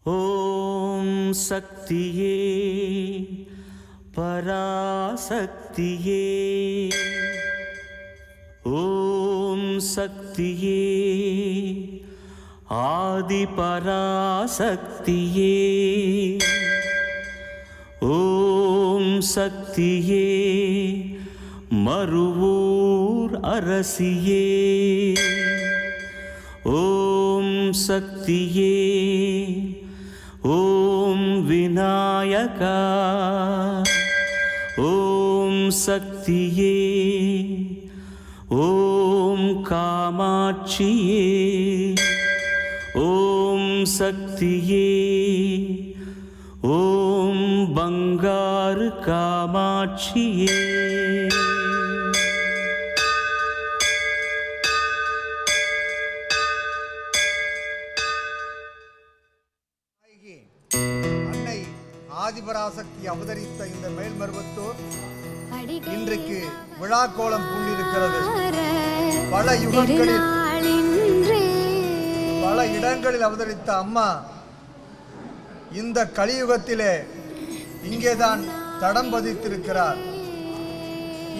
ஓம் சக்தியே பராசக்தியே, ஓம் சக்தியே ஆதி பராசக்தியே, ஓம் சக்தியே மருவூர் அரசியே, ஓம் சக்தியே ஓம் விநாயகா, ஓம் சக்தியே ஓம் காமாட்சியே, ஓம் சக்தியே ஓம் பங்காரு காமாட்சியே. அன்னை ஆதிபராசக்தி அவதரித்த இந்த மேல்மருவத்தூர் இன்றைக்கு விழாக்கோலம் பூண்டிருக்கிறது. பல யுகங்களில் பல இடங்களில் அவதரித்த அம்மா இந்த கலியுகத்திலே இங்கேதான் தடம் பதித்திருக்கிறார்.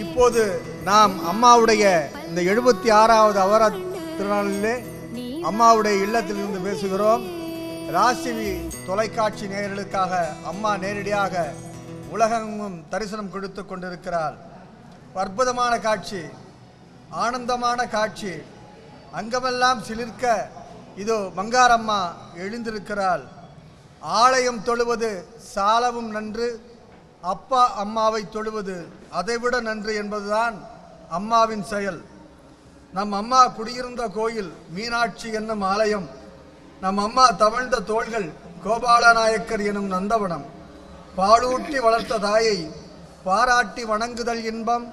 இப்போது நாம் அம்மாவுடைய இந்த 76வது அவர திருநாளிலே அம்மாவுடைய இல்லத்திலிருந்து பேசுகிறோம். ராசிவி தொலைக்காட்சி நேயர்களுக்காக அம்மா நேரடியாக உலகெங்கும் தரிசனம் கொடுத்து கொண்டிருக்கிறார். அற்புதமான காட்சி, ஆனந்தமான காட்சி, அங்கமெல்லாம் சிலிர்க்க இதோ பங்காரம்மா எழுந்திருக்கிறாள். ஆலயம் தொழுவது சாலவும் நன்று, அப்பா அம்மாவை தொழுவது அதைவிட நன்று என்பதுதான் அம்மாவின் செயல். நம் அம்மா குடியிருந்த கோயில் மீனாட்சி என்னும் ஆலயம், நம் அம்மா தவழ்ந்த தோள்கள் கோபாலநாயக்கர் எனும் நந்தவனம். பாலூட்டி வளர்த்த தாயை பாராட்டி வணங்குதல் இன்பம்,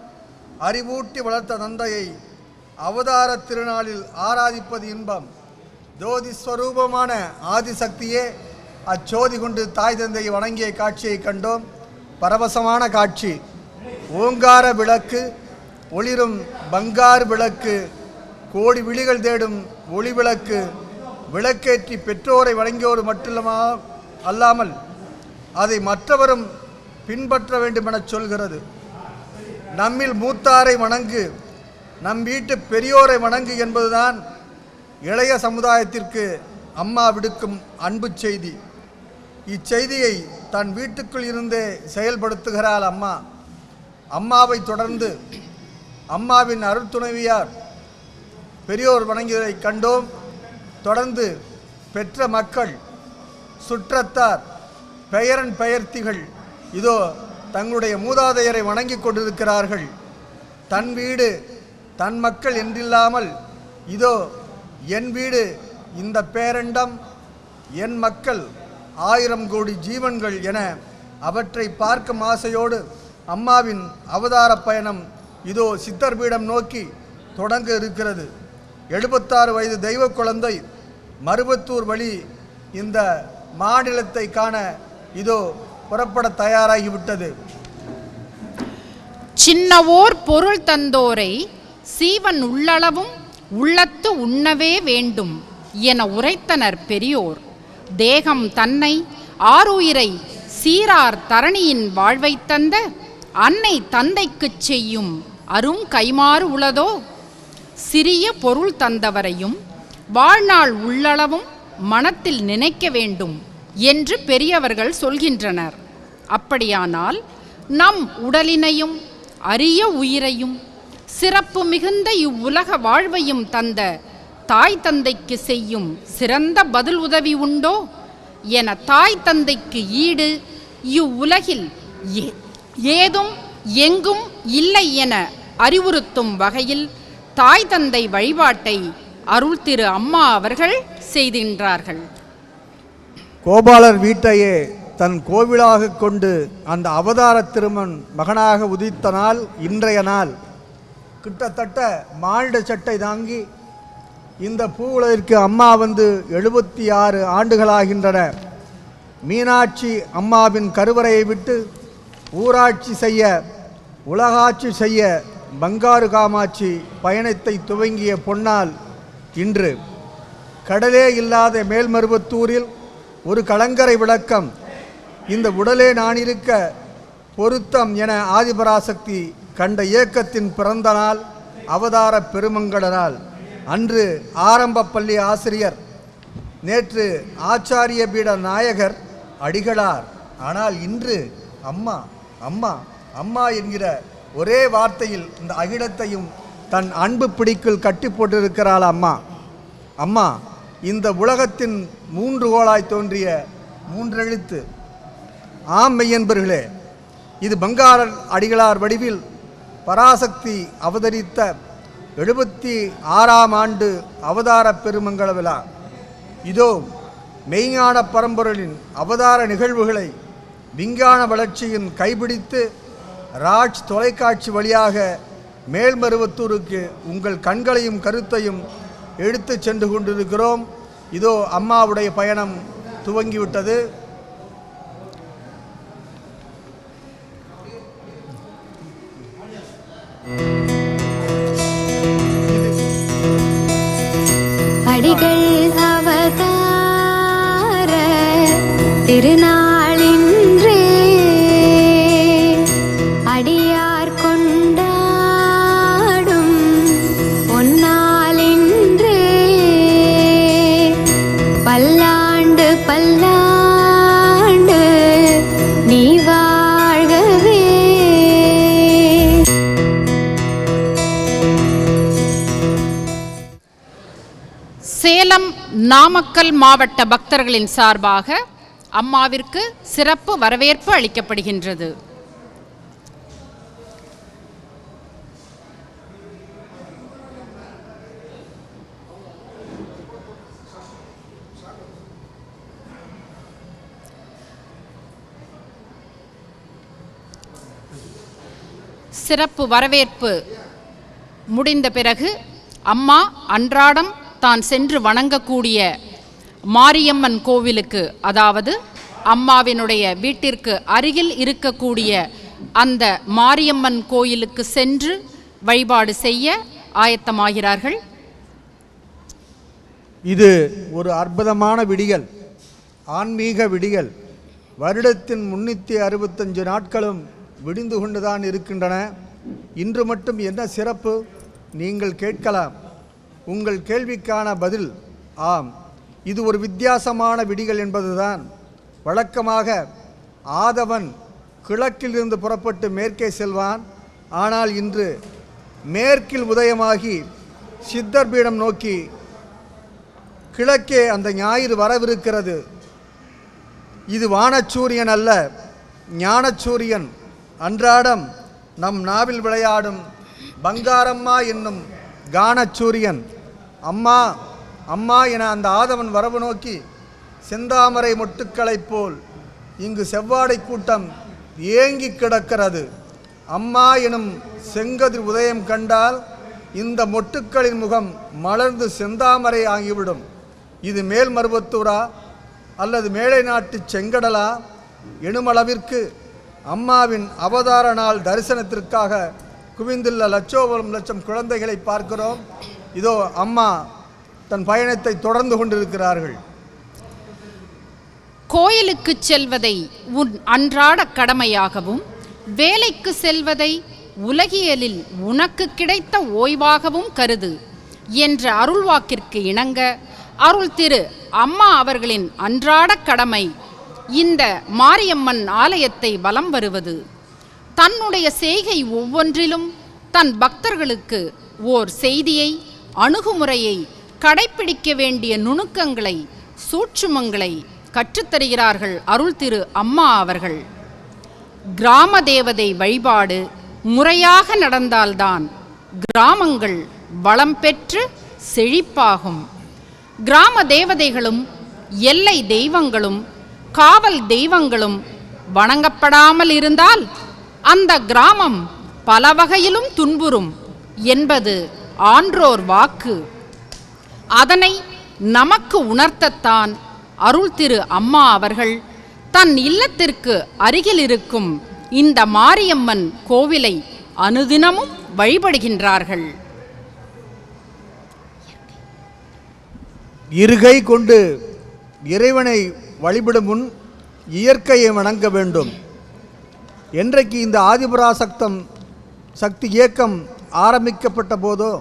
அறிவூட்டி வளர்த்த தந்தையை அவதார திருநாளில் ஆராதிப்பது இன்பம். ஜோதிஸ்வரூபமான ஆதிசக்தியே அச்சோதி கொண்டு தாய் தந்தையை வணங்கிய காட்சியை கண்டோம். பரவசமான காட்சி. ஓங்கார விளக்கு ஒளிரும் பங்காரு விளக்கு, கோடி விழிகள் தேடும் ஒளி விளக்கு, விளக்கேற்றி பெற்றோரை வணங்கியோர் அல்லாமல் அதை மற்றவரும் பின்பற்ற வேண்டும் என சொல்கிறது. நம்மில் மூத்தாரை வணங்கு, நம் வீட்டு பெரியோரை வணங்கு என்பதுதான் இளைய சமுதாயத்திற்கு அம்மா விடுக்கும் அன்பு செய்தி. இச்செய்தியை தன் வீட்டுக்குள் இருந்தே செயல்படுத்துகிறாள் அம்மா. அம்மாவை தொடர்ந்து அம்மாவின் அருட்துணைவியார் பெரியோர் வணங்கியதை கண்டோம். தொடர்ந்து பெற்ற மக்கள், சுற்றத்தார், பெயரன் பெயர்த்திகள் இதோ தங்களுடைய மூதாதையரை வணங்கி கொண்டிருக்கிறார்கள். தன் வீடு தன் மக்கள் என்றில்லாமல் இதோ என் வீடு இந்த பேரண்டம், என் மக்கள் 1000 கோடி ஜீவன்கள் என அவற்றை பார்க்கும் ஆசையோடு அம்மாவின் அவதார பயணம் இதோ சித்தர் பீடம் நோக்கி தொடங்க இருக்கிறது. 76 வயது தெய்வ குழந்தை மருவத்தூர் வழி இந்த மாநிலத்தை காண இதோ புறப்பட தயாராகிவிட்டது. சின்னவோர் பொருள் தந்தோரை சீவன் உள்ளளவும் உள்ளத்து உண்ணவே வேண்டும் என உரைத்தனர் பெரியோர். தேகம் தன்னை ஆருயிரை சீரார் தரணியின் வாழ்வை தந்த அன்னை தந்தைக்குச் செய்யும் அரும் கைமாறு உளதோ. சிறிய பொருள் தந்தவரையும் வாழ்நாள் உள்ளளவும் மனத்தில் நினைக்க வேண்டும் என்று பெரியவர்கள் சொல்கின்றனர். அப்படியானால் நம் உடலினையும் அரிய உயிரையும் சிறப்பு மிகுந்த இவ்வுலக வாழ்வையும் தந்த தாய் தந்தைக்கு செய்யும் சிறந்த பதில் உதவி உண்டோ என தாய் தந்தைக்கு ஈடு இவ்வுலகில் ஏதும் எங்கும் இல்லை என அறிவுறுத்தும் வகையில் தாய் தந்தை வழிபாட்டை அருள் திரு அம்மா அவர்கள் செய்கின்றார்கள். கோபாலர் வீட்டையே தன் கோவிலாக கொண்டு அந்த அவதார திருமன் மகனாக உதித்த நாள் இன்றைய நாள். கிட்டத்தட்ட மானிட சட்டை தாங்கி இந்த பூவுலகிற்கு அம்மா வந்து 76 ஆண்டுகளாகின்றன. மீனாட்சி அம்மாவின் கருவறையை விட்டு ஊராட்சி செய்ய, உலகாட்சி செய்ய பங்காரு காமாட்சி பயணத்தை துவங்கிய பொன்னால் இன்று கடலே இல்லாத மேல்மருவத்தூரில் ஒரு கலங்கரை விளக்கம், இந்த உடலே நான் இருக்க பொருத்தம் என ஆதிபராசக்தி கண்ட இயக்கத்தின் பிறந்த நாள் அவதார பெருமங்கள நாள். அன்று ஆரம்ப பள்ளி ஆசிரியர், நேற்று ஆச்சாரிய பீட நாயகர் அடிகளார். ஆனால் இன்று அம்மா அம்மா அம்மா என்கிற ஒரே வார்த்தையில் இந்த அகிலத்தையும் தன் அன்பு பிடிக்குள் கட்டி போட்டிருக்கிறாள் அம்மா. அம்மா இந்த உலகத்தின் 3 கோளாய் தோன்றிய 3 எழுத்து. ஆம் மெய்யன்பர்களே, இது பங்காரர் அடிகளார் வடிவில் பராசக்தி அவதரித்த 76ஆம் ஆண்டு அவதார பெருமங்கள விழா. இதோ மெய்ஞான பரம்பொருளின் அவதார நிகழ்வுகளை விஞ்ஞான வளர்ச்சியின் கைபிடித்து ராஜ் தொலைக்காட்சி வழியாக மேல்மருவத்தூருக்கு உங்கள் கண்களையும் கருத்தையும் எடுத்து சென்று கொண்டிருக்கிறோம். இதோ அம்மாவுடைய பயணம் துவங்கிவிட்டது. அடிகள் அவதார திருநாளின்றே அடியார் கொண்டாடும் பொன்னாளின்றே பல்லாண்டு பல்லாண்டு நீ வாழ்கவே. சேலம் நாமக்கல் மாவட்ட பக்தர்களின் சார்பாக அம்மாவிற்கு சிறப்பு வரவேற்பு அளிக்கப்படுகின்றது. சிறப்பு வரவேற்பு முடிந்த பிறகு அம்மா அன்றாடம் தான் சென்று வணங்கக்கூடிய மாரியம்மன் கோவிலுக்கு, அதாவது அம்மாவினுடைய வீட்டிற்கு அருகில் இருக்கக்கூடிய அந்த மாரியம்மன் கோயிலுக்கு சென்று வழிபாடு செய்ய ஆயத்தமாகிறார்கள். இது ஒரு அற்புதமான விடியல், ஆன்மீக விடியல். வருடத்தின் 365 நாட்களும் விடிந்து கொண்டுதான் இருக்கின்றன. இன்று மட்டும் என்ன சிறப்பு நீங்கள் கேட்கலாம். உங்கள் கேள்விக்கான பதில் ஆம், இது ஒரு வித்தியாசமான விடிகள் என்பதுதான். வழக்கமாக ஆதவன் கிழக்கிலிருந்து புறப்பட்டு மேற்கே செல்வான். ஆனால் இன்று மேற்கில் உதயமாகி சித்தர் பீடம் நோக்கி கிழக்கே அந்த ஞாயிறு வரவிருக்கிறது. இது வானச்சூரியன் அல்ல, ஞானச்சூரியன். அன்றாடம் நம் நாவில் விளையாடும் பங்காரம்மா என்னும் கானச்சூரியன். அம்மா அம்மா என அந்த ஆதவன் வரவு நோக்கி செந்தாமரை மொட்டுக்களைப் போல் இங்கு செவ்வாடை கூட்டம் ஏங்கி கிடக்கிறது. அம்மா எனும் செங்கதிர் உதயம் கண்டால் இந்த மொட்டுக்களின் முகம் மலர்ந்து செந்தாமரை ஆகிவிடும். இது மேல்மருவத்தூரா அல்லது மேலை நாட்டு செங்கடலா எனுமளவிற்கு அம்மாவின் அவதார நாள் தரிசனத்திற்காக குவிந்துள்ள லட்சம் குழந்தைகளை பார்க்கிறோம். இதோ அம்மா தன் பயணத்தை தொடர்ந்து கொண்டிருக்கிறார்கள். கோயிலுக்கு செல்வதை உன் அன்றாட கடமையாகவும், வேலைக்கு செல்வதை உலகியலில் உனக்கு கிடைத்த ஓய்வாகவும் கருது என்ற அருள்வாக்கிற்கு இணங்க அருள் திரு அம்மா அவர்களின் அன்றாட கடமை இந்த மாரியம்மன் ஆலயத்தை வலம் வருவது. தன்னுடைய செய்கை ஒவ்வொன்றிலும் தன் பக்தர்களுக்கு ஓர் செய்தியை, அணுகுமுறையை, கடைப்பிடிக்க வேண்டிய நுணுக்கங்களை, சூட்சுமங்களை கற்றுத்தருகிறார்கள் அருள் திரு அம்மா அவர்கள். கிராம தேவதை வழிபாடு முறையாக நடந்தால்தான் கிராமங்கள் வளம் பெற்று செழிப்பாகும். கிராம தேவதைகளும் எல்லை தெய்வங்களும் காவல் தெய்வங்களும் வணங்கப்படாமல் இருந்தால் அந்த கிராமம் பல வகையிலும் துன்புறும் என்பது ஆன்றோர் வாக்கு. அதனை நமக்கு உணர்த்தத்தான் அருள் திரு அம்மா அவர்கள் தன் இல்லத்திற்கு அருகில் இருக்கும் இந்த மாரியம்மன் கோவிலை அனுதினமும் வழிபடுகின்றார்கள். இருகை கொண்டு இறைவனை வழிபடும் முன் இயற்கையை வணங்க வேண்டும். என்றைக்கு இந்த ஆதிபராசக்தம் சக்தி இயக்கம் ஆரம்பிக்கப்பட்ட போதோ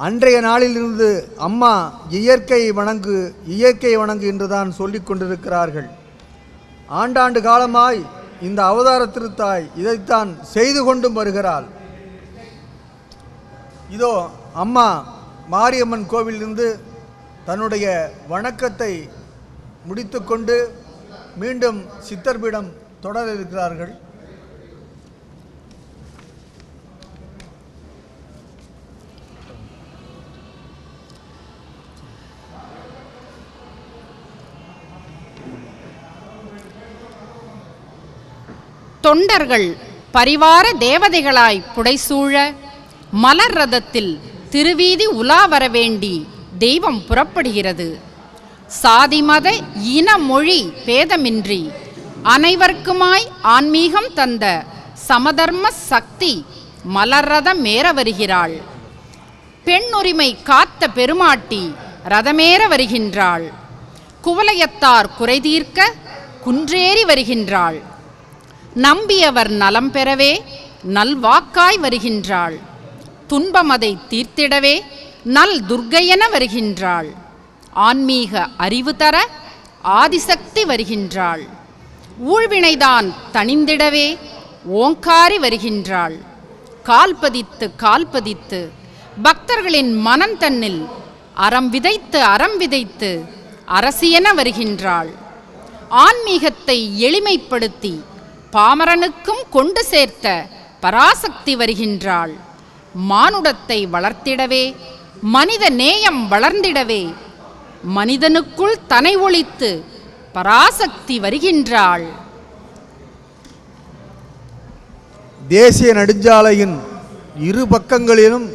அன்றைய நாளிலிருந்து அம்மா இயற்கையை வணங்கு என்று தான் சொல்லிக் கொண்டிருக்கிறார்கள். ஆண்டாண்டு காலமாய் இந்த அவதார திருத்தாய் இதைத்தான் செய்து கொண்டும் வருகிறாள். இதோ அம்மா மாரியம்மன் கோவிலிருந்து தன்னுடைய வணக்கத்தை முடித்துக்கொண்டு மீண்டும் சித்தர்பீடம் தொடர இருக்கிறார்கள். தொண்டர்கள் பரிவார தேவதைகளாய் புடைசூழ மலர் ரதத்தில் திருவீதி உலா வரவேண்டி தெய்வம் புறப்படுகிறது. சாதி மத இன மொழி பேதமின்றி அனைவருக்குமாய் ஆன்மீகம் தந்த சமதர்ம சக்தி மலர் ரதம் மேற வருகிறாள். பெண்ணுரிமை காத்த பெருமாட்டி ரதமேற வருகின்றாள். குவலயத்தார் குறைதீர்க்க குன்றேறி வருகின்றாள். நம்பியவர் நலம் பெறவே நல்வாக்காய் வருகின்றாள். துன்பமதை தீர்த்திடவே நல் துர்க்கையென வருகின்றாள். ஆன்மீக அறிவு தர ஆதிசக்தி வருகின்றாள். ஊழ்வினைதான் தணிந்திடவே ஓங்காரி வருகின்றாள். கால் பதித்து பக்தர்களின் மனம் தன்னில் அறம் விதைத்து அரசியென வருகின்றாள். ஆன்மீகத்தை எளிமைப்படுத்தி பாமரனுக்கும் கொண்டு சேர்த்த பராசக்தி வருகின்றாள். மானுடத்தை வளர்த்திடவே மனித நேயம் வளர்ந்திடவே மனிதனுக்குள் தனை ஒளித்து பராசக்தி வருகின்றாள். தேசிய நெடுஞ்சாலையின் இரு பக்கங்களிலும்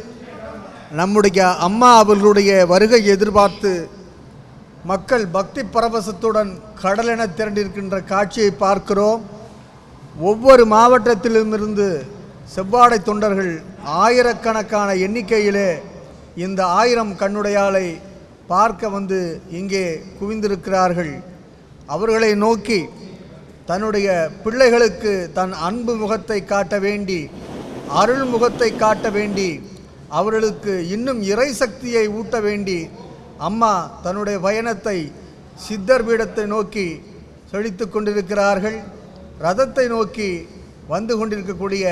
நம்முடைய அம்மா அவர்களுடைய வருகை எதிர்பார்த்து மக்கள் பக்தி பரவசத்துடன் கடலென திரண்டிருக்கின்ற காட்சியை பார்க்கிறோம். ஒவ்வொரு மாவட்டத்திலுமிருந்து செவ்வாடை தொண்டர்கள் ஆயிரக்கணக்கான எண்ணிக்கையிலே இந்த 1000 கண்ணுடையாளை பார்க்க வந்து இங்கே குவிந்திருக்கிறார்கள். அவர்களை நோக்கி தன்னுடைய பிள்ளைகளுக்கு தன் அன்பு முகத்தை காட்ட வேண்டி, அருள் முகத்தை காட்ட வேண்டி, அவர்களுக்கு இன்னும் இறை சக்தியை ஊட்ட வேண்டி அம்மா தன்னுடைய பயணத்தை சித்தர் பீடத்தை நோக்கி செழித்து கொண்டிருக்கிறார்கள். ரதத்தை நோக்கி வந்து கொண்டிருக்கக்கூடிய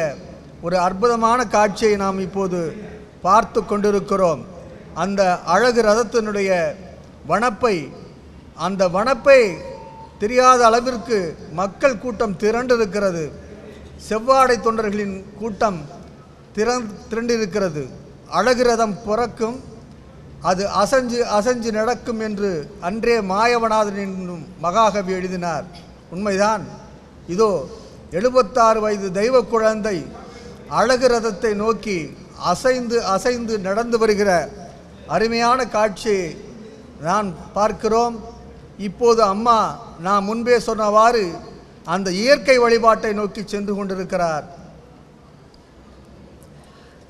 ஒரு அற்புதமான காட்சியை நாம் இப்போது பார்த்து கொண்டிருக்கிறோம். அந்த அழகு ரதத்தினுடைய அந்த வனப்பை தெரியாத அளவிற்கு மக்கள் கூட்டம் திரண்டிருக்கிறது. செவ்வாடை தொண்டர்களின் கூட்டம் திரண்டிருக்கிறது. அழகு ரதம் பிறக்கும், அது அசைஞ்சு நடக்கும் என்று அன்றே மாயவநாதன் என்னும் மகாகவி எழுதினார். உண்மைதான். இதோ 76 வயது தெய்வ குழந்தை அழகு ரதத்தை நோக்கி அசைந்து நடந்து வருகிற அருமையான காட்சியை நான் பார்க்கிறோம். இப்போது அம்மா நான் முன்பே சொன்னவாறு அந்த இயற்கை வழிபாட்டை நோக்கி சென்று கொண்டிருக்கிறார்.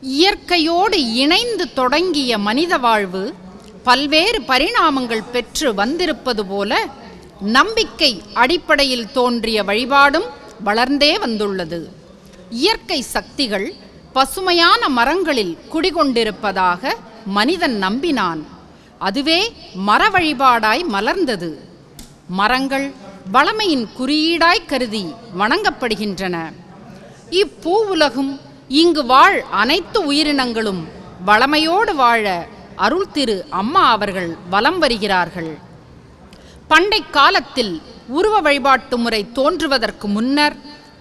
இயற்கையோடு இணைந்து தொடங்கிய மனித வாழ்வு பல்வேறு பரிணாமங்கள் பெற்று வந்திருப்பது போல நம்பிக்கை அடிப்படையில் தோன்றிய வழிபாடும் வளர்ந்தே வந்துள்ளது. இயற்கை சக்திகள் பசுமையான மரங்களில் குடிகொண்டிருப்பதாக மனிதன் நம்பினான். அதுவே மர வழிபாடாய் மலர்ந்தது. மரங்கள் வளமையின் குறியீடாய் கருதி வணங்கப்படுகின்றன. இப்பூ உலகும் இங்கு வாழ் அனைத்து உயிரினங்களும் வளமையோடு வாழ அருள் திரு அம்மா அவர்கள் வலம் வருகிறார்கள். பண்டை காலத்தில் உருவ வழிபாட்டு முறை தோன்றுவதற்கு முன்னர்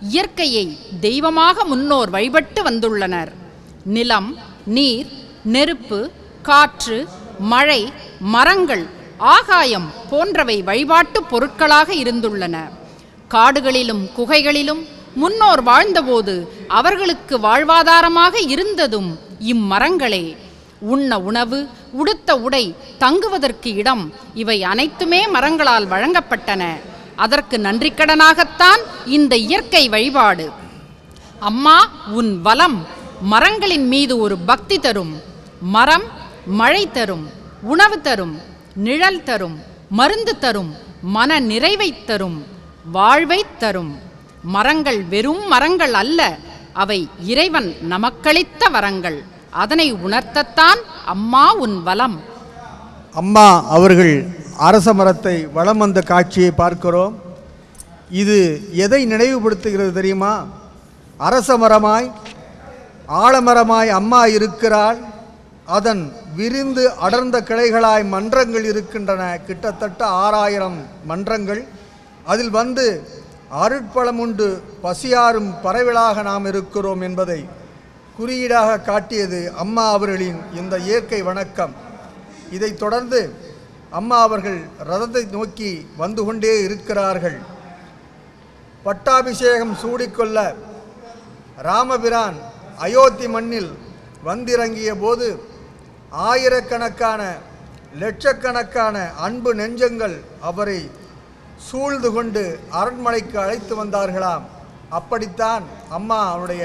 இயற்கையை தெய்வமாக முன்னோர் வழிபட்டு வந்துள்ளனர். நிலம், நீர், நெருப்பு, காற்று, மழை, மரங்கள், ஆகாயம் போன்றவை வழிபாட்டு பொருட்களாக இருந்துள்ளன. காடுகளிலும் குகைகளிலும் முன்னோர் வாழ்ந்தபோது அவர்களுக்கு வாழ்வாதாரமாக இருந்ததும் இம்மரங்களே. உண்ண உணவு, உடுத்த உடை, தங்குவதற்கு இடம், இவை அனைத்துமே மரங்களால் வழங்கப்பட்டன. அதற்கு நன்றிக்கடனாகத்தான் இந்த இயற்கை வழிபாடு. அம்மா உன் வலம் மரங்களின் மீது ஒரு பக்தி தரும். மரம் மழை தரும், உணவு தரும், நிழல் தரும், மருந்து தரும், மன நிறைவைத் தரும், வாழ்வைத் தரும். மரங்கள் வெறும் மரங்கள் அல்ல, அவை இறைவன் நமக்களித்த வரங்கள். அதனை உணர்த்தத்தான் அம்மா உன் வலம். அம்மா அவர்கள் அரச மரத்தை வலம் வந்த காட்சியை பார்க்கிறோம். இது எதை நினைவுபடுத்துகிறது தெரியுமா? அரச மரமாய் ஆலமரமாய் அம்மா இருக்கிறாள். அதன் விரிந்து அடர்ந்த கிளைகளாய் மன்றங்கள் இருக்கின்றன. கிட்டத்தட்ட 6000 மன்றங்கள். அதில் வந்து அருட்பழமுண்டு பசியாரும் பரவிலாக நாம் இருக்கிறோம் என்பதை குறியீடாக காட்டியது அம்மா அவர்களின் இந்த இயற்கை வணக்கம். இதைத் தொடர்ந்து அம்மா அவர்கள் ரதத்தை நோக்கி வந்து கொண்டே இருக்கிறார்கள். பட்டாபிஷேகம் சூடிக்கொள்ள ராமபிரான் அயோத்தி மண்ணில் வந்திறங்கிய போது ஆயிரக்கணக்கான லட்சக்கணக்கான அன்பு நெஞ்சங்கள் அவரை சூழ்ந்து கொண்டு அரண்மனைக்கு அழைத்து வந்தார்களாம். அப்படித்தான் அம்மா அவருடைய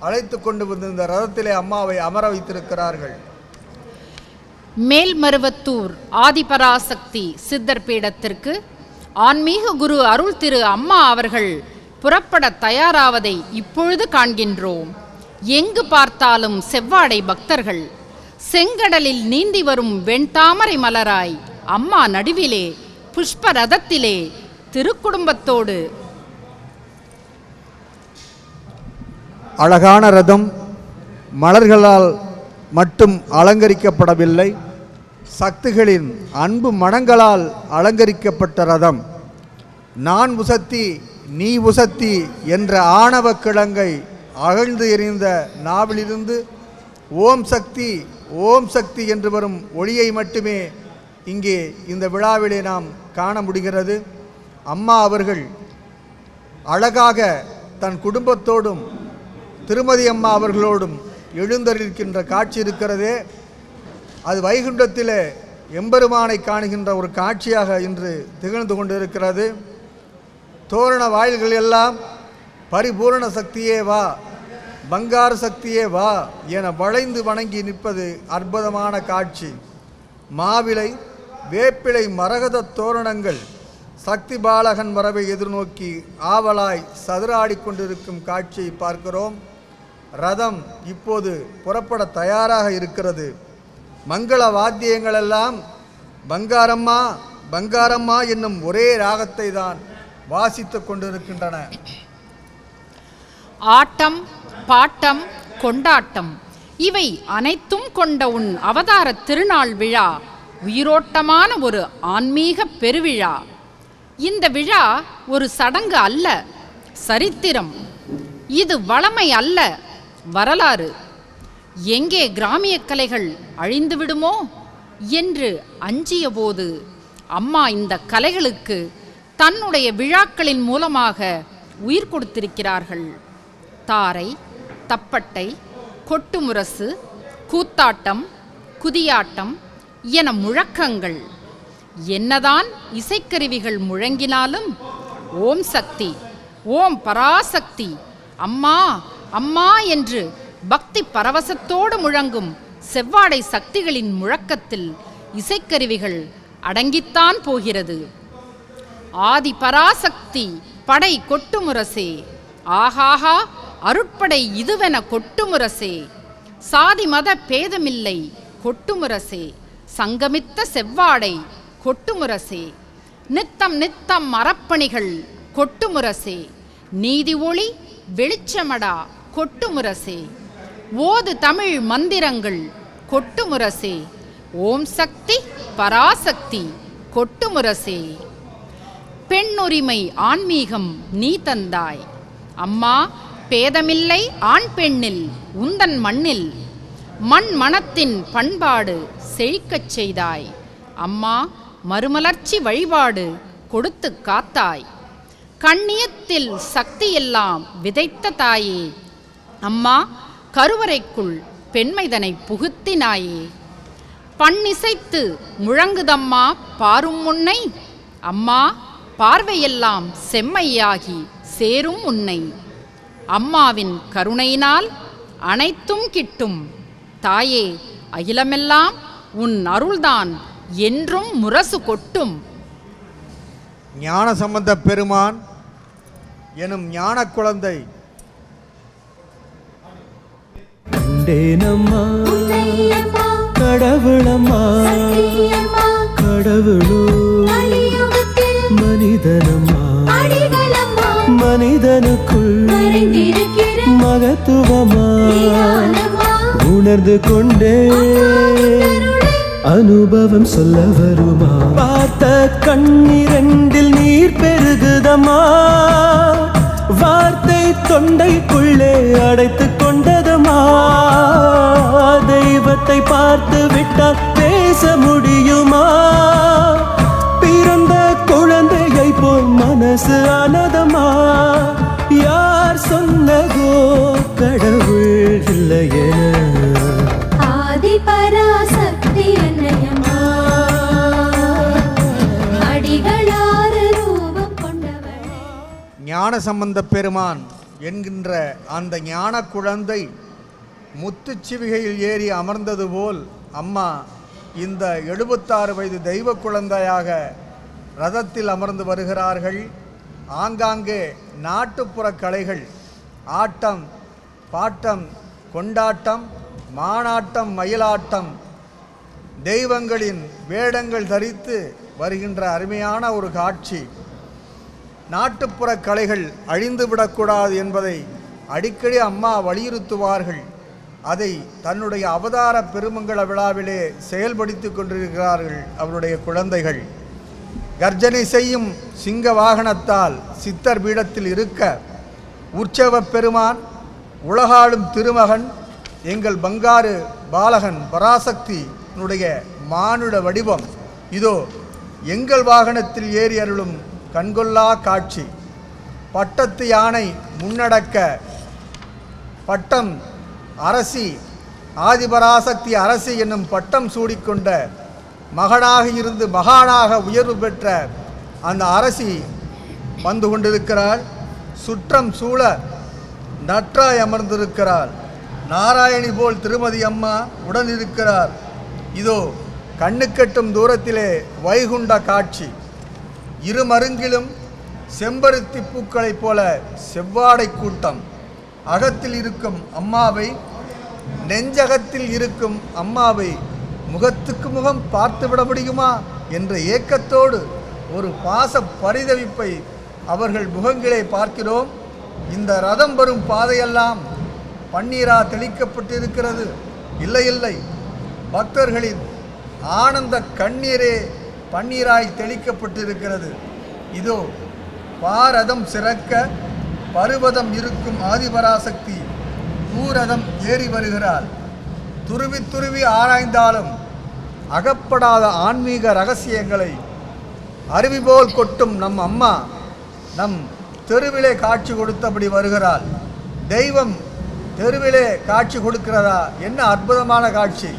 அழைத்து கொண்டு வந்திருந்த ரதத்திலே அம்மாவை அமர வைத்திருக்கிறார்கள். மேல்மருவத்தூர் ஆதிபராசக்தி சித்தர் பீடத்திற்கு ஆன்மீக குரு அருள் திரு அம்மா அவர்கள் புறப்பட தயாராவதை இப்பொழுது காண்கின்றோம். எங்கு பார்த்தாலும் செவ்வாடை பக்தர்கள். செங்கடலில் நீந்தி வரும் வெண்தாமரை மலராய் அம்மா நடுவிலே புஷ்ப ரதத்திலே திருக்குடும்பத்தோடு. அழகான ரதம் மலர்களால் மட்டும் அலங்கரிக்கப்படவில்லை, சக்திகளின் அன்பு மனங்களால் அலங்கரிக்கப்பட்ட ரதம். நான் உசத்தி நீ உசத்தி என்ற ஆணவ கிழங்கை அகழ்ந்து எறிந்த நாவிலிருந்து ஓம் சக்தி ஓம் சக்தி என்று வரும் ஒளியை மட்டுமே இங்கே இந்த விழாவிலே நாம் காண முடிகிறது. அம்மா அவர்கள் அழகாக தன் குடும்பத்தோடும் திருமதி அம்மா அவர்களோடும் எழுந்தருளிருக்கின்ற காட்சி இருக்கிறதே, அது வைகுண்டத்திலே எம்பெருமானை காணுகின்ற ஒரு காட்சியாக இன்று திகழ்ந்து கொண்டிருக்கிறது. தோரண வாயில்கள் எல்லாம் பரிபூரண சக்தியே வா, பங்கார சக்தியே வா என வளைந்து வணங்கி நிற்பது அற்புதமான காட்சி. மாவிலை வேப்பிலை மரகத தோரணங்கள் சக்தி பாலகன் வரவை எதிர்நோக்கி ஆவலாய் சதுராடிக்கொண்டிருக்கும் காட்சியை பார்க்கிறோம். ரதம் இப்போது புறப்பட தயாராக இருக்கிறது. மங்கள வாத்தியங்களெல்லாம் பங்காரம்மா பங்காரம்மா என்னும் ஒரே ராகத்தை தான் வாசித்து கொண்டிருக்கின்றன. ஆட்டம் பாட்டம் கொண்டாட்டம் இவை அனைத்தும் கொண்ட உன் அவதார திருநாள் விழா உயிரோட்டமான ஒரு ஆன்மீக பெருவிழா. இந்த விழா ஒரு சடங்கு அல்ல, சரித்திரம். இது வளமை அல்ல, வரலாறு. எங்கே கிராமிய கலைகள் அழிந்து விடுமோ என்று அஞ்சிய போது அம்மா இந்த கலைகளுக்கு தன்னுடைய விழாக்களின் மூலமாக உயிர் கொடுத்திருக்கிறார்கள். தாரை, தப்பட்டை, கொட்டுமுரசு, கூத்தாட்டம், குதியாட்டம் என முழக்கங்கள். என்னதான் இசைக்கருவிகள் முழங்கினாலும் ஓம் சக்தி, ஓம் பராசக்தி, அம்மா அம்மா என்று பக்தி பரவசத்தோடு முழங்கும் செவ்வாடை சக்திகளின் முழக்கத்தில் இசைக்கருவிகள் அடங்கித்தான் போகிறது. ஆதி பராசக்தி படை கொட்டுமுரசே, ஆஹாஹா அருட்படை இதுவென கொட்டுமுரசே, சாதி மத பேதமில்லை கொட்டுமுரசே, சங்கமித்த செவ்வாடை கொட்டுமுரசே, நித்தம் நித்தம் அறப்பணிகள் கொட்டுமுரசே, நீதி ஒளி வெளிச்சமடா கொட்டுமுரசே, ஓது தமிழ் மந்திரங்கள் கொட்டுமுரசே, ஓம் சக்தி பராசக்தி கொட்டுமுரசே. பெண்ணுரிமை ஆன்மீகம் நீ தந்தாய் அம்மா, பேதமில்லை ஆண் பெண்ணில் உந்தன் மண்ணில், மண் மனத்தின் பண்பாடு செழிக்கச் செய்தாய் அம்மா, மறுமலர்ச்சி வழிபாடு கொடுத்து காத்தாய், கண்ணியத்தில் சக்தியெல்லாம் விதைத்த தாயே அம்மா, கருவறைக்குள் பெண்மைதனை புகுத்தினாயே, பண்ணிசைத்து முழங்குதம்மா பாரும் முன்னை, அம்மா பார்வையெல்லாம் செம்மையாகி சேரும் உன்னை, அம்மாவின் கருணையினால் அனைத்தும் கிட்டும் தாயே, அகிலமெல்லாம் உன் அருள்தான் என்றும் முரசு கொட்டும். ஞானசம்பந்த பெருமான் எனும் ஞான குழந்தை கண்டேனம்மா கடவுளம்மா கடவுளோ மனிதனம்மா மனிதனுக்குள் மகத்துவமா உணர்ந்து கொண்டே அனுபவம் சொல்ல வருமா பார்த்த கண்ணிரண்டில் நீர் பெருகுதமா வார்த்தை தொண்டைக்குள்ளே அடைத்து கொண்டதமா தெய்வத்தை பார்த்து விட்டால் பேச முடியுமா பிறந்த குழந்தையை போல் மனசு ஆனதமா யார் சொன்னதோ கடவுள் இல்லையே ஆதி பராசக்தி அன்னையம்மா அடிகளாறு ரூபம் கொண்டவளே. ஞானசம்பந்த பெருமான் என்கின்ற அந்த ஞான குழந்தை முத்துச்சிவிகையில் ஏறி அமர்ந்தது போல் அம்மா இந்த 76 வயது தெய்வ குழந்தையாக ரதத்தில் அமர்ந்து வருகிறார்கள். ஆங்காங்கே நாட்டுப்புற கலைகள் ஆட்டம் பாட்டம் கொண்டாட்டம் மானாட்டம் மயிலாட்டம் தெய்வங்களின் வேடங்கள் தரித்து வருகின்ற அருமையான ஒரு காட்சி. நாட்டுப்புற கலைகள் அழிந்துவிடக்கூடாது என்பதை அடிக்கடி அம்மா வலியுறுத்துவார்கள். அதை தன்னுடைய அவதார பெருமங்கள விழாவிலே செயல்படுத்தி கொண்டிருக்கிறார்கள் அவருடைய குழந்தைகள். கர்ஜனை செய்யும் சிங்க வாகனத்தால் சித்தர் பீடத்தில் இருக்க உற்சவ பெருமான் உலகாளும் திருமகன் எங்கள் பங்காரு பாலகன் பராசக்தியினுடைய மானுட வடிவம் இதோ எங்கள் வாகனத்தில் ஏறி அருளும் கண்கொள்ளா காட்சி. பட்டத்து யானை முன்னடக்க பட்டம் அரசி ஆதிபராசக்தி அரசி என்னும் பட்டம் சூடிக்கொண்ட மகனாக இருந்து மகானாக உயர்வு பெற்ற அந்த அரசி வந்து கொண்டிருக்கிறாள். சுற்றம் சூழ நற்றாய் அமர்ந்திருக்கிறாள். நாராயணி போல் திருமதி அம்மா உடன் இருக்கிறார். இதோ கண்ணுக்கெட்டும் தூரத்திலே வைகுண்ட காட்சி. இருமருங்கிலும் செம்பருத்தி பூக்களைப் போல செவ்வாடை கூட்டம். அகத்தில் இருக்கும் அம்மாவை நெஞ்சகத்தில் இருக்கும் அம்மாவை முகத்துக்கு முகம் பார்த்துவிட முடியுமா என்ற ஏக்கத்தோடு ஒரு பாச பரிதவிப்பை அவர்கள் முகங்களே பார்க்கிறோம். இந்த ரதம் வரும் பாதையெல்லாம் பன்னீரா தெளிக்கப்பட்டிருக்கிறது. இல்லை இல்லை, பக்தர்களின் ஆனந்த கண்ணீரே பன்னீராய் தெளிக்கப்பட்டிருக்கிறது. இதோ பாரதம் சிறக்க பருவதம் இருக்கும் ஆதிபராசக்தி பூரதம் ஏறி வருகிறாள். துருவி துருவி ஆராய்ந்தாலும் அகப்படாத ஆன்மீக ரகசியங்களை அருவி போல் கொட்டும் நம் அம்மா நம் தெருவிலே காட்சி கொடுத்தபடி வருகிறாள். தெய்வம் தெருவிலே காட்சி கொடுக்கிறதா? என்ன அற்புதமான காட்சி!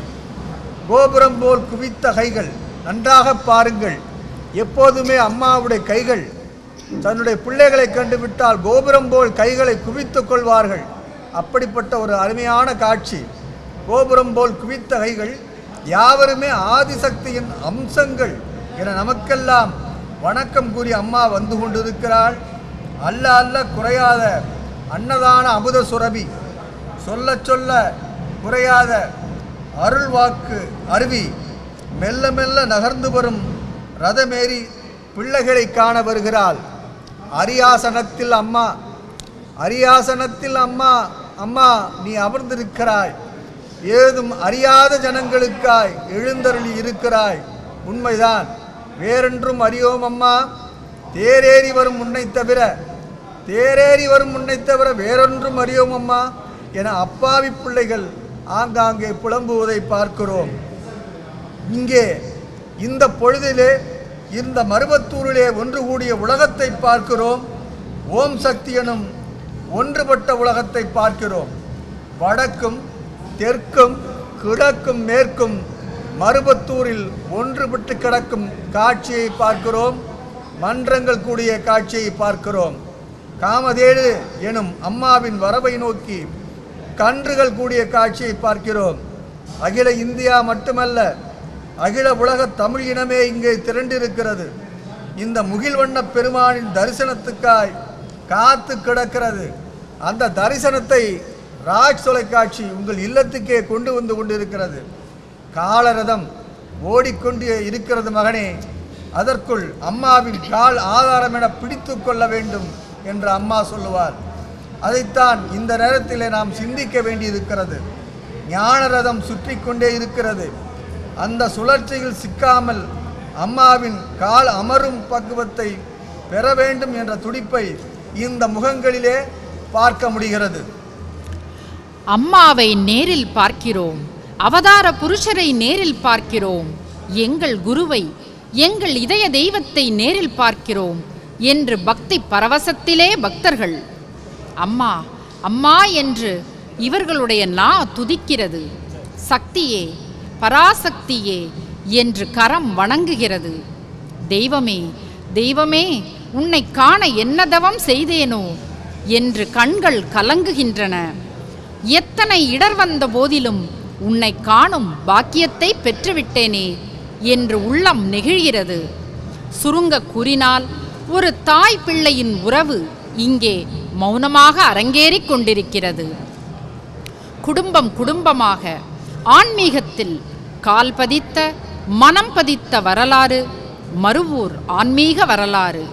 கோபுரம் போல் குவித்த கைகள், நன்றாக பாருங்கள். எப்போதுமே அம்மாவுடைய கைகள் தன்னுடைய பிள்ளைகளை கண்டுவிட்டால் கோபுரம் போல் கைகளை குவித்து கொள்வார்கள். அப்படிப்பட்ட ஒரு அருமையான காட்சி. கோபுரம் போல் குவித்த கைகள் யாவருமே ஆதிசக்தியின் அம்சங்கள் என நமக்கெல்லாம் வணக்கம் கூறி அம்மா வந்து கொண்டிருக்கிறாள். அல்ல அல்ல குறையாத அன்னதான அமுத சுரபி, சொல்ல சொல்ல குறையாத அருள் வாக்கு அருவி, மெல்ல மெல்ல நகர்ந்து வரும் ரதமேறி பிள்ளைகளை காண வருகிறாள். அரியாசனத்தில் அம்மா, அரியாசனத்தில் அம்மா, அம்மா நீ அமர்ந்திருக்கிறாய். ஏதும் அறியாத ஜனங்களுக்காய் எழுந்தருளி இருக்கிறாய். உண்மைதான், வேறென்றும் அறியோம் அம்மா. தேரேறி வரும் உன்னை தவிர, தேரேறி வரும் உன்னை தவிர வேறொன்றும் அறியோம் அம்மா என அப்பாவி பிள்ளைகள் ஆங்காங்கே புலம்புவதை பார்க்கிறோம். இங்கே இந்த பொழுதிலே இந்த மருவத்தூரிலே ஒன்று கூடிய உலகத்தை பார்க்கிறோம். ஓம் சக்தி எனும் ஒன்றுபட்ட உலகத்தை பார்க்கிறோம். வடக்கும் தெற்கும் கிழக்கும் மேற்கும் மருவத்தூரில் ஒன்றுபட்டு கிடக்கும் காட்சியை பார்க்கிறோம். மன்றங்கள் கூடிய காட்சியை பார்க்கிறோம். காமதேடு எனும் அம்மாவின் வரவை நோக்கி கன்றுகள் கூடிய காட்சியை பார்க்கிறோம். அகில இந்தியா மட்டுமல்ல, அகில உலக தமிழ் இனமே இங்கே திரண்டிருக்கிறது. இந்த முகில்வண்ண பெருமானின் தரிசனத்துக்காய் காத்து கிடக்கிறது. அந்த தரிசனத்தை ராஜ் தொலைக்காட்சி உங்கள் இல்லத்துக்கே கொண்டு வந்து கொண்டிருக்கிறது. காலரதம் ஓடிக்கொண்டு இருக்கிறது மகனே, அதற்குள் அம்மாவின் கால் ஆதாரம் என பிடித்து கொள்ள வேண்டும் என்று அம்மா சொல்லுவார். அதைத்தான் இந்த நேரத்தில் நாம் சிந்திக்க வேண்டியிருக்கிறது. ஞானரதம் சுற்றி கொண்டே இருக்கிறது. அந்த சுழற்சியில் சிக்காமல் அம்மாவின் கால் அமரும் பக்குவத்தை பெற வேண்டும் என்ற துடிப்பை இந்த முகங்களிலே பார்க்க முடிகிறது. அம்மாவை நேரில் பார்க்கிறோம், அவதார புருஷரை நேரில் பார்க்கிறோம், எங்கள் குருவை, எங்கள் இதய தெய்வத்தை நேரில் பார்க்கிறோம் என்று பக்தி பரவசத்திலே பக்தர்கள் அம்மா அம்மா என்று இவர்களுடைய நா துதிக்கிறது. சக்தியே, பராசக்தியே என்று கரம் வணங்குகிறது. தெய்வமே தெய்வமே, உன்னை காண என்ன தவம் செய்தேனோ என்று கண்கள் கலங்குகின்றன. எத்தனை இடர் வந்த போதிலும் உன்னை காணும் பாக்கியத்தை பெற்றுவிட்டேனே என்று உள்ளம் நெகிழ்கிறது. சுருங்க கூறினால், ஒரு தாய் பிள்ளையின் உறவு இங்கே மௌனமாக அரங்கேறிக் கொண்டிருக்கிறது. குடும்பம் குடும்பமாக ஆன்மீகத்தில் கால் பதித்த, மனம் பதித்த வரலாறு மருவூர் ஆன்மீக வரலாறு.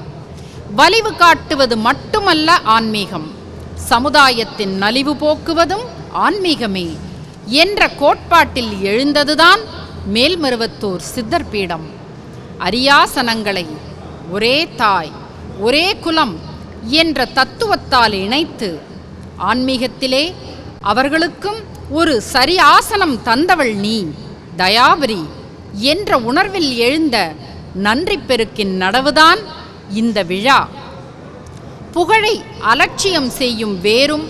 வலிவு காட்டுவது மட்டுமல்ல ஆன்மீகம், சமுதாயத்தின் நலிவு போக்குவதும் ஆன்மீகமே என்ற கோட்பாட்டில் எழுந்ததுதான் மேல்மருவத்தூர் சித்தர் பீடம். அரியாசனங்களை ஒரே தாய் ஒரே குலம் என்ற தத்துவத்தால் இணைத்து ஆன்மீகத்திலே அவர்களுக்கும் ஒரு சரி ஆசனம் தந்தவள் நீ தயாபரி என்ற உணர்வில் எழுந்த நன்றி பெருக்கின் நடவுதான் இந்த விழா. புகழை அலட்சியம் செய்யும் வேறும்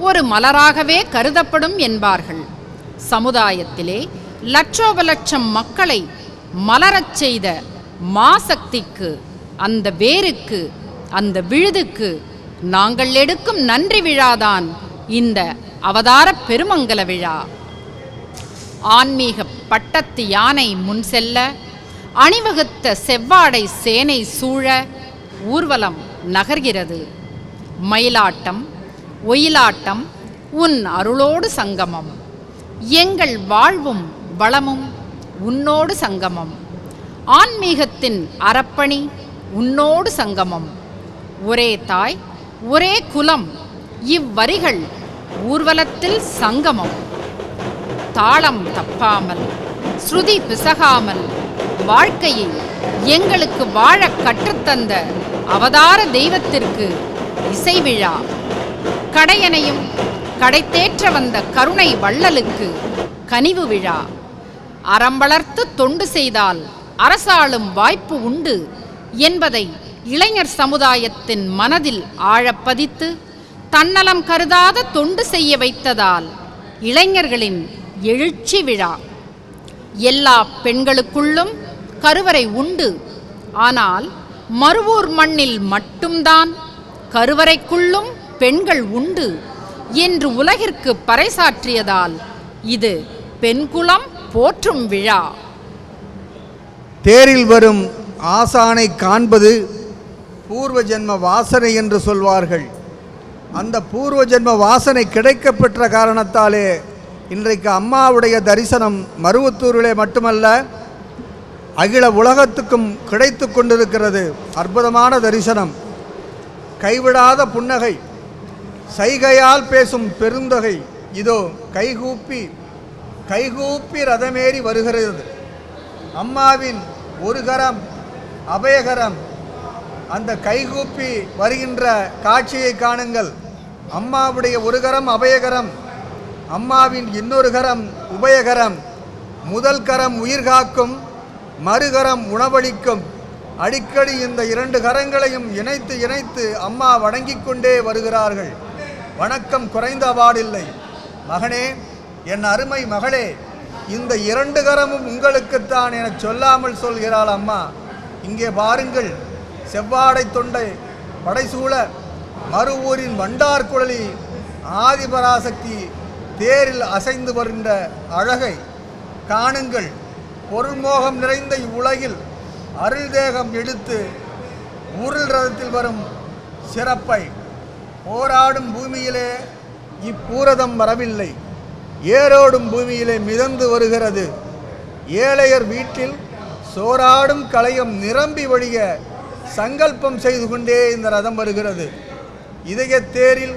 ஒரு மலராகவே கருதப்படும் என்பார்கள். சமுதாயத்திலே லட்சோப லட்சம் மக்களை மலரச் செய்த மாசக்திக்கு, அந்த வேருக்கு, அந்த விழுதுக்கு நாங்கள் எடுக்கும் நன்றி விழாதான் இந்த அவதார பெருமங்கல விழா. ஆன்மீக பட்டத்து யானை முன் செல்ல, அணிவகுத்த செவ்வாடை சேனை சூழ ஊர்வலம் நகர்கிறது. மயிலாட்டம் ஒயிலாட்டம் உன் அருளோடு சங்கமம், எங்கள் வாழ்வும் வளமும் உன்னோடு சங்கமம், ஆன்மீகத்தின் அறப்பணி உன்னோடு சங்கமம், ஒரே தாய் ஒரே குலம் இவ்வரிகள் ஊர்வலத்தில் சங்கமம். தாளம் தப்பாமல் ஸ்ருதி பிசகாமல் வாழ்க்கையை எங்களுக்கு வாழ கற்றுத்தந்த அவதார தெய்வத்திற்கு இசை விழா. கடையனையும் கடைத்தேற்ற வந்த கருணை வள்ளலுக்கு கனிவு விழா. அறம் வளர்த்து தொண்டு செய்தால் அரசாளும் வாய்ப்பு உண்டு என்பதை இளைஞர் சமுதாயத்தின் மனதில் ஆழப்பதித்து தன்னலம் கருதாத தொண்டு செய்ய வைத்ததால் இளைஞர்களின் எழுச்சி விழா. எல்லா பெண்களுக்குள்ளும் கருவறை உண்டு, ஆனால் மருவூர் மண்ணில் மட்டும்தான் கருவறைக்குள்ளும் பெண்கள் உண்டு என்று உலகிற்கு பறைசாற்றியதால் இது பெண்குலம் போற்றும் விழா. தேரில் வரும் ஆசானை காண்பது பூர்வ ஜென்ம வாசனை என்று சொல்வார்கள். அந்த பூர்வ ஜென்ம வாசனை கிடைக்கப்பெற்ற காரணத்தாலே இன்றைக்கு அம்மாவுடைய தரிசனம் மருவத்தூரிலே மட்டுமல்ல, அகில உலகத்துக்கும் கிடைத்து கொண்டிருக்கிறது. அற்புதமான தரிசனம், கைவிடாத புன்னகை, சைகையால் பேசும் பெருந்தொகை. இதோ கைகூப்பி கைகூப்பி ரதமேறி வருகிறது. அம்மாவின் ஒரு கரம் அபயகரம். அந்த கைகூப்பி வருகின்ற காட்சியை காணுங்கள். அம்மாவுடைய ஒரு கரம் அபயகரம், அம்மாவின் இன்னொரு கரம் உபயகரம். முதல் கரம் உயிர் காக்கும், மறுகரம் உணவளிக்கும். அடிக்கடி இந்த இரண்டு கரங்களையும் இணைத்து இணைத்து அம்மா வணங்கிக் கொண்டே வருகிறார்கள். வணக்கம் குறைந்த பாடில்லை. மகனே, என் அருமை மகளே, இந்த இரண்டு கரமும் உங்களுக்குத்தான் என சொல்லாமல் சொல்கிறாள் அம்மா. இங்கே பாருங்கள், செவ்வாடை தொண்டை படைசூழ மருவூரின் வண்டார் குழலி ஆதிபராசக்தி தேரில் அசைந்து வருகின்ற அழகை காணுங்கள். பொருள்மோகம் நிறைந்த இவ்வுலகில் அருள் தேகம் எடுத்து ஊரில் ரதத்தில் வரும் சிறப்பை போராடும் பூமியிலே இப்பூரதம் வரவில்லை, ஏரோடும் பூமியிலே மிதந்து வருகிறது. ஏழையர் வீட்டில் சோராடும் களையம் நிரம்பி வழிய சங்கல்பம் செய்து கொண்டே இந்த ரதம் வருகிறது. இதயத்தேரில்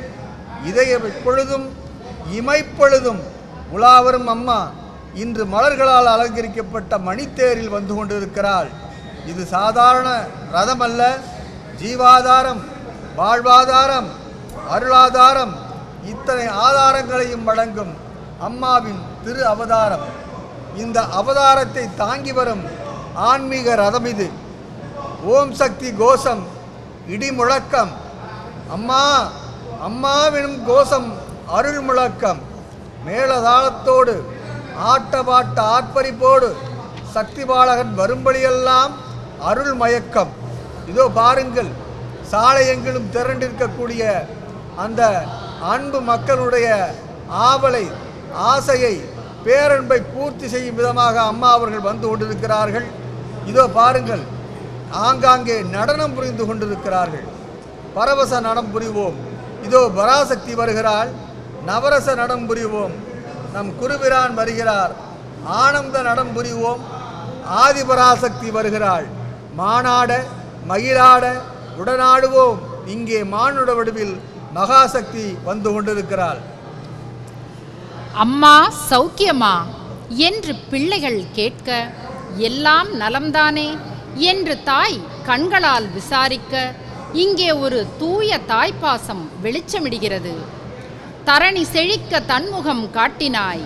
இதய பொழுதும் இமைப்பொழுதும் உலாவரும் அம்மா இன்று மலர்களால் அலங்கரிக்கப்பட்ட மணித்தேரில் வந்து கொண்டிருக்கிறாள். இது சாதாரண ரதம் அல்ல, ஜீவாதாரம், வாழ்வாதாரம், அருளாதாரம், இத்தனை ஆதாரங்களையும் வழங்கும் அம்மாவின் திரு அவதாரம். இந்த அவதாரத்தை தாங்கி வரும் ஆன்மீக ரதம் இது. ஓம் சக்தி கோஷம், இடி முழக்கம், அம்மா அம்மாவினும் கோஷம், அருள் முழக்கம், மேளதாளத்தோடு ஆட்டபாட்ட ஆர்ப்பரிப்போடு சக்தி பாலகன் வரும்படியெல்லாம் அருள் மயக்கம். இதோ பாருங்கள், சாலை எங்கிலும் திரண்டிருக்கக்கூடிய அந்த அன்பு மக்களுடைய ஆவலை, ஆசையை, பேரன்பை பூர்த்தி செய்யும் விதமாக அம்மா அவர்கள் வந்து கொண்டிருக்கிறார்கள். இதோ பாருங்கள், ஆங்காங்கே நடனம் புரிந்து கொண்டிருக்கிறார்கள். பரவச நடம் புரிவோம். இதோ பராசக்தி வருகிறாள், நவரச நடம் புரிவோம். நம் குருபிரான் வருகிறார், ஆனந்த நடம் புரிவோம். ஆதிபராசக்தி வருகிறாள், மானாட மகிழாட உடனாடுவோம். இங்கே மானுட வடிவில் மகாசக்தி வந்து கொண்டிருக்கிறாள். அம்மா சௌக்கியமா என்று பிள்ளைகள் கேட்க, எல்லாம் நலம்தானே என்று தாய் கண்களால் விசாரிக்க, இங்கே ஒரு தூய தாய்ப்பாசம் வெளிச்சமிடுகிறது. தரணி செழிக்க தன்முகம் காட்டினாய்,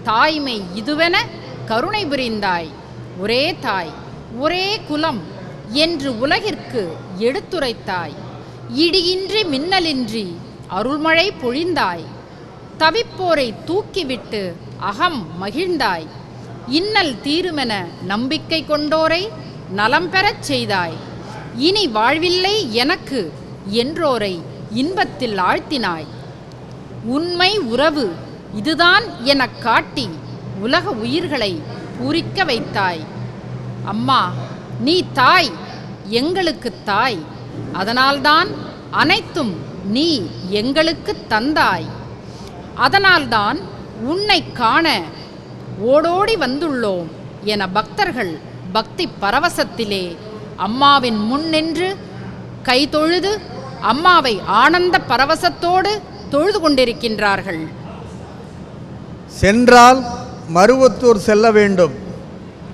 தாய்மை இதுவென கருணை புரிந்தாய். ஒரே தாய் ஒரே குலம் என்று உலகிற்கு எடுத்துரைத்தாய். இடியின்றி மின்னலின்றி அருள்மழை பொழிந்தாய். தவிப்போரை தூக்கிவிட்டு அகம் மகிழ்ந்தாய். இன்னல் தீருமென நம்பிக்கை கொண்டோரை நலம் பெறச் செய்தாய். இனி வாழ்வில்லை எனக்கு என்றோரை இன்பத்தில் ஆழ்த்தினாய். உண்மை உறவு இதுதான் எனக் காட்டி உலக உயிர்களை பூரிக்க வைத்தாய். அம்மா நீ தாய், எங்களுக்கு தாய், அதனால்தான் அனைத்தும் நீ எங்களுக்கு தந்தாய். அதனால்தான் உன்னை காண ஓடோடி வந்துள்ளோம் என பக்தர்கள் பக்தி பரவசத்திலே அம்மாவின் முன் நின்று கை தொழுது அம்மாவை ஆனந்த பரவசத்தோடு தொழுது கொண்டிருக்கின்றார்கள். சென்றால் மருவத்தூர் செல்ல வேண்டும்,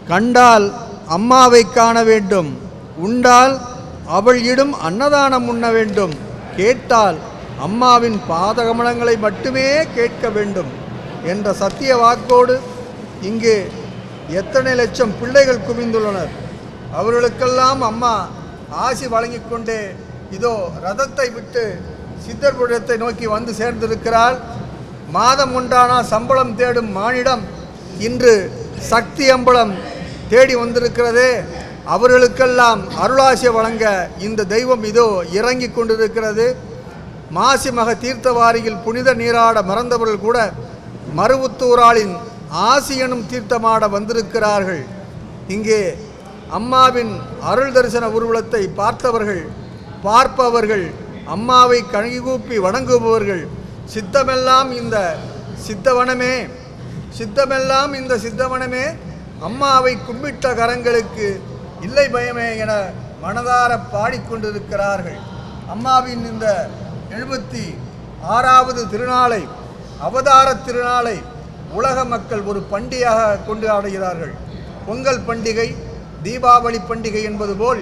கண்டால் அம்மாவை காண வேண்டும், உண்டால் அவள் இடும் அன்னதானம் உண்ண வேண்டும், கேட்டால் அம்மாவின் பாதகமலங்களை மட்டுமே கேட்க வேண்டும் என்ற சத்திய வாக்கோடு இங்கே எத்தனை லட்சம் பிள்ளைகள் குவிந்துள்ளனர். அவர்களுக்கெல்லாம் அம்மா ஆசி வழங்கிக் கொண்டே இதோ ரதத்தை விட்டு சித்தர்புரத்தை நோக்கி வந்து சேர்ந்திருக்கிறாள். மாதம் ஒன்றானா சம்பளம் தேடும் மானிடம் இன்று சக்தி அம்பலம் தேடி வந்திருக்கிறதே. அவர்களுக்கெல்லாம் அருளாசி வழங்க இந்த தெய்வம் இதோ இறங்கி கொண்டிருக்கிறது. மாசி மக தீர்த்தவாரியில் புனித நீராட மறந்தவர்கள் கூட மருவத்தூராளின் ஆசி எனும் தீர்த்தமாட வந்திருக்கிறார்கள். இங்கே அம்மாவின் அருள் தரிசன ஊர்வலத்தை பார்த்தவர்கள், பார்ப்பவர்கள், அம்மாவை கழுகூப்பி வணங்குபவர்கள், சித்தமெல்லாம் இந்த சித்தவனமே, சித்தமெல்லாம் இந்த சித்தவனமே, அம்மாவை கும்பிட்ட கரங்களுக்கு இல்லை பயமே என மனதார பாடிக்கொண்டிருக்கிறார்கள். அம்மாவின் இந்த 76வது திருநாளை, அவதார திருநாளை உலக மக்கள் ஒரு பண்டிகையாக கொண்டாடுகிறார்கள். பொங்கல் பண்டிகை, தீபாவளி பண்டிகை என்பது போல்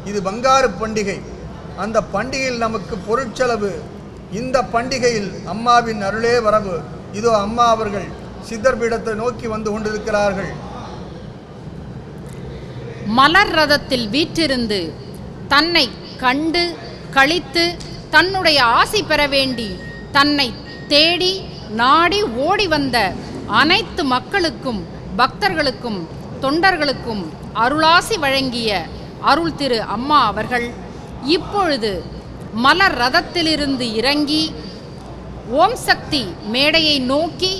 இது பங்காரு பண்டிகை. அந்த பண்டிகையில் நமக்கு பொருட்செலவு, இந்த பண்டிகையில் அம்மாவின் அருளே வரவு. இதோ அம்மா அவர்கள் சித்தர் பீடத்தை நோக்கி வந்து கொண்டிருக்கிறார்கள். மலர் ரதத்தில் வீற்றிருந்து தன்னை கண்டு களித்து தன்னுடைய ஆசி பெற வேண்டி தன்னை தேடி நாடி ஓடி வந்த அனைத்து மக்களுக்கும், பக்தர்களுக்கும், தொண்டர்களுக்கும் அருளாசி வழங்கிய அருள் திரு அம்மா அவர்கள் இப்பொழுது மலர் ரதத்திலிருந்து இறங்கி ஓம் சக்தி மேடையை நோக்கி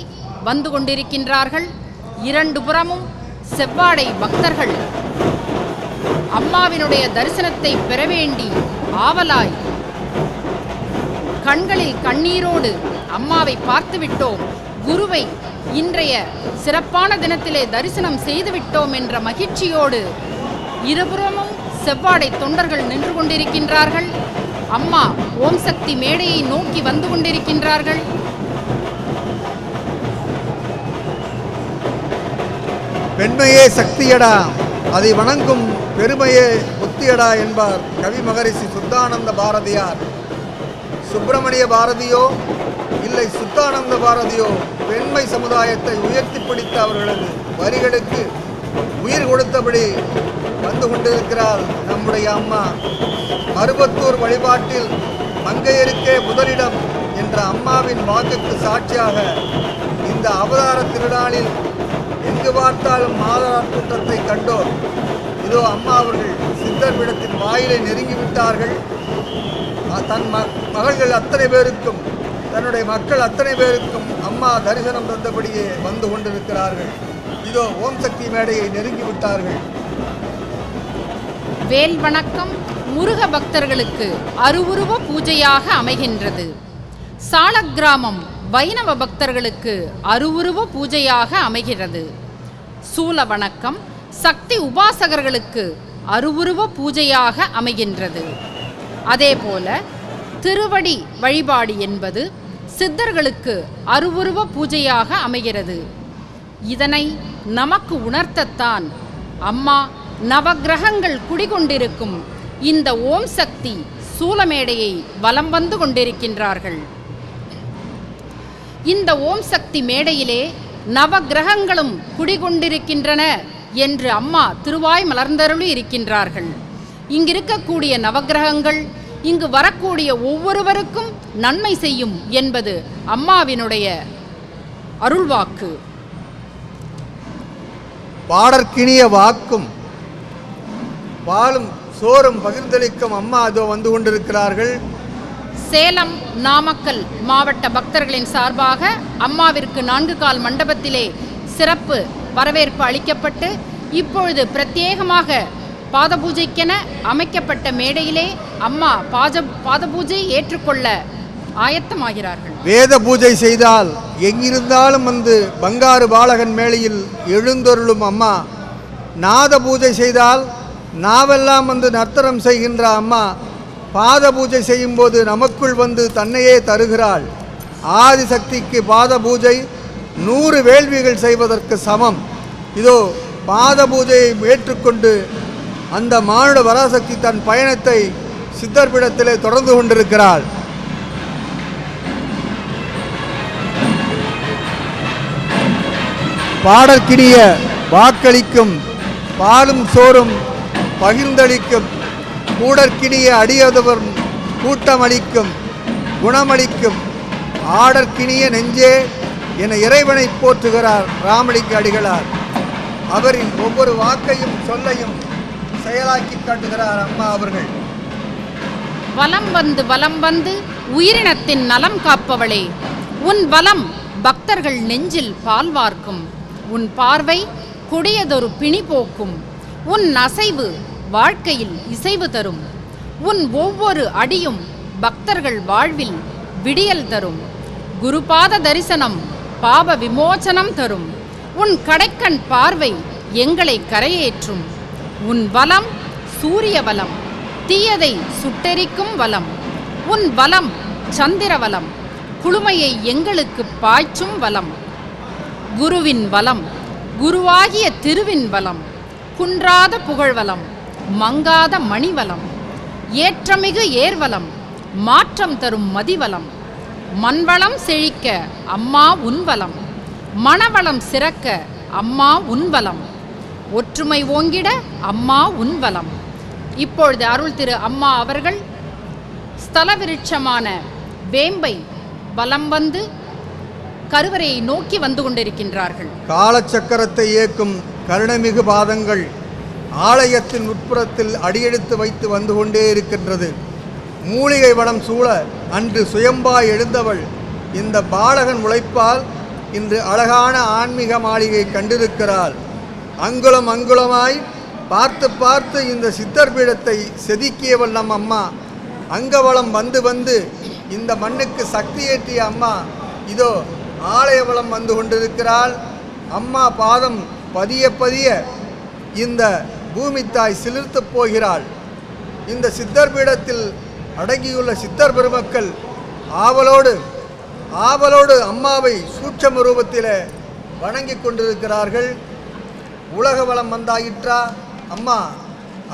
வந்து கொண்டிருக்கின்றார்கள். இரண்டு புறமும் செவ்வாடை பக்தர்கள் அம்மாவினுடைய தரிசனத்தை பெற வேண்டி ஆவலாய் கண்களில் கண்ணீரோடு அம்மாவை பார்த்து விட்டோம், குருவை இன்றைய சிறப்பான தினத்திலே தரிசனம் செய்துவிட்டோம் என்ற மகிழ்ச்சியோடு இருபுறமும் செவ்வாடை தொண்டர்கள் நின்று கொண்டிருக்கின்றார்கள். அம்மா ஓம் சக்தி மேடையை நோக்கி வந்து கொண்டிருக்கின்றார்கள். பெண்மையே சக்தியடா, அதை வணங்கும் பெருமையே புத்தியடா என்பார் கவி மகரிஷி சுத்தானந்த பாரதியார். சுப்பிரமணிய பாரதியோ இல்லை சுத்தானந்த பாரதியோ பெண்மை சமுதாயத்தை உயர்த்தி பிடித்த அவர்களது வரிகளுக்கு உயிர் கொடுத்தபடி வந்து கொண்டிருக்கிறார் நம்முடைய அம்மா. மருவத்தூர் வழிபாட்டில் மங்கையருக்கே முதலிடம் என்ற அம்மாவின் வாக்குக்கு சாட்சியாக இந்த அவதார திருநாளில் எங்கு பார்த்தாலும் மாதரார் கூட்டத்தை கண்டோர். இதோ அம்மா அவர்கள் சித்தர் பீடத்தின் வாயிலை நெருங்கிவிட்டார்கள். தன் மகள்கள் அத்தனை பேருக்கும், தன்னுடைய மக்கள் அத்தனை பேருக்கும் அம்மா தரிசனம் தந்தபடியே வந்து கொண்டிருக்கிறார்கள். இதோ ஓம் சக்தி மேடையை நெருங்கிவிட்டார்கள். வேல் வணக்கம் முருக பக்தர்களுக்கு அருவுருவ பூஜையாக அமைகின்றது. சாலக்கிராமம் வைணவ பக்தர்களுக்கு அருவுருவ பூஜையாக அமைகிறது. சூல வணக்கம் சக்தி உபாசகர்களுக்கு அருவுருவ பூஜையாக அமைகின்றது. அதேபோல திருவடி வழிபாடு என்பது சித்தர்களுக்கு அருவுருவ பூஜையாக அமைகிறது. இதனை நமக்கு உணர்த்தத்தான் அம்மா நவக்கிரகங்கள் குடிகொண்டிருக்கும் இந்த ஓம் சக்தி சூலமேடையை வலம் வந்து கொண்டிருக்கின்றார்கள். இந்த ஓம் சக்தி மேடையிலே நவக்கிரகங்களும் குடிகொண்டிருக்கின்றன என்று அம்மா திருவாய் மலர்ந்தருளி இருக்கின்றார்கள். இங்கிருக்கக்கூடிய நவக்கிரகங்கள் இங்கு வரக்கூடிய ஒவ்வொருவருக்கும் நன்மை செய்யும் என்பது அம்மாவினுடைய அருள்வாக்கு. பாடற்கினிய வாக்கும் பாலும் சோறும் பகிர்ந்தளிக்கும் அம்மா அதோ வந்து கொண்டிருக்கிறார்கள். சேலம் நாமக்கல் மாவட்ட பக்தர்களின் சார்பாக அம்மாவிற்கு 4 கால் மண்டபத்திலே சிறப்பு வரவேற்பு அளிக்கப்பட்டு இப்பொழுது பிரத்யேகமாக பாத பூஜைக்கென அமைக்கப்பட்ட மேடையிலே அம்மா பாத பூஜை ஏற்றுக்கொள்ள ஆயத்தமாகிறார்கள். வேத பூஜை செய்தால் எங்கிருந்தாலும் வந்து பங்காரு பாலகன் மேடையில் எழுந்தருளும் அம்மா. நாத பூஜை செய்தால் நாவெல்லாம் வந்து நர்த்தனம் செய்கின்ற அம்மா பாத பூஜை செய்யும்போது நமக்குள் வந்து தன்னையே தருகிறாள். ஆதிசக்திக்கு பாத பூஜை 100 வேள்விகள் செய்வதற்கு சமம். இதோ பாத பூஜையை ஏற்றுக்கொண்டு அந்த மானுட பராசக்தி தன் பயணத்தை சித்தர் பீடத்திலே தொடர்ந்து கொண்டிருக்கிறாள். பாடற்கினிய வாக்களிக்கும் பாலும் சோறும் பகிர்ந்தளிக்கும் கூடற்கினிய அடியதவர் கூட்டமளிக்கும் குணமளிக்கும் ஆடற்கினிய நெஞ்சே என இறைவனை போற்றுகிறார் ராமலிங்க அடிகளார். அவரின் ஒவ்வொரு வாக்கையும் சொல்லையும் செயலாக்கி காட்டுகிறார் அம்மா அவர்கள். வலம் வந்து உயிரினத்தின் நலம் காப்பவளே, உன் வலம் பக்தர்கள் நெஞ்சில் பால் வார்க்கும். உன் பார்வை கொடியதொரு பிணி போக்கும். உன் அசைவு வாழ்க்கையில் இசைவு தரும். உன் ஒவ்வொரு அடியும் பக்தர்கள் வாழ்வில் விடியல் தரும். குருபாத தரிசனம் பாப விமோசனம் தரும். உன் கடைக்கண் பார்வை எங்களை கரையேற்றும். உன் வலம் சூரிய வலம், தீயதை சுட்டெரிக்கும் வலம். உன் வலம் சந்திர வலம், குளுமையை எங்களுக்கு பாய்ச்சும் வலம். குருவின் வலம், குருவாகிய திருவின் வலம், குன்றாத புகழ்வலம், மங்காத மணிவலம், ஏற்றமிகு ஏர்வலம், மாற்றம் தரும் மதிவலம். மண்வளம் செழிக்க அம்மா உன்வலம், மணவளம் சிறக்க அம்மா உன்வலம், ஒற்றுமை ஓங்கிட அம்மா உன்வலம். இப்பொழுது அருள் திரு அம்மா அவர்கள் ஸ்தல விருட்சமான வேம்பை வலம் வந்து கருவறையை நோக்கி வந்து கொண்டிருக்கின்றார்கள். காலச்சக்கரத்தை இயக்கும் கருணைமிகு பாதங்கள் ஆலயத்தின் உட்புறத்தில் அடியெடுத்து வைத்து வந்து கொண்டே இருக்கின்றது. மூலிகை வனம் சூழ அன்று சுயம்பாய் எழுந்தவள் இந்த பாலகன் உழைப்பால் இன்று அழகான ஆன்மீக மாளிகை கண்டிருக்கிறாள். அங்குலம் அங்குலமாய் பார்த்து பார்த்து இந்த சித்தர் பீடத்தை செதுக்கியவள் நம் அம்மா. அங்கவளம் வந்து வந்து இந்த மண்ணுக்கு சக்தி ஏற்றிய அம்மா இதோ ஆலயவளம் வந்து கொண்டிருக்கிறாள். அம்மா பாதம் பதிய பதிய இந்த பூமி தாய் சிலிர்த்து போகிறாள். இந்த சித்தர் பீடத்தில் அடங்கியுள்ள சித்தர் பெருமக்கள் ஆவலோடு அம்மாவை சூட்சம ரூபத்தில் வணங்கி கொண்டிருக்கிறார்கள். உலக வளம் வந்தாயிற்றா அம்மா,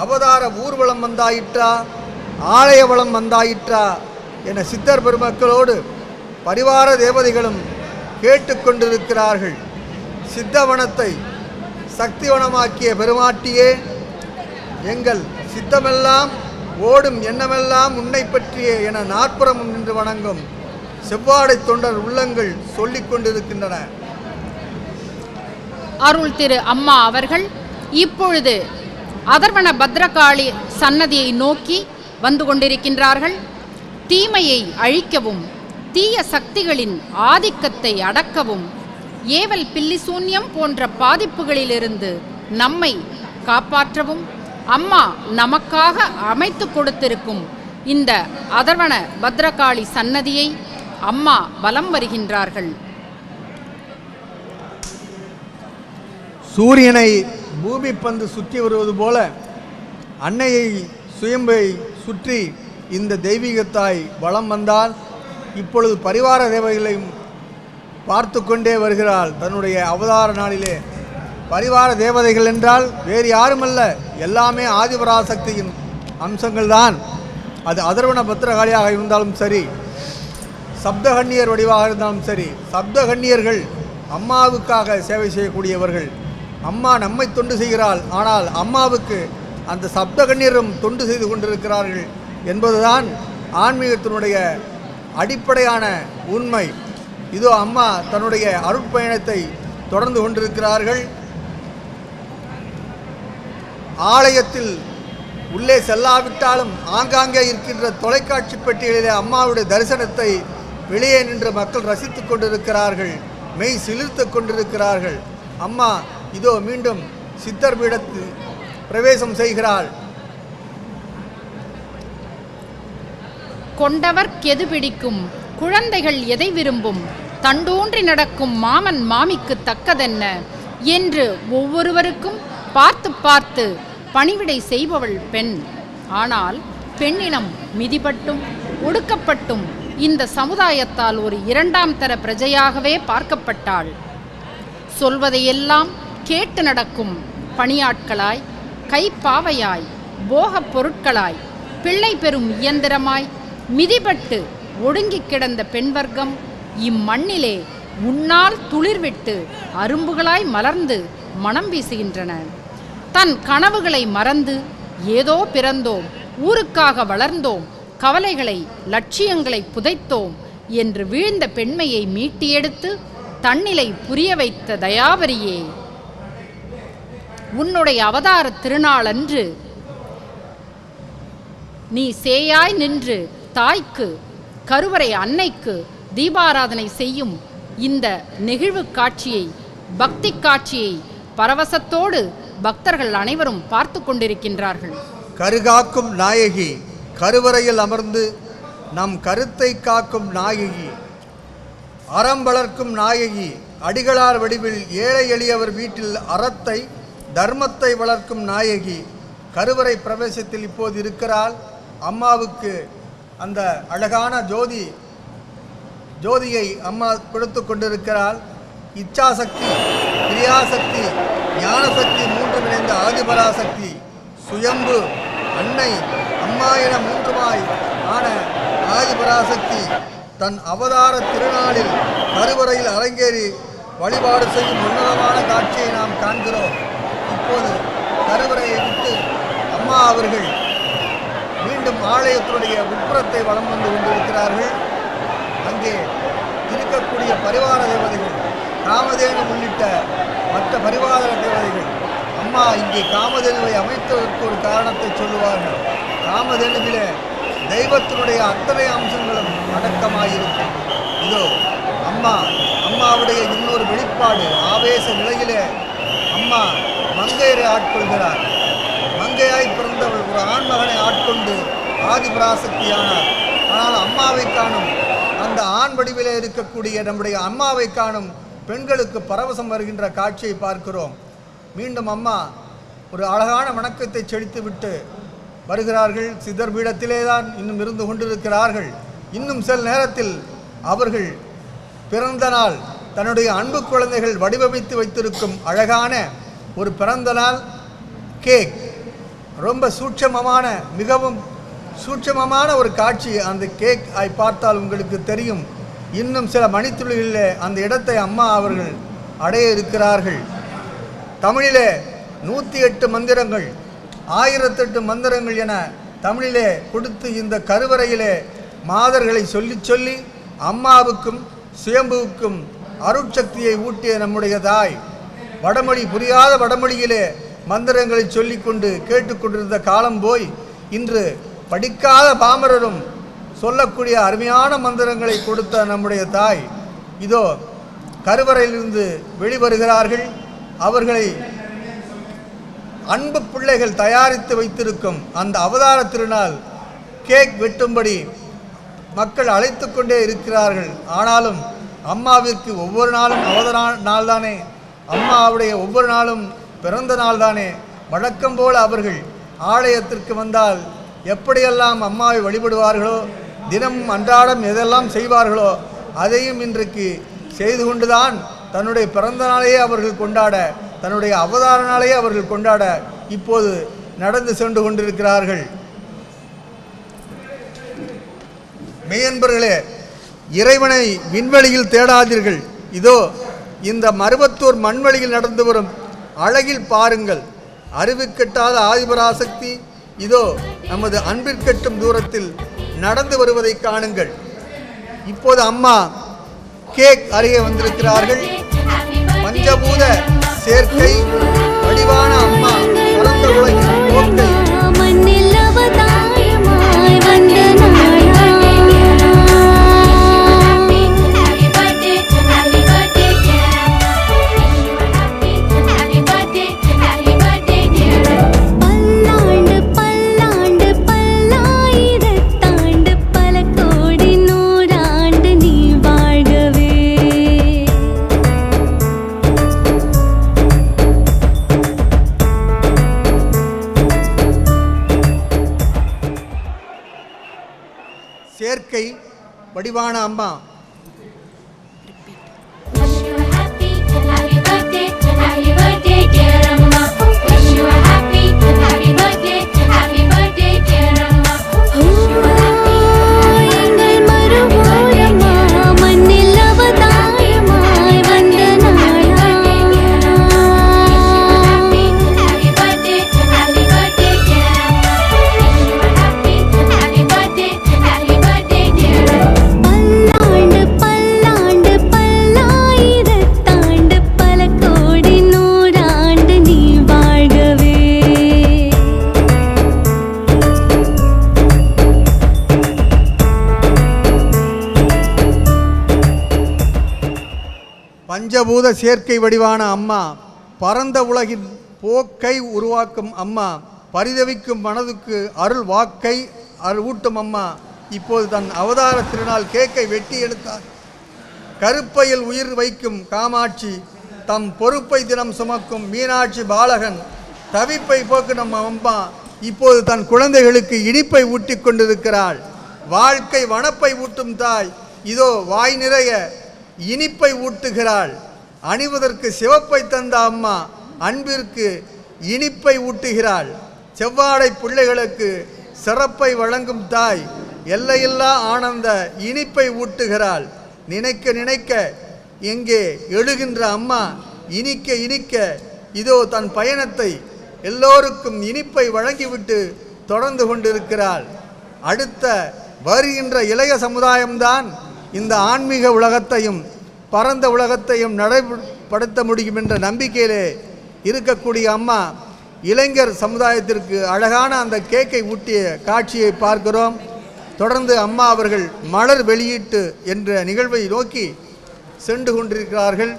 அவதார ஊர்வலம் வந்தாயிற்றா, ஆலய வளம் வந்தாயிற்றா என சித்தர் பெருமக்களோடு பரிவார தேவதைகளும் கேட்டுக்கொண்டிருக்கிறார்கள். சித்தவனத்தை சக்திவனமாக்கிய பெருமாட்டியே, எங்கள் சித்தமெல்லாம் ஓடும் எண்ணமெல்லாம் உன்னை பற்றியே என நாற்புறமும் நின்று வணங்கும் செவ்வாடை தொண்டர் உள்ளங்கள் சொல்லிக் கொண்டிருக்கின்றன. அருள் திரு அம்மா அவர்கள் இப்பொழுது அதர்வன பத்ரகாளி சன்னதியை நோக்கி வந்து கொண்டிருக்கின்றார்கள். தீமையை அழிக்கவும் தீய சக்திகளின் ஆதிக்கத்தை அடக்கவும் ஏவல் பில்லிசூன்யம் போன்ற பாதிப்புகளிலிருந்து நம்மை காப்பாற்றவும் அம்மா நமக்காக அமைத்து கொடுத்திருக்கும் இந்த அதர்வன பத்ரகாளி சன்னதியை அம்மா வலம் வருகின்றார்கள். சூரியனை பூமி பந்து சுற்றி வருவது போல அன்னையை சுயம்பை சுற்றி இந்த தெய்வீகத்தாய் வலம் வந்தால் இப்பொழுது பரிவார தேவதைகளையும் பார்த்து கொண்டே வருகிறாள். தன்னுடைய அவதார நாளிலே பரிவார தேவதைகள் என்றால் வேறு யாருமல்ல, எல்லாமே ஆதிபராசக்தியின் அம்சங்கள் தான். அது அதர்வன பத்ரகாளியாக இருந்தாலும் சரி, சப்தகன்னியர் வடிவாக இருந்தாலும் சரி, சப்தகன்னியர்கள் அம்மாவுக்காக சேவை செய்யக்கூடியவர்கள். அம்மா நம்மை தொண்டு செய்கிறாள், ஆனால் அம்மாவுக்கு அந்த சப்தகன்னியரும் தொண்டு செய்து கொண்டிருக்கிறார்கள் என்பதுதான் ஆன்மீகத்தினுடைய அடிப்படையான உண்மை. இதோ அம்மா தன்னுடைய அருட்பயணத்தை தொடர்ந்து கொண்டிருக்கிறார்கள். ஆலயத்தில் உள்ளே செல்லாவிட்டாலும் ஆங்காங்கே இருக்கின்ற தொலைக்காட்சி பெட்டிகளிலே அம்மாவுடைய தரிசனத்தை வெளியே நின்று மக்கள் ரசித்து கொண்டிருக்கிறார்கள், மெய் சிலிர்த்து கொண்டிருக்கிறார்கள். அம்மா இதோ மீண்டும் சித்தர் பீடத்தில் பிரவேசம் செய்கிறாள். கொண்டவர் கெது பிடிக்கும், குழந்தைகள் எதை விரும்பும், தண்டூன்றி நடக்கும் மாமன் மாமிக்கு தக்கதென்ன என்று ஒவ்வொருவருக்கும் பார்த்து பார்த்து பணிவிடை செய்பவள் பெண். ஆனால் பெண்ணினம் மிதிபட்டும் ஒடுக்கப்பட்டும் இந்த சமுதாயத்தால் ஒரு இரண்டாம் தர பிரஜையாகவே பார்க்கப்பட்டாள். சொல்வதையெல்லாம் கேட்டு நடக்கும் பணியாட்களாய், கைப்பாவையாய், போகப் பொருட்களாய், பிள்ளை பெறும் இயந்திரமாய் மிதிபட்டு ஒடுங்கி கிடந்த பெண் வர்க்கம் இம்மண்ணிலே முன்னால் துளிர்விட்டு அரும்புகளாய் மலர்ந்து மனம் வீசுகின்றன. தன் கனவுகளை மறந்து ஏதோ பிறந்தோம், ஊருக்காக வளர்ந்தோம், கவலைகளை லட்சியங்களை புதைத்தோம் என்று வீழ்ந்த பெண்மையை மீட்டி எடுத்து தன்னிலை புரிய வைத்த தயாபரியே, உன்னுடைய அவதார திருநாளன்று நீ சேயாய் நின்று தாய்க்கு, கருவறை அன்னைக்கு தீபாராதனை செய்யும் இந்த நெகிழ்வு காட்சியை, பக்தி காட்சியை பரவசத்தோடு பக்தர்கள் அனைவரும் பார்த்து கொண்டிருக்கின்றார்கள். கருகாக்கும் நாயகி, கருவறையில் அமர்ந்து நம் கருத்தை காக்கும் நாயகி, அறம் வளர்க்கும் நாயகி, அடிகளார் வடிவில் ஏழை எளியவர் வீட்டில் அறத்தை தர்மத்தை வளர்க்கும் நாயகி கருவறை பிரவேசத்தில் இப்போது இருக்கிறாள். அம்மாவுக்கு அந்த அழகான ஜோதியை அம்மா கொடுத்து கொண்டிருக்கிறாள். இச்சாசக்தி, கிரியாசக்தி, ஞானசக்தி மூன்று இணைந்த ஆதிபராசக்தி, சுயம்பு, அன்னை, அம்மா என மூன்றுமாய் ஆன ஆதிபராசக்தி தன் அவதார திருநாளில் கருவறையில் அரங்கேறி வழிபாடு செய்யும் உன்னதமான காட்சியை நாம் காண்கிறோம். இப்போது கருவறையை விட்டு அம்மா அவர்கள் மீண்டும் ஆலயத்தினுடைய உட்புறத்தை வலம் வந்து கொண்டிருக்கிறார்கள். அங்கே இருக்கக்கூடிய பரிவார தேவதைகள், காமதேனு உள்ளிட்ட மற்ற பரிவார தேவதைகள் அம்மா இங்கே காமதேனுவை அமைத்ததற்கு ஒரு காரணத்தை சொல்லுவார்கள். காமதேனுவிலே தெய்வத்தினுடைய அத்தனை அம்சங்களும் அடக்கமாயிருக்கும். இதோ அம்மாவுடைய இன்னொரு வெளிப்பாடு, ஆவேச நிலையிலே அம்மா மங்கையரை ஆட்கொள்கிறார். மங்கையாய் பிறந்தவள் ஒரு ஆண்மகனை ஆட்கொண்டு ஆதிபராசக்தியானார். ஆனால் அம்மாவை காணும் அந்த ஆண் வடிவிலே இருக்கக்கூடிய நம்முடைய அம்மாவை காணும் பெண்களுக்கு பரவசம் வருகின்ற காட்சியை பார்க்கிறோம். மீண்டும் அம்மா ஒரு அழகான வணக்கத்தை செலுத்திவிட்டு வருகிறார்கள். சித்தர் பீடத்திலே தான் இன்னும் இருந்து கொண்டிருக்கிறார்கள். இன்னும் சில நேரத்தில் அவர்கள் பிறந்த நாள் தன்னுடைய அன்பு குழந்தைகள் வடிவமைத்து வைத்திருக்கும் அழகான ஒரு பிறந்த நாள் கேக், ரொம்ப சூட்சமமான மிகவும் சூட்சமமான ஒரு காட்சி. அந்த கேக் பார்த்தால் உங்களுக்கு தெரியும். இன்னும் சில மணித்துளிகளிலே அந்த இடத்தை அம்மா அவர்கள் அடைய இருக்கிறார்கள். தமிழிலே 108 மந்திரங்கள் 1008 மந்திரங்கள் என தமிழிலே கொடுத்து இந்த கருவறையிலே மாதர்களை சொல்லி சொல்லி அம்மாவுக்கும் சுயம்புவுக்கும் அருட்சக்தியை ஊட்டிய நம்முடைய தாய் வடமொழி புரியாத வடமொழியிலே மந்திரங்களை சொல்லிக்கொண்டு கேட்டுக்கொண்டிருந்த காலம் போய் இன்று படிக்காத பாமரரும் சொல்லக்கூடிய அருமையான மந்திரங்களை கொடுத்த நம்முடைய தாய் இதோ கருவறையிலிருந்து வெளிவருகிறார்கள். அவர்களை அன்பு பிள்ளைகள் தயாரித்து வைத்திருக்கும் அந்த அவதார திருநாள் கேக் வெட்டும்படி மக்கள் அழைத்து கொண்டே இருக்கிறார்கள். ஆனாலும் அம்மாவிற்கு ஒவ்வொரு நாளும் அவதார நாள் தானே, அம்மாவுடைய ஒவ்வொரு நாளும் பிறந்த நாள் தானே. வழக்கம் போல் அவர்கள் ஆலயத்திற்கு வந்தால் எப்படியெல்லாம் அம்மாவை வழிபடுவார்களோ, தினமும் அன்றாடம் எதெல்லாம் செய்வார்களோ அதையும் இன்றைக்கு செய்து கொண்டுதான் தன்னுடைய பிறந்த நாளையே அவர்கள் கொண்டாட, தன்னுடைய அவதார நாளையே அவர்கள் கொண்டாட இப்போது நடந்து சென்று கொண்டிருக்கிறார்கள். மெய்யன்பர்களே, இறைவனை விண்வெளியில் தேடாதீர்கள். இதோ இந்த மருவத்தூர் மண்வெளியில் நடந்து வரும் அழகில் பாருங்கள். அறிவுக்கெட்டாத ஆதிபராசக்தி இதோ நமது அன்பிற்கெட்டும் தூரத்தில் நடந்து வருவதை காணுங்கள். இப்போது அம்மா கேக் அருகே வந்திருக்கிறார்கள். பஞ்சபூத சேர்க்கை வடிவான அம்மா பரந்த உலகின் போக்கை சேர்க்கை வடிவான அம்மா பஞ்சபூத சேர்க்கை வடிவான அம்மா பரந்த உலகின் போக்கை உருவாக்கும் அம்மா பரிதவிக்கும் மனதுக்கு அருள் வாக்கை ஊட்டும் அம்மா இப்போது தன் அவதார திருநாள் கேக்கை வெட்டி எடுத்தார். கருப்பையில் உயிர் வைக்கும் காமாட்சி, தம் பொறுப்பை தினம் சுமக்கும் மீனாட்சி பாலகன், தவிப்பை போக்கு நம்ம அம்மா இப்போது தன் குழந்தைகளுக்கு இனிப்பை ஊட்டி கொண்டிருக்கிறாள். வாழ்க்கை வனப்பை ஊட்டும் தாய் இதோ வாய் நிறைய இனிப்பை ஊட்டுகிறாள். அணிவதற்கு சிவப்பை தந்த அம்மா அன்பிற்கு இனிப்பை ஊட்டுகிறாள். செவ்வாடை பிள்ளைகளுக்கு சிறப்பை வழங்கும் தாய் எல்லையில்லா ஆனந்த இனிப்பை ஊட்டுகிறாள். நினைக்க நினைக்க எங்கே எழுகின்ற அம்மா இனிக்க இனிக்க இதோ தன் பயணத்தை எல்லோருக்கும் இனிப்பை வழங்கிவிட்டு தொடர்ந்து கொண்டிருக்கிறாள். அடுத்த வருகின்ற இளைய சமுதாயம்தான் இந்த ஆன்மீக உலகத்தையும் பரந்த உலகத்தையும் நடைபடுத்த முடியும் என்ற நம்பிக்கையிலே இருக்கக்கூடிய அம்மா இளைஞர் சமுதாயத்திற்கு அழகான அந்த கேக்கை ஊட்டிய காட்சியை பார்க்கிறோம். தொடர்ந்து அம்மா அவர்கள் மலர் வெளியீட்டு என்ற நிகழ்வை நோக்கி சென்று கொண்டிருக்கிறார்கள்.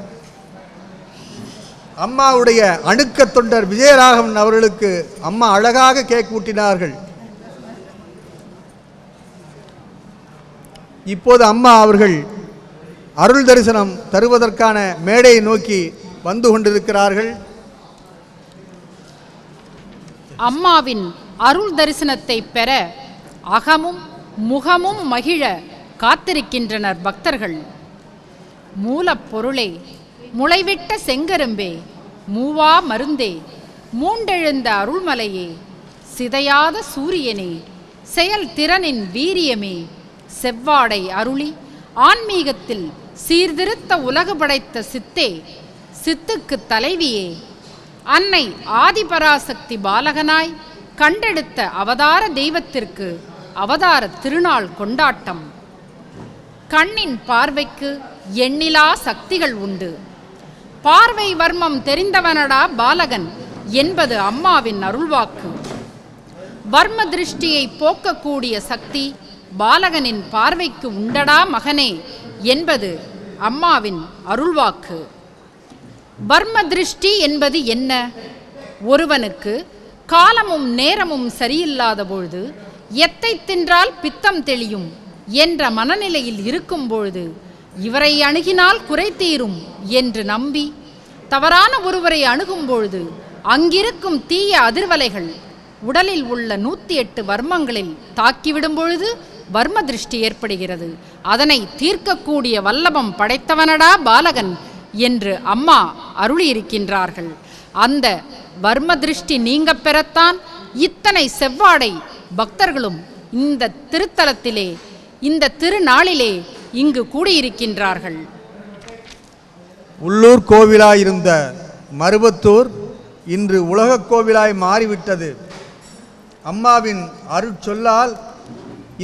அம்மாவுடைய அணுக்க தொண்டர் விஜயராகவன் அவர்களுக்கு அம்மா அழகாக கேக் ஊட்டினார்கள். இப்போது அம்மா அவர்கள் அருள் தரிசனம் தருவதற்கான மேடையை நோக்கி வந்து கொண்டிருக்கிறார்கள். அம்மாவின் அருள் தரிசனத்தை பெற அகமும் முகமும் மகிழ காத்திருக்கின்றனர் பக்தர்கள். மூலப்பொருளே, முளைவிட்ட செங்கரும்பே, மூவா மருந்தே, மூண்டெழுந்த அருள்மலையே, சிதையாத சூரியனே, செயல்திறனின் வீரியமே, செவ்வாடை அருளி ஆன்மீகத்தில் சீர்திருத்த உலகு படைத்த சித்தே, சித்துக்கு தலைவியே, அன்னை ஆதிபராசக்தி பாலகனாய் கண்டெடுத்த அவதார தெய்வத்திற்கு அவதார திருநாள் கொண்டாட்டம். கண்ணின் பார்வைக்கு எண்ணிலா சக்திகள் உண்டு. பார்வை வர்மம் தெரிந்தவனடா பாலகன் என்பது அம்மாவின் அருள்வாக்கு. வர்ம திருஷ்டியை போக்கக்கூடிய சக்தி பாலகனின் பார்வைக்கு உண்டடா மகனே என்பது அம்மாவின் அருள்வாக்கு. வர்ம திருஷ்டி என்பது என்ன? ஒருவனுக்கு காலமும் நேரமும் சரியில்லாத பொழுது எத்தை தின்றால் பித்தம் தெளியும் என்ற மனநிலையில் இருக்கும் பொழுது இவரை அணுகினால் குறை தீரும் என்று நம்பி தவறான ஒருவரை அணுகும் பொழுது அங்கிருக்கும் தீய அதிர்வலைகள் உடலில் உள்ள 108 வர்மங்களில் தாக்கிவிடும் பொழுது வர்ம திருஷ்டி ஏற்படுகிறது. அதனை தீர்க்கக்கூடிய வல்லபம் படைத்தவனடா பாலகன் என்று அம்மா அருளியிருக்கின்றார்கள். அந்த வர்ம திருஷ்டி நீங்க பெறத்தான் இத்தனை செவ்வாடை பக்தர்களும் இந்த திருத்தலத்திலே இந்த திருநாளிலே இங்கு கூடியிருக்கின்றார்கள். உள்ளூர் கோவிலாயிருந்த மருவத்தூர் இன்று உலகக் கோவிலாய் மாறிவிட்டது. அம்மாவின் அருட்சொல்லால்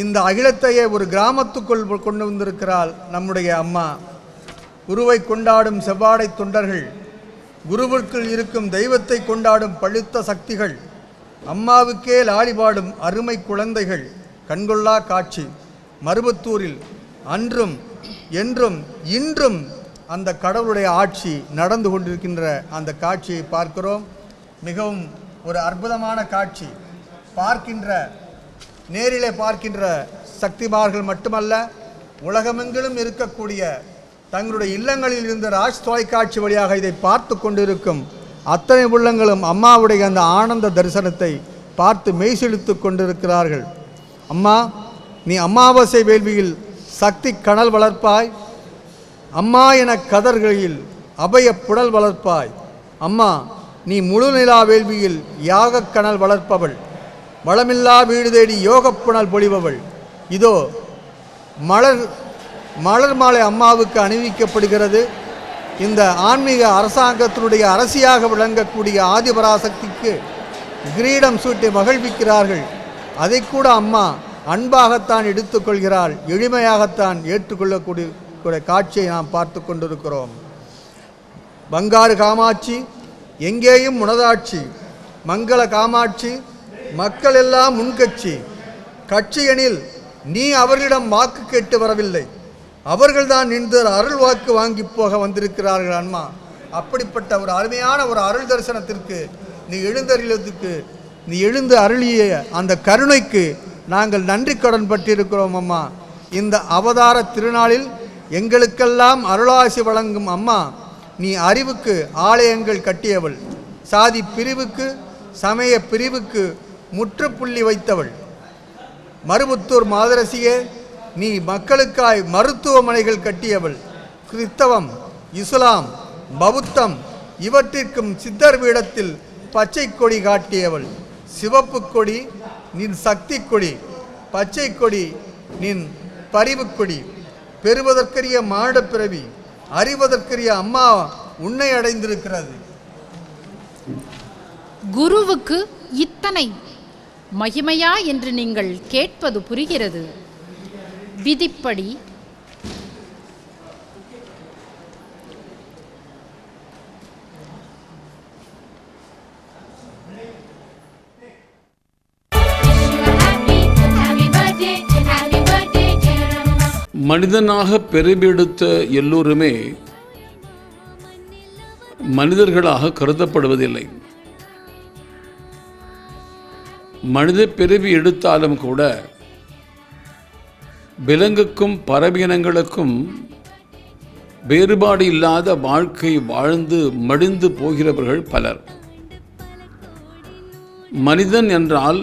இந்த அகிலத்தையே ஒரு கிராமத்துக்குள் கொண்டு வந்திருக்கிறாள் நம்முடைய அம்மா. குருவை கொண்டாடும் செவ்வாடை தொண்டர்கள், குருவிற்குள் இருக்கும் தெய்வத்தை கொண்டாடும் பழுத்த சக்திகள், அம்மாவுக்கே லாலிபாடும் அருமை குழந்தைகள், கண்கொள்ளா காட்சி. மருவத்தூரில் அன்றும் என்றும் இன்றும் அந்த கடவுளுடைய ஆட்சி நடந்து கொண்டிருக்கின்ற அந்த காட்சியை பார்க்கிறோம். மிகவும் ஒரு அற்புதமான காட்சி. நேரிலே பார்க்கின்ற சக்திமார்கள் மட்டுமல்ல, உலகமெங்கிலும் இருக்கக்கூடிய தங்களுடைய இல்லங்களில் இருந்த ராஜ் தொலைக்காட்சி வழியாக இதை பார்த்து கொண்டிருக்கும் அத்தனை உள்ளங்களும் அம்மாவுடைய அந்த ஆனந்த தரிசனத்தை பார்த்து மெய்செலுத்து கொண்டிருக்கிறார்கள். அம்மா, நீ அமாவாசை வேள்வியில் சக்தி கனல் வளர்ப்பாய். அம்மா என கதர்களில் அபய புடல் வளர்ப்பாய். அம்மா, நீ முழு நிலா வேள்வியில் யாக கனல் வளர்ப்பவள். வளமில்லா வீடு தேடி யோகப் புனல் பொழிபவள். இதோ மலர் மாலை அம்மாவுக்கு அணிவிக்கப்படுகிறது. இந்த ஆன்மீக அரசாங்கத்தினுடைய அரசியாக விளங்கக்கூடிய ஆதிபராசக்திக்கு கிரீடம் சூட்டி மகிழ்விக்கிறார்கள். அதை கூட அம்மா அன்பாகத்தான் எடுத்துக்கொள்கிறாள், எளிமையாகத்தான் ஏற்றுக்கொள்ளக்கூடிய காட்சியை நாம் பார்த்து கொண்டிருக்கிறோம். பங்காரு காமாட்சி, எங்கேயும் முனதாட்சி, மங்கள காமாட்சி, மக்கள் எல்லாம் முன்கட்சி. கட்சியெனில் நீ அவர்களிடம் வாக்கு கேட்டு வரவில்லை, அவர்கள்தான் நின்று அருள் வாக்கு வாங்கி போக வந்திருக்கிறார்கள் அம்மா. அப்படிப்பட்ட ஒரு அருமையான ஒரு அருள் தரிசனத்திற்கு நீ எழுந்து அருளிய அந்த கருணைக்கு நாங்கள் நன்றி கடன் பட்டிருக்கிறோம் அம்மா. இந்த அவதார திருநாளில் எங்களுக்கெல்லாம் அருளாசி வழங்கும் அம்மா, நீ அறிவுக்கு ஆலயங்கள் கட்டியவள், சாதி பிரிவுக்கு சமய பிரிவுக்கு முற்றுப்புள்ளி வைத்தவள். மருவத்தூர் மாதரசியே, நீ மக்களுக்காய் மருத்துவமனைகள் கட்டியவள். கிறிஸ்தவம், இஸ்லாம், பௌத்தம் இவற்றிற்கும் சித்தர் பீடத்தில் பச்சை கொடி காட்டியவள். சிவப்பு கொடி நின் சக்தி கொடி, பச்சை கொடி நின் பரிவு கொடி. பெறுவதற்கரிய மானிட பிறவி, அறிவதற்கரிய அம்மா உன்னை அடைந்திருக்கிறது. குருவுக்கு இத்தனை மகிமையா என்று நீங்கள் கேட்பது புரிகிறது. விதிப்படி மனிதனாக பெருமெடுத்த எல்லோருமே மனிதர்களாக கருதப்படுவதில்லை. மனித பிறவி எடுத்தாலும் கூட விலங்குக்கும் பறவையினங்களுக்கும் வேறுபாடு இல்லாத வாழ்க்கை வாழ்ந்து மடிந்து போகிறவர்கள் பலர். மனிதன் என்றால்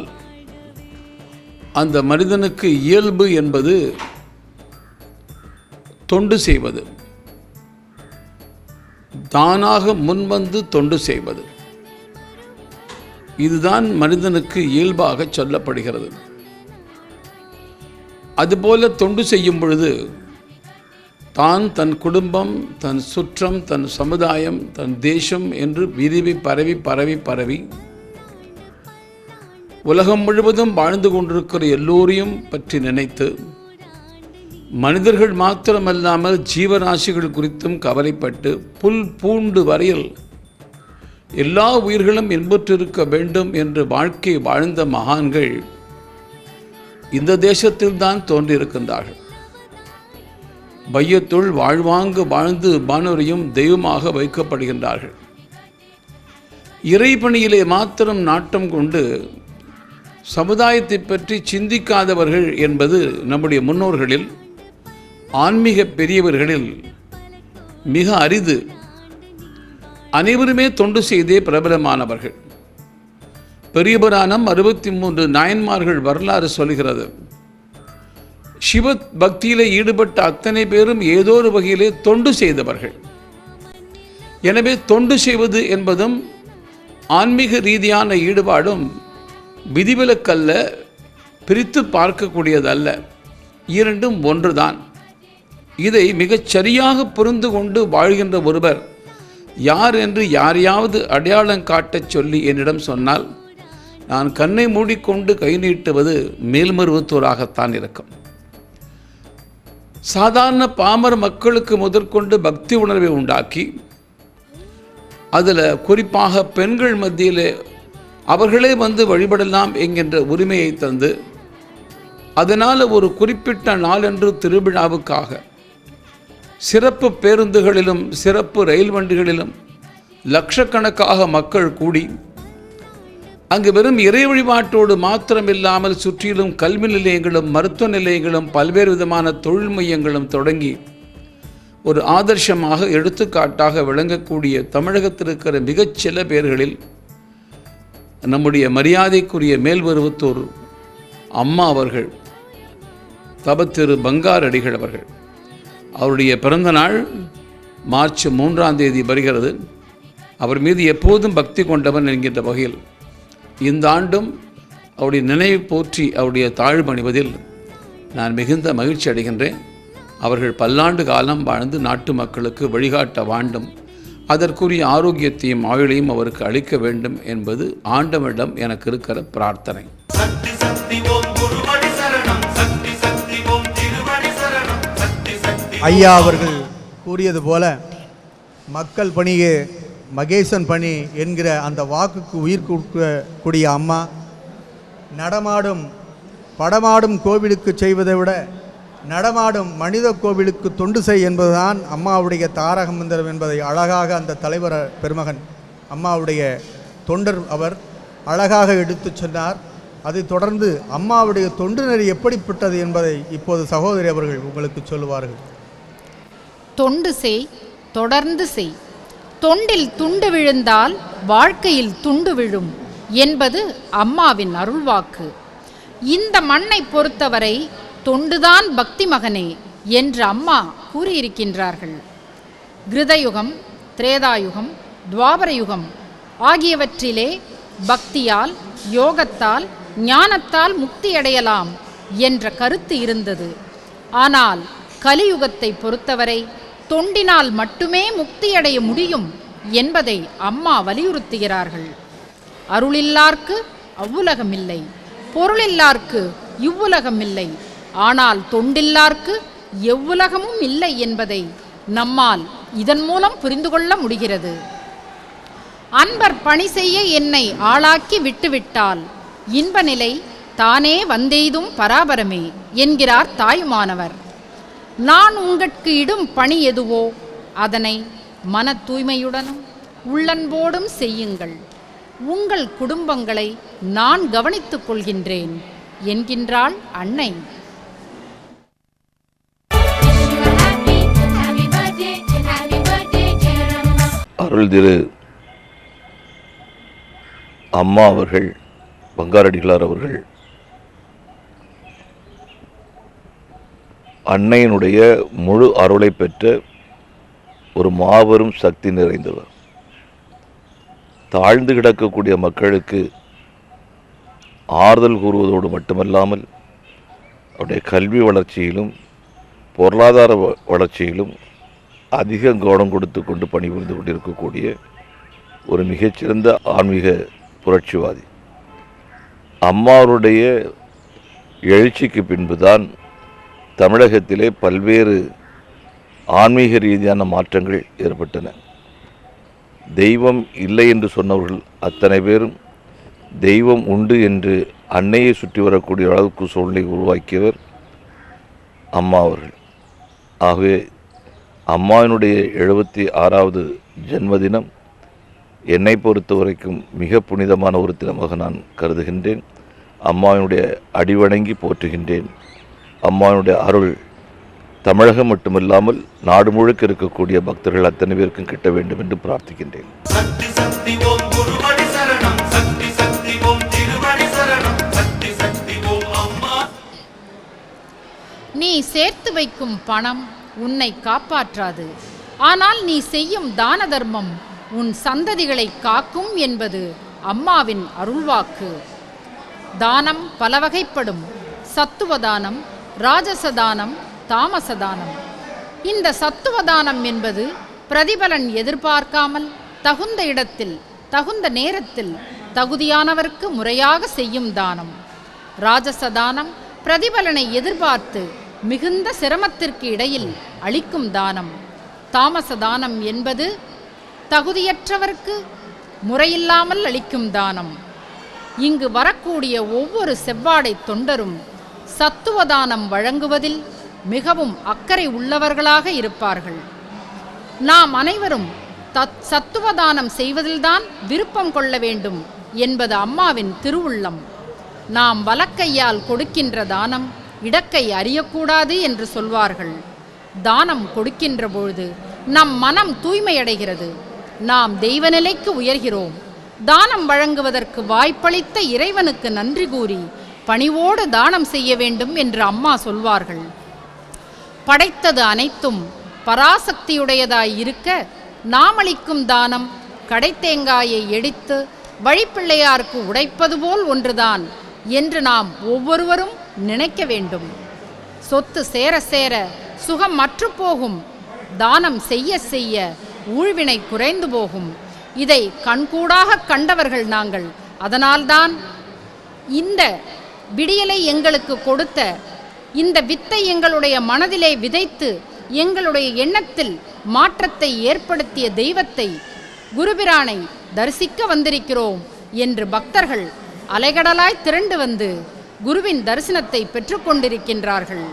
அந்த மனிதனுக்கு இயல்பு என்பது தொண்டு செய்வது, தானாக முன்வந்து தொண்டு செய்வது. இதுதான் மனிதனுக்கு இயல்பாக சொல்லப்படுகிறது. அதுபோல தொண்டு செய்யும் பொழுது தான் தன் குடும்பம், தன் சுற்றம், தன் சமுதாயம், தன் தேசம் என்று விரிவி பரவி பரவி பரவி உலகம் முழுவதும் வாழ்ந்து கொண்டிருக்கிற எல்லோரையும் பற்றி நினைத்து மனிதர்கள் மாத்திரமல்லாமல் ஜீவராசிகள் குறித்தும் கவலைப்பட்டு புல் பூண்டு வரையில் எல்லா உயிர்களும் இன்புற்றிருக்க வேண்டும் என்று வாழ்க்கை வாழ்ந்த மகான்கள் இந்த தேசத்தில்தான் தோன்றியிருக்கின்றார்கள். வையத்துள் வாழ்வாங்கு வாழ்ந்து வானோரையும் தெய்வமாக வைக்கப்படுகின்றார்கள். இறைபணியிலே மாத்திரம் நாட்டம் கொண்டு சமுதாயத்தை பற்றி சிந்திக்காதவர்கள் என்பது நம்முடைய முன்னோர்களில், ஆன்மீக பெரியவர்களில் மிக அரிது. அனைவருமே தொண்டு செய்தே பிரபலமானவர்கள். பெரிய புராணம் 63 நாயன்மார்கள் வரலாறு சொல்கிறது. சிவ பக்தியிலே ஈடுபட்ட அத்தனை பேரும் ஏதோ ஒரு வகையிலே தொண்டு செய்தவர்கள். எனவே தொண்டு செய்வது என்பதும் ஆன்மீக ரீதியான ஈடுபாடும் விதிவிலக்கல்ல, பிரித்து பார்க்கக்கூடியதல்ல. இரண்டும் ஒன்றுதான். இதை மிகச் சரியாக புரிந்து கொண்டு வாழ்கின்ற ஒருவர் யார் என்று யாரையாவது அடையாளம் காட்டச் சொல்லி என்னிடம் சொன்னால் நான் கண்ணை மூடிக்கொண்டு கை நீட்டுவது மேல்மருவத்தூராகத்தான் இருக்கும். சாதாரண பாமர மக்களுக்கு முதற்கொண்டு பக்தி உணர்வை உண்டாக்கி அதில் குறிப்பாக பெண்கள் மத்தியிலே அவர்களே வந்து வழிபடலாம் என்கின்ற உரிமையை தந்து அதனால் ஒரு குறிப்பிட்ட நாளன்று திருவிழாவுக்காக சிறப்பு பேருந்துகளிலும் சிறப்பு ரயில் வண்டிகளிலும் லட்சக்கணக்காக மக்கள் கூடி அங்கு வெறும் இறை வழிபாட்டோடு மாத்திரமில்லாமல் சுற்றிலும் கல்வி நிலையங்களும் மருத்துவ நிலையங்களும் பல்வேறு விதமான தொழில் மையங்களும் தொடங்கி ஒரு ஆதர்சமாக எடுத்துக்காட்டாக விளங்கக்கூடிய தமிழகத்தில் இருக்கிற மிகச்சில பேர்களில் நம்முடைய மரியாதைக்குரிய மேல்மருவத்தூர் அம்மா அவர்கள், தபத்திரு பங்காரடிகள் அவர்கள், அவருடைய பிறந்த நாள் மார்ச் 3ஆம் தேதி வருகிறது. அவர் மீது எப்போதும் பக்தி கொண்டவன் என்கின்ற வகையில் இந்த ஆண்டும் அவருடைய நினைவு போற்றி அவருடைய தாழ்பணிவதில் நான் மிகுந்த மகிழ்ச்சி அடைகின்றேன். அவர்கள் பல்லாண்டு காலம் வாழ்ந்து நாட்டு மக்களுக்கு வழிகாட்ட வேண்டும், அதற்குரிய ஆரோக்கியத்தையும் ஆயுளையும் அவருக்கு அளிக்க வேண்டும் என்பது ஆண்டவனிடம் எனக்கு இருக்கிற பிரார்த்தனை. ஐயா அவர்கள் கூறியது போல மக்கள் பணியே மகேசன் பணி என்கிற அந்த வாக்குக்கு உயிர் கொடுக்கக்கூடிய அம்மா நடமாடும் படமாடும் கோவிலுக்கு செய்வதை விட நடமாடும் மனித கோவிலுக்கு தொண்டு செய் என்பதுதான் அம்மாவுடைய தாரக மந்திரம் என்பதை அழகாக அந்த தலைவர் பெருமகன் அம்மாவுடைய தொண்டர் அவர் அழகாக எடுத்து சொன்னார். அதை தொடர்ந்து அம்மாவுடைய தொண்டு நெறி எப்படிப்பட்டது என்பதை இப்போது சகோதரி அவர்கள் உங்களுக்கு சொல்லுவார்கள். தொண்டு செய், தொடர்ந்து செய். தொண்டில் துண்டு விழுந்தால் வாழ்க்கையில் துண்டு விழும் என்பது அம்மாவின் அருள்வாக்கு. இந்த மண்ணை பொறுத்தவரை தொண்டுதான் பக்தி மகனே என்று அம்மா கூறியிருக்கின்றார்கள். கிருதயுகம், திரேதாயுகம், துவாபர யுகம் ஆகியவற்றிலே பக்தியால், யோகத்தால், ஞானத்தால் முக்தியடையலாம் என்ற கருத்து இருந்தது. ஆனால் கலியுகத்தை பொறுத்தவரை தொண்டினால் மட்டுமே முக்தியடைய முடியும் என்பதை அம்மா வலியுறுத்துகிறார்கள். அருளில்லார்க்கு அவ்வுலகமில்லை, பொருளில்லார்க்கு இவ்வுலகமில்லை, ஆனால் தொண்டில்லார்க்கு எவ்வுலகமும் இல்லை என்பதை நம்மால் இதன் மூலம் புரிந்து கொள்ள முடிகிறது. அன்பர் பணி செய்ய என்னை ஆளாக்கி விட்டுவிட்டால் இன்ப நிலை தானே வந்தெய்தும் பராபரமே என்கிறார் தாயுமானவர். நான் உங்களுக்கு இடும் பணி எதுவோ அதனை மன தூய்மையுடனும் உள்ளன்போடும் செய்யுங்கள். உங்கள் குடும்பங்களை நான் கவனித்துக் கொள்கின்றேன் என்கின்றாள் அன்னை. அருள் திரு அம்மா அவர்கள், பங்காரடிகளார் அவர்கள் அன்னையினுடைய முழு அருளை பெற்ற ஒரு மாபெரும் சக்தி நிறைந்தவர். தாழ்ந்து கிடக்கக்கூடிய மக்களுக்கு ஆறுதல் கூறுவதோடு மட்டுமல்லாமல் அவருடைய கல்வி வளர்ச்சியிலும் பொருளாதார வளர்ச்சியிலும் அதிக கவனம் கொடுத்து கொண்டு பணிபுரிந்து கொண்டிருக்கக்கூடிய ஒரு மிகச்சிறந்த ஆன்மீக புரட்சிவாதி. அம்மாவுடைய எழுச்சிக்கு பின்புதான் தமிழகத்திலே பல்வேறு ஆன்மீக ரீதியான மாற்றங்கள் ஏற்பட்டன. தெய்வம் இல்லை என்று சொன்னவர்கள் அத்தனை பேரும் தெய்வம் உண்டு என்று அன்னையை சுற்றி வரக்கூடிய அளவுக்கு சூழ்நிலை உருவாக்கியவர் அம்மா அவர்கள். ஆகவே அம்மாவினுடைய 76வது ஜன்மதினம் என்னை பொறுத்த வரைக்கும் மிக புனிதமான ஒரு தினமாக நான் கருதுகின்றேன். அம்மாவினுடைய அடிவணங்கி போற்றுகின்றேன். அம்மாவினுடைய அருள் தமிழகம் மட்டுமில்லாமல் நாடு முழுக்க இருக்கக்கூடிய பக்தர்கள் அத்தனை பேருக்கும் கிட்ட வேண்டும் என்று பிரார்த்திக்கின்றேன். சக்தி சக்தி ஓம் குருவடி சரணம், சக்தி சக்தி ஓம் திருவடி சரணம், சக்தி சக்தி ஓம் அம்மா. நீ சேர்த்து வைக்கும் பணம் உன்னை காப்பாற்றாது, ஆனால் நீ செய்யும் தான தர்மம் உன் சந்ததிகளை காக்கும் என்பது அம்மாவின் அருள்வாக்கு. தானம் பல வகைப்படும். சத்துவதானம், ராஜசதானம், தாமசதானம். இந்த சத்துவதானம் என்பது பிரதிபலன் எதிர்பார்க்காமல் தகுந்த இடத்தில் தகுந்த நேரத்தில் தகுதியானவருக்கு முறையாக செய்யும் தானம். ராஜசதானம் பிரதிபலனை எதிர்பார்த்து மிகுந்த சிரமத்திற்கு இடையில் அளிக்கும் தானம். தாமசதானம் என்பது தகுதியற்றவருக்கு முறையில்லாமல் அளிக்கும் தானம். இங்கு வரக்கூடிய ஒவ்வொரு செவ்வாடை தொண்டரும் சத்துவதானம் வழங்குவதில் மிகவும் அக்கறை உள்ளவர்களாக இருப்பார்கள். நாம் அனைவரும் சத்துவதானம் செய்வதில்தான் விருப்பம் கொள்ள வேண்டும் என்பது அம்மாவின் திருவுள்ளம். நாம் வலக்கையால் கொடுக்கின்ற தானம் இடக்கை அறியக்கூடாது என்று சொல்வார்கள். தானம் கொடுக்கின்ற பொழுது நம் மனம் தூய்மையடைகிறது. நாம் தெய்வ நிலைக்கு உயர்கிறோம். தானம் வழங்குவதற்கு வாய்ப்பளித்த இறைவனுக்கு நன்றி கூறி பணிவோடு தானம் செய்ய வேண்டும் என்று அம்மா சொல்வார்கள். படைத்தது அனைத்தும் பராசக்தியுடையதாய் இருக்க நாமளிக்கும் தானம் கடைத்தேங்காயை எடுத்து வழிப்பிள்ளையாருக்கு உடைப்பது போல் ஒன்றுதான் என்று நாம் ஒவ்வொருவரும் நினைக்க வேண்டும். சொத்து சேர சேர சுகம் மற்றுப்போகும். தானம் செய்ய செய்ய ஊழ்வினை குறைந்து போகும். இதை கண்கூடாக கண்டவர்கள் நாங்கள். அதனால்தான் இந்த விடியலை எங்களுக்கு கொடுத்த, இந்த வித்தை எங்களுடைய மனதிலே விதைத்து எங்களுடைய எண்ணத்தில் மாற்றத்தை ஏற்படுத்திய தெய்வத்தை, குருபிரானை தரிசிக்க வந்திருக்கிறோம் என்று பக்தர்கள் அலைகடலாய் திரண்டு வந்து குருவின் தரிசனத்தை பெற்றுக்கொண்டிருக்கின்றார்கள்.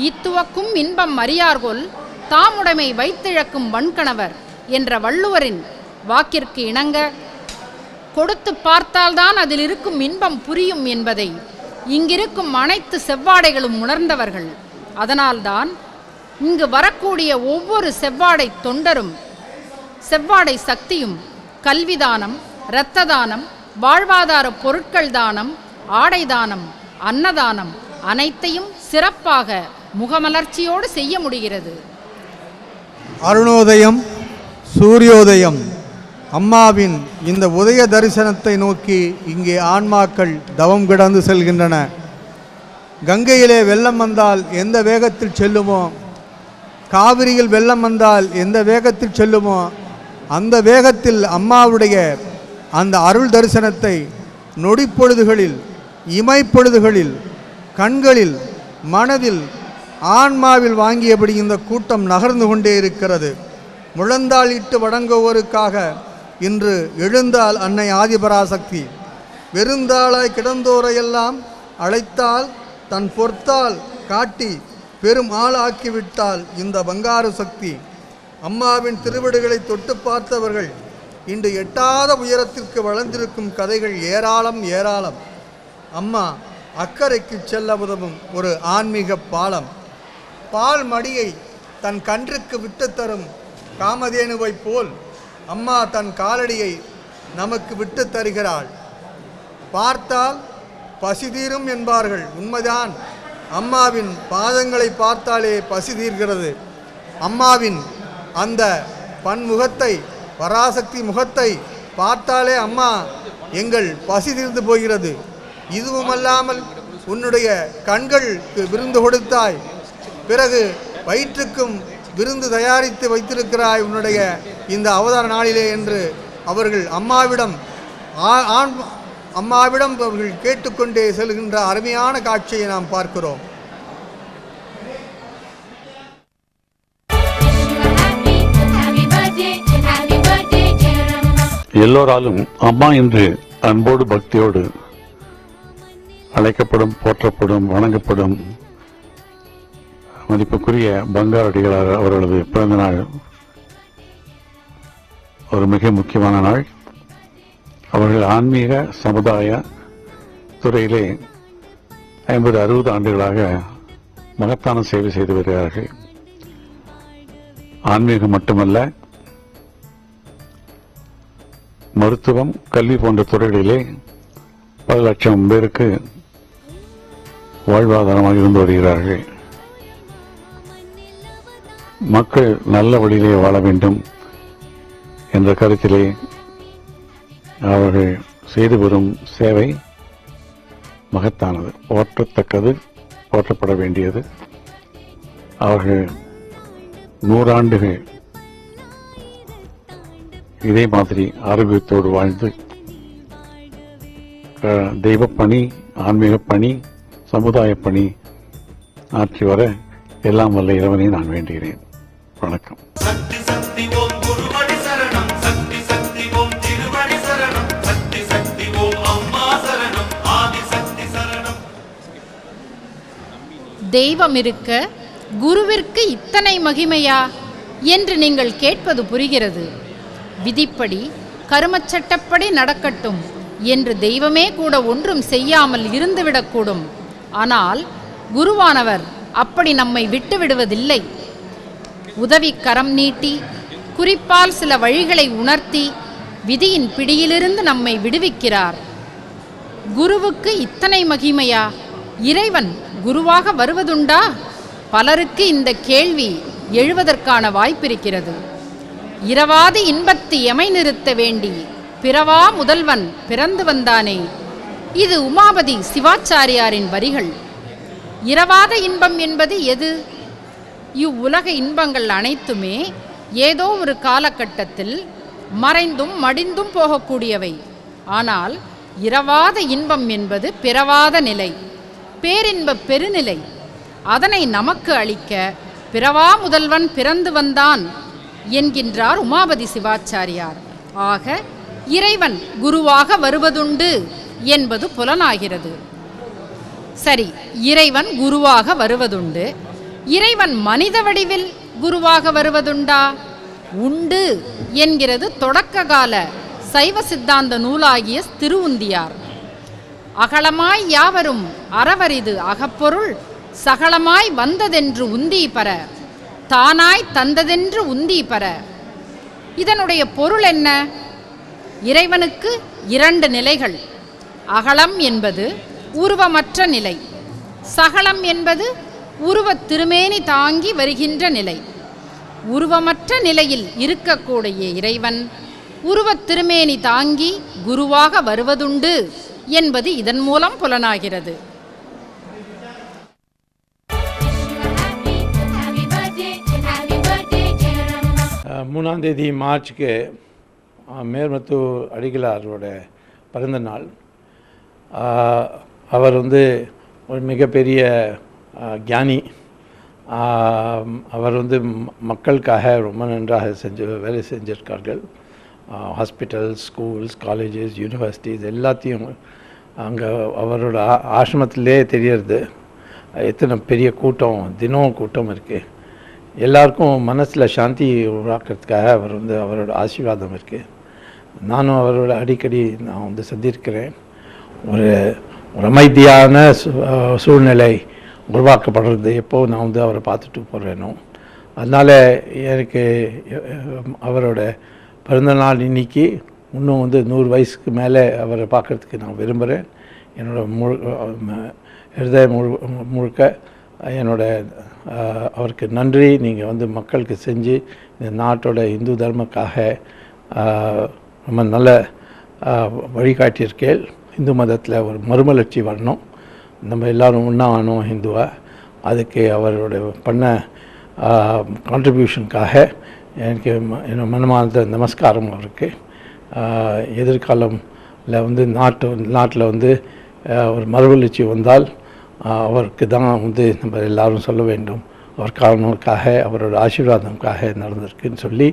ஈத்துவக்கும் இன்பம் அறியார்கொல் தாமுடைமை வைத்திழக்கும் வன்கணவர் என்ற வள்ளுவரின் வாக்கிற்கு இணங்க கொடுத்து பார்த்தால்தான் அதில் இருக்கும் இன்பம் புரியும் என்பதை இங்கிருக்கும் அனைத்து செவ்வாடைகளும் உணர்ந்தவர்கள். அதனால்தான் இங்கு வரக்கூடிய ஒவ்வொரு செவ்வாடை தொண்டரும் செவ்வாடை சக்தியும் கல்விதானம், இரத்த தானம், வாழ்வாதார பொருட்கள் தானம், ஆடை தானம், அன்னதானம் அனைத்தையும் சிறப்பாக முகமலர்ச்சியோடு செய்ய முடிகிறது. அருணோதயம், சூரியோதயம். அம்மாவின் இந்த உதய தரிசனத்தை நோக்கி இங்கே ஆன்மாக்கள் தவம் கிடந்து செல்கின்றன. கங்கையிலே வெள்ளம் வந்தால் எந்த வேகத்தில் செல்லுமோ, காவிரியில் வெள்ளம் வந்தால் எந்த வேகத்தில் செல்லுமோ, அந்த வேகத்தில் அம்மாவுடைய அந்த அருள் தரிசனத்தை நொடிப்பொழுதுகளில், இமைப்பொழுதுகளில், கண்களில், மனதில், ஆன்மாவில் வாங்கியபடி இந்த கூட்டம் நகர்ந்து கொண்டே இருக்கிறது. முழந்தாள் இட்டு வணங்குவோருக்காக இன்று எழுந்தால் அன்னை ஆதிபராசக்தி. வெறுந்தாளாய் கிடந்தோரையெல்லாம் அழைத்தால் தன் பொற்றால் காட்டி பெரும் ஆளாக்கிவிட்டால் இந்த பங்காரு சக்தி. அம்மாவின் திருவடிகளை தொட்டு பார்த்தவர்கள் இன்று எட்டாத உயரத்திற்கு வளர்ந்திருக்கும் கதைகள் ஏராளம் ஏராளம். அம்மா அக்கறைக்கு செல்ல உதவும் ஒரு ஆன்மீக பாலம். பால் மடியை தன் கன்றுக்கு விட்டு தரும் காமதேனுவைப் போல் அம்மா தன் காலடியை நமக்கு விட்டு தருகிறாள். பார்த்தால் பசி தீரும் என்பார்கள், உண்மைதான். அம்மாவின் பாதங்களை பார்த்தாலே பசி தீர்கிறது. அம்மாவின் அந்த பன்முகத்தை, பராசக்தி முகத்தை பார்த்தாலே அம்மா எங்கள் பசி தீர்ந்து போகிறது. இதுவுமல்லாமல் உன்னுடைய கண்களுக்கு விருந்து கொடுத்தாய், பிறகு வயிற்றுக்கும் விருந்து தயாரித்து வைத்திருக்கிறாய் உன்னுடைய இந்த அவதார நாளிலே என்று அவர்கள் அம்மாவிடம் அவர்கள் கேட்டுக்கொண்டே செல்கின்ற அருமையான காட்சியை நாம் பார்க்கிறோம். எல்லோராலும் அம்மா என்று அன்போடு பக்தியோடு அழைக்கப்படும், போற்றப்படும், வணங்கப்படும் மதிப்புக்குரிய பங்காரடிகளார் அவர்களது பிறந்த நாள் ஒரு மிக முக்கியமான நாள். அவர்கள் ஆன்மீக சமுதாய துறையிலே 50-60 ஆண்டுகளாக மகத்தான சேவை செய்து வருகிறார்கள். ஆன்மீகம் மட்டுமல்ல, மருத்துவம், கல்வி போன்ற துறைகளிலே பல லட்சம் பேருக்கு வாழ்வாதாரமாக இருந்து வருகிறார்கள். மக்கள் நல்ல வழியிலே வாழ வேண்டும் என்ற கருத்திலே அவர்கள் செய்து வரும் சேவை மகத்தானது, போற்றத்தக்கது, போற்றப்பட வேண்டியது. அவர்கள் 100 ஆண்டுகள் இதே மாதிரி ஆரோக்கியத்தோடு வாழ்ந்து தெய்வப்பணி, ஆன்மீக பணி, சமுதாய பணி ஆற்றி வர எல்லாம் வல்ல இறைவனை நான் வேண்டுகிறேன். வணக்கம். சக்தி சக்தி ஓம் குருவடி சரணம், சக்தி சக்தி ஓம் திருவடி சரணம், சக்தி சக்தி ஓம் அம்மா சரணம், ஆதி சக்தி சரணம். தெய்வம் இருக்க குருவிற்கு இத்தனை மகிமையா என்று நீங்கள் கேட்பது புரிகிறது. விதிப்படி கருமச்சட்டப்படி நடக்கட்டும் என்று தெய்வமே கூட ஒன்றும் செய்யாமல் இருந்துவிடக்கூடும். ஆனால் குருவானவர் அப்படி நம்மை விட்டுவிடுவதில்லை. உதவி கரம் நீட்டி, குறிப்பால் சில வழிகளை உணர்த்தி விதியின் பிடியிலிருந்து நம்மை விடுவிக்கிறார். குருவுக்கு இத்தனை மகிமையா? இறைவன் குருவாக வருவதுண்டா? பலருக்கு இந்த கேள்வி எழுவதற்கான வாய்ப்பிருக்கிறது. இரவாத இன்பத்து எமை நிறுத்த வேண்டி பிறவா முதல்வன் பிறந்து வந்தானே, இது உமாபதி சிவாச்சாரியாரின் வரிகள். இரவாத இன்பம் என்பது எது? இவ்வுலக இன்பங்கள் அனைத்துமே ஏதோ ஒரு காலகட்டத்தில் மறைந்தும் மடிந்தும் போகக்கூடியவை. ஆனால் இரவாத இன்பம் என்பது பிறவாத நிலை, பேரின்ப பெருநிலை. அதனை நமக்கு அளிக்க பிறவா முதல்வன் பிறந்து வந்தான் என்கின்றார் உமாபதி சிவாச்சாரியார். ஆக இறைவன் குருவாக வருவதுண்டு என்பது புலனாகிறது. சரி, இறைவன் குருவாக வருவதுண்டு. இறைவன் மனித வடிவில் குருவாக வருவதுண்டா? உண்டு என்கிறது தொடக்க கால சைவ சித்தாந்த நூலாகிய திருவுந்தியார். அகலமாய் யாவரும் அறவரிது அகப்பொருள் சகலமாய் வந்ததென்று உந்தி பெற, தானாய் தந்ததென்று உந்தி பெற. இதனுடைய பொருள் என்ன? இறைவனுக்கு 2 நிலைகள். அகலம் என்பது உருவமற்ற நிலை, சகலம் என்பது உருவத் திருமேனி தாங்கி வருகின்ற நிலை. உருவமற்ற நிலையில் இருக்கக்கூடிய இறைவன் உருவத் திருமேனி தாங்கி குருவாக வருவதுண்டு என்பது இதன் மூலம் புலனாகிறது. 3ஆம் தேதி மார்ச்சுக்கு மேர்மத்தூர் அடிகளாரோட பிறந்த நாள். அவர் ஒரு மிகப்பெரிய ஞானி. அவர் மக்களுக்காக ரொம்ப நன்றாக வேலை செஞ்சிருக்கார்கள். ஹாஸ்பிட்டல்ஸ், ஸ்கூல்ஸ், காலேஜஸ், யூனிவர்சிட்டிஸ் எல்லாத்தையும் அங்கே அவரோட ஆசிரமத்திலே தெரியறது. எத்தனை பெரிய கூட்டம், தினம் கூட்டம் இருக்குது. எல்லாருக்கும் மனசில் சாந்தி உருவாக்குறதுக்காக அவரோட ஆசீர்வாதம் இருக்குது. நானும் அவரோட அடிக்கடி நான் வந்து சந்திக்கிறேன். ஒரு அமைதியான சூழ்நிலை உருவாக்கப்படுறது எப்போ நான் வந்து அவரை பார்த்துட்டு போகிறேனோ. அதனால் எனக்கு அவரோட பிறந்தநாள் இன்னைக்கு இன்னும் வந்து 100 வயசுக்கு மேலே அவரை பார்க்குறதுக்கு நான் விரும்புகிறேன். என்னோட ஹிருதயம் முழுக்க என்னோட அவருக்கு நன்றி. நீங்கள் வந்து மக்களுக்கு செஞ்சு இந்த நாட்டோட இந்து தர்மக்காக ரொம்ப நல்ல வழிகாட்டியிருக்கேள். இந்து மதத்தில் ஒரு மறுமலர்ச்சி வரணும், நம்ம எல்லோரும் ஒன்றா ஆனோம் ஹிந்துவாக. அதுக்கு அவரோட பண்ண கான்ட்ரிபியூஷனுக்காக எனக்கு என்னோட மனமார்ந்த நமஸ்காரம் அவருக்கு. எதிர்காலத்தில் வந்து நாட்டில் வந்து ஒரு மறுமலர்ச்சி வந்தால் அவருக்கு தான் வந்து நம்ம எல்லாரும் சொல்ல வேண்டும். அவர் காரணங்களுக்காக அவரோட ஆசீர்வாதம்காக நடந்திருக்குன்னு சொல்லி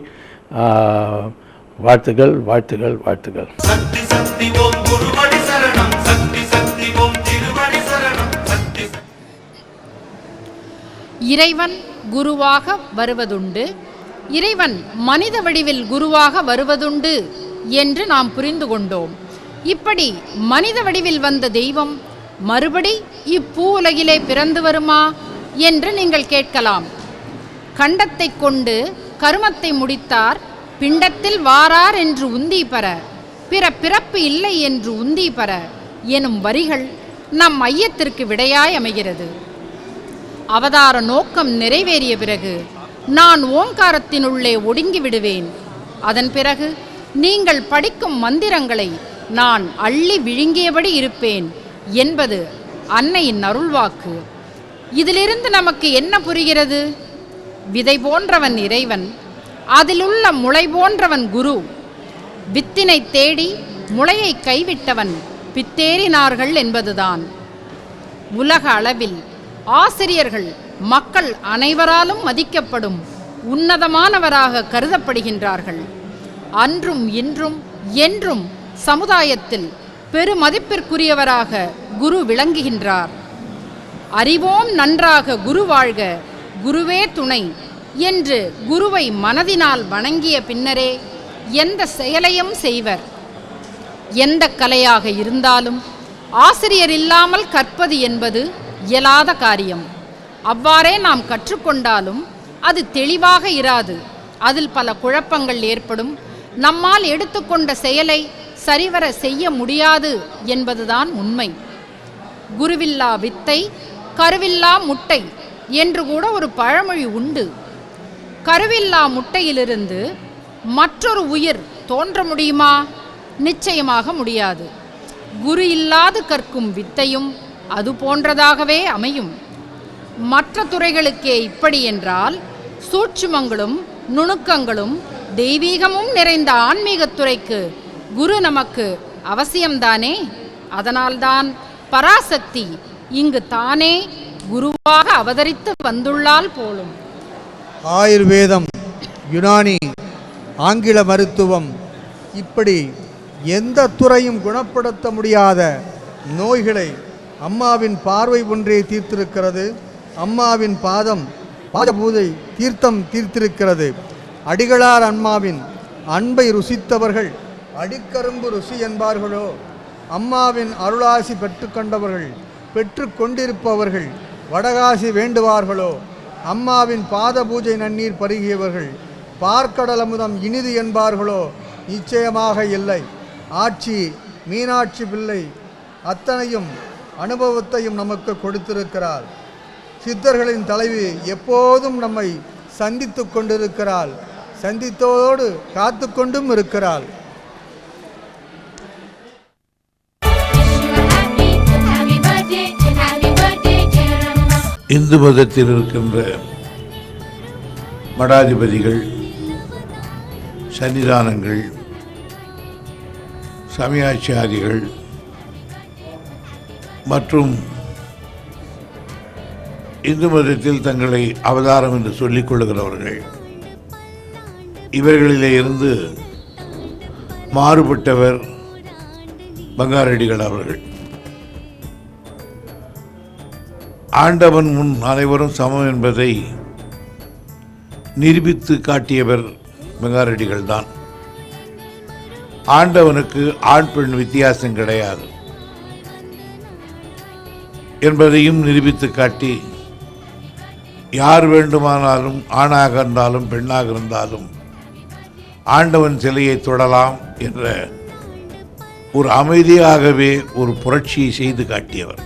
வாழ்த்துகள் வாழ்த்துகள் வாழ்த்துகள். சக்தி சக்தி ஓம் குருவடி சரணம், சக்தி சக்தி ஓம் திருவடி சரணம், சக்தி. இறைவன் குருவாக வருவதுண்டு, இறைவன் மனித வடிவில் குருவாக வருவதுண்டு என்று நாம் புரிந்து கொண்டோம். இப்படி மனித வடிவில் வந்த தெய்வம் மறுபடி இப்பூ உலகிலே பிறந்து வருமா என்று நீங்கள் கேட்கலாம். கண்டத்தை கொண்டு கருமத்தை முடித்தார், பிண்டத்தில் வாரார் என்று உந்தி பெற, பிற பிறப்பு இல்லை என்று உந்தி பெற எனும் வரிகள் நம் ஐயத்திற்கு விடையாய் அமைகிறது. அவதார நோக்கம் நிறைவேறிய பிறகு நான் ஓங்காரத்தினுள்ளே ஒடுங்கி விடுவேன். அதன் பிறகு நீங்கள் படிக்கும் மந்திரங்களை நான் அள்ளி விழுங்கியபடி இருப்பேன் என்பது அன்னையின் அருள்வாக்கு. இதிலிருந்து நமக்கு என்ன புரிகிறது? விதை போன்றவன் இறைவன், அதிலுள்ள முளை போன்றவன் குரு. வித்தினை தேடி முளையை கைவிட்டவன் பித்தேறினார்கள் என்பதுதான். உலக அளவில் ஆசிரியர்கள் மக்கள் அனைவராலும் மதிக்கப்படும் உன்னதமானவராக கருதப்படுகின்றார்கள். அன்றும் இன்றும் என்றும் சமுதாயத்தில் பெருமதிப்பிற்குரியவராக குரு விளங்குகின்றார். அறிவோம் நன்றாக குரு வாழ்க, குருவே துணை என்று குருவை மனதினால் வணங்கிய பின்னரே எந்த செயலையும் செய்வர். எந்த கலையாக இருந்தாலும் ஆசிரியர் இல்லாமல் கற்பது என்பது இயலாத காரியம். அவ்வாறே நாம் கற்றுக்கொண்டாலும் அது தெளிவாக இராது. அதில் பல குழப்பங்கள் ஏற்படும். நம்மால் எடுத்துக்கொண்ட செயலை சரிவர செய்ய முடியாது என்பதுதான் உண்மை. குருவில்லா வித்தை கருவில்லா முட்டை என்று கூட ஒரு பழமொழி உண்டு. கருவில்லா முட்டையிலிருந்து மற்றொரு உயிர் தோன்ற முடியுமா? நிச்சயமாக முடியாது. குரு இல்லாது கற்கும் வித்தையும் அது போன்றதாகவே அமையும். மற்ற துறைகளுக்கே இப்படி என்றால், சூட்சுமங்களும் நுணுக்கங்களும் தெய்வீகமும் நிறைந்த ஆன்மீகத்துறைக்கு குரு நமக்கு அவசியம்தானே? அதனால்தான் பராசக்தி இங்கு தானே குருவாக அவதரித்து வந்துள்ளால் போலும். ஆயுர்வேதம், யுனானி, ஆங்கில மருத்துவம், இப்படி எந்த துறையும் குணப்படுத்த முடியாத நோய்களை அம்மாவின் பார்வை ஒன்றே தீர்த்திருக்கிறது. அம்மாவின் பாத பூஜை தீர்த்தம் தீர்த்திருக்கிறது. அடிகளார் அம்மாவின் அன்பை ருசித்தவர்கள் அடிக்கரும்பு ருசி என்பார்களோ, அம்மாவின் அருளாசி பெற்றுக்கொண்டவர்கள் பெற்று கொண்டிருப்பவர்கள் வடகாசி வேண்டுவார்களோ, அம்மாவின் பாத பூஜை நன்னீர் பருகியவர்கள் பார்க்கடல் அமுதம் இனிது என்பார்களோ? நிச்சயமாக இல்லை. ஆட்சி மீனாட்சி பிள்ளை அத்தனையும் அனுபவத்தையும் நமக்கு கொடுத்திருக்கிறார். சித்தர்களின் தலைவி எப்போதும் நம்மை சந்தித்து கொண்டிருக்கிறாள். சந்தித்தோடு காத்து கொண்டும் இருக்கிறாள். இந்து மதத்தில் இருக்கின்ற மடாதிபதிகள், சன்னிதானங்கள், சமயாச்சாரிகள் மற்றும் இந்து மதத்தில் தங்களை அவதாரம் என்று சொல்லிக் கொள்ளுகிறவர்கள், இவர்களிலே இருந்து மாறுபட்டவர் பங்காரடிகள் அவர்கள். ஆண்டவன் முன் அனைவரும் சமம் என்பதை நிரூபித்து காட்டியவர் பங்காரடிகள் தான். ஆண்டவனுக்கு ஆண் பெண் வித்தியாசம் கிடையாது என்பதையும் நிரூபித்து காட்டி, யார் வேண்டுமானாலும் ஆணாக இருந்தாலும் பெண்ணாக இருந்தாலும் ஆண்டவன் சிலையை தொடலாம் என்ற ஒரு அமைதியாகவே ஒரு புரட்சியை செய்து காட்டியவர்.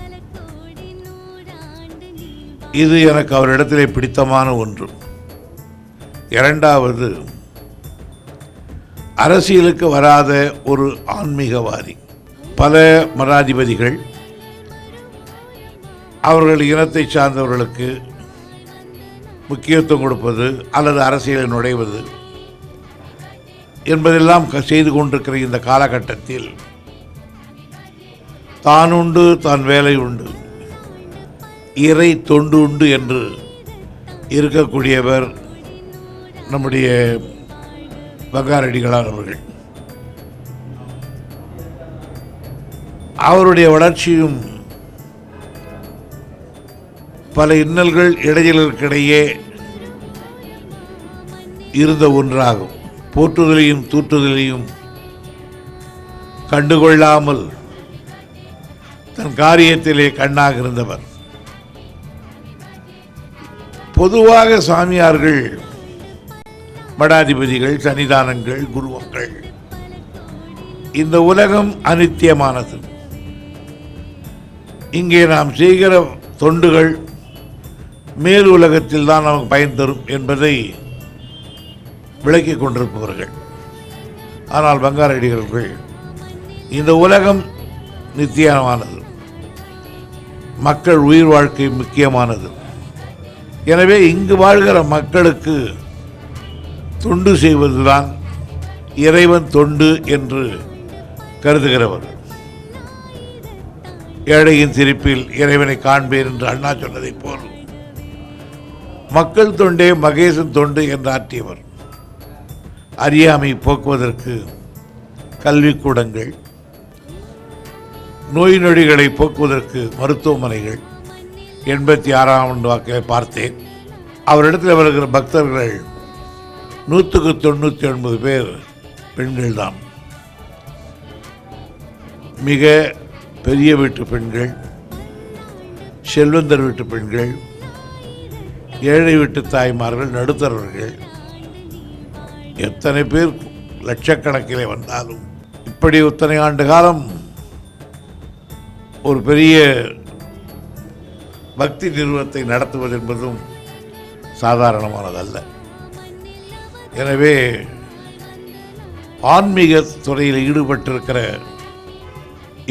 இது எனக்கு அவரிடத்திலே பிடித்தமான ஒன்று. இரண்டாவது, அரசியலுக்கு வராத ஒரு ஆன்மீகவாதி. பல மடாதிபதிகள் அவர்கள் இனத்தை சார்ந்தவர்களுக்கு முக்கியத்துவம் கொடுப்பது அல்லது அரசியலில் நுழைவது என்பதெல்லாம் செய்து கொண்டிருக்கிற இந்த காலகட்டத்தில் தான் உண்டு தான் வேலை உண்டு, இறை தொண்டு உண்டு என்று இருக்கக்கூடியவர் நம்முடைய பங்காரடிகளார் அவர்கள். அவருடைய வளர்ச்சியும் பல இன்னல்கள் இடைஞ்சல்களுக்கிடையே இருந்த ஒன்றாகும். போற்றுதலையும் தூற்றுதலையும் கண்டுகொள்ளாமல் தன் காரியத்திலே கண்ணாக இருந்தவர். பொதுவாக சாமியார்கள், மடாதிபதிகள், சன்னிதானங்கள், குருவங்கள், இந்த உலகம் அனித்தியமானது. இங்கே நாம் செய்கிற தொண்டுகள் மேல் உலகத்தில் தான் நமக்கு பயன் தரும் என்பதை விளக்கிக் கொண்டிருப்பவர்கள். ஆனால் பங்காரடிகள் இந்த உலகம் நித்தியமானது, மக்கள் உயிர் வாழ்க்கை முக்கியமானது. எனவே இங்கு வாழ்கிற மக்களுக்கு தொண்டு செய்வதுதான் இறைவன் தொண்டு என்று கருதுகிறவர். ஏழையின் சிரிப்பில் இறைவனை காண்பேன் என்று அண்ணா சொன்னதைப் போல் மக்கள் தொண்டே மகேசன் தொண்டு என்று ஆற்றியவர். அறியாமை போக்குவதற்கு கல்விக்கூடங்கள், நோய் நொடிகளை போக்குவதற்கு மருத்துவமனைகள் 86ஆம் ஆண்டு வாக்கிலே பார்த்தேன். அவரிடத்தில் வருகிற பக்தர்கள் 199 பேர் பெண்கள் தான். மிக பெரிய வீட்டு பெண்கள், செல்வந்தர் வீட்டு பெண்கள், ஏழை வீட்டு தாய்மார்கள், நடுத்தரவர்கள், எத்தனை பேர் லட்சக்கணக்கிலே வந்தாலும் இப்படி இத்தனை ஆண்டு காலம் ஒரு பெரிய பக்தி நிறுவனத்தை நடத்துவது என்பதும் சாதாரணமானதல்ல. எனவே ஆன்மீக துறையில் ஈடுபட்டிருக்கிற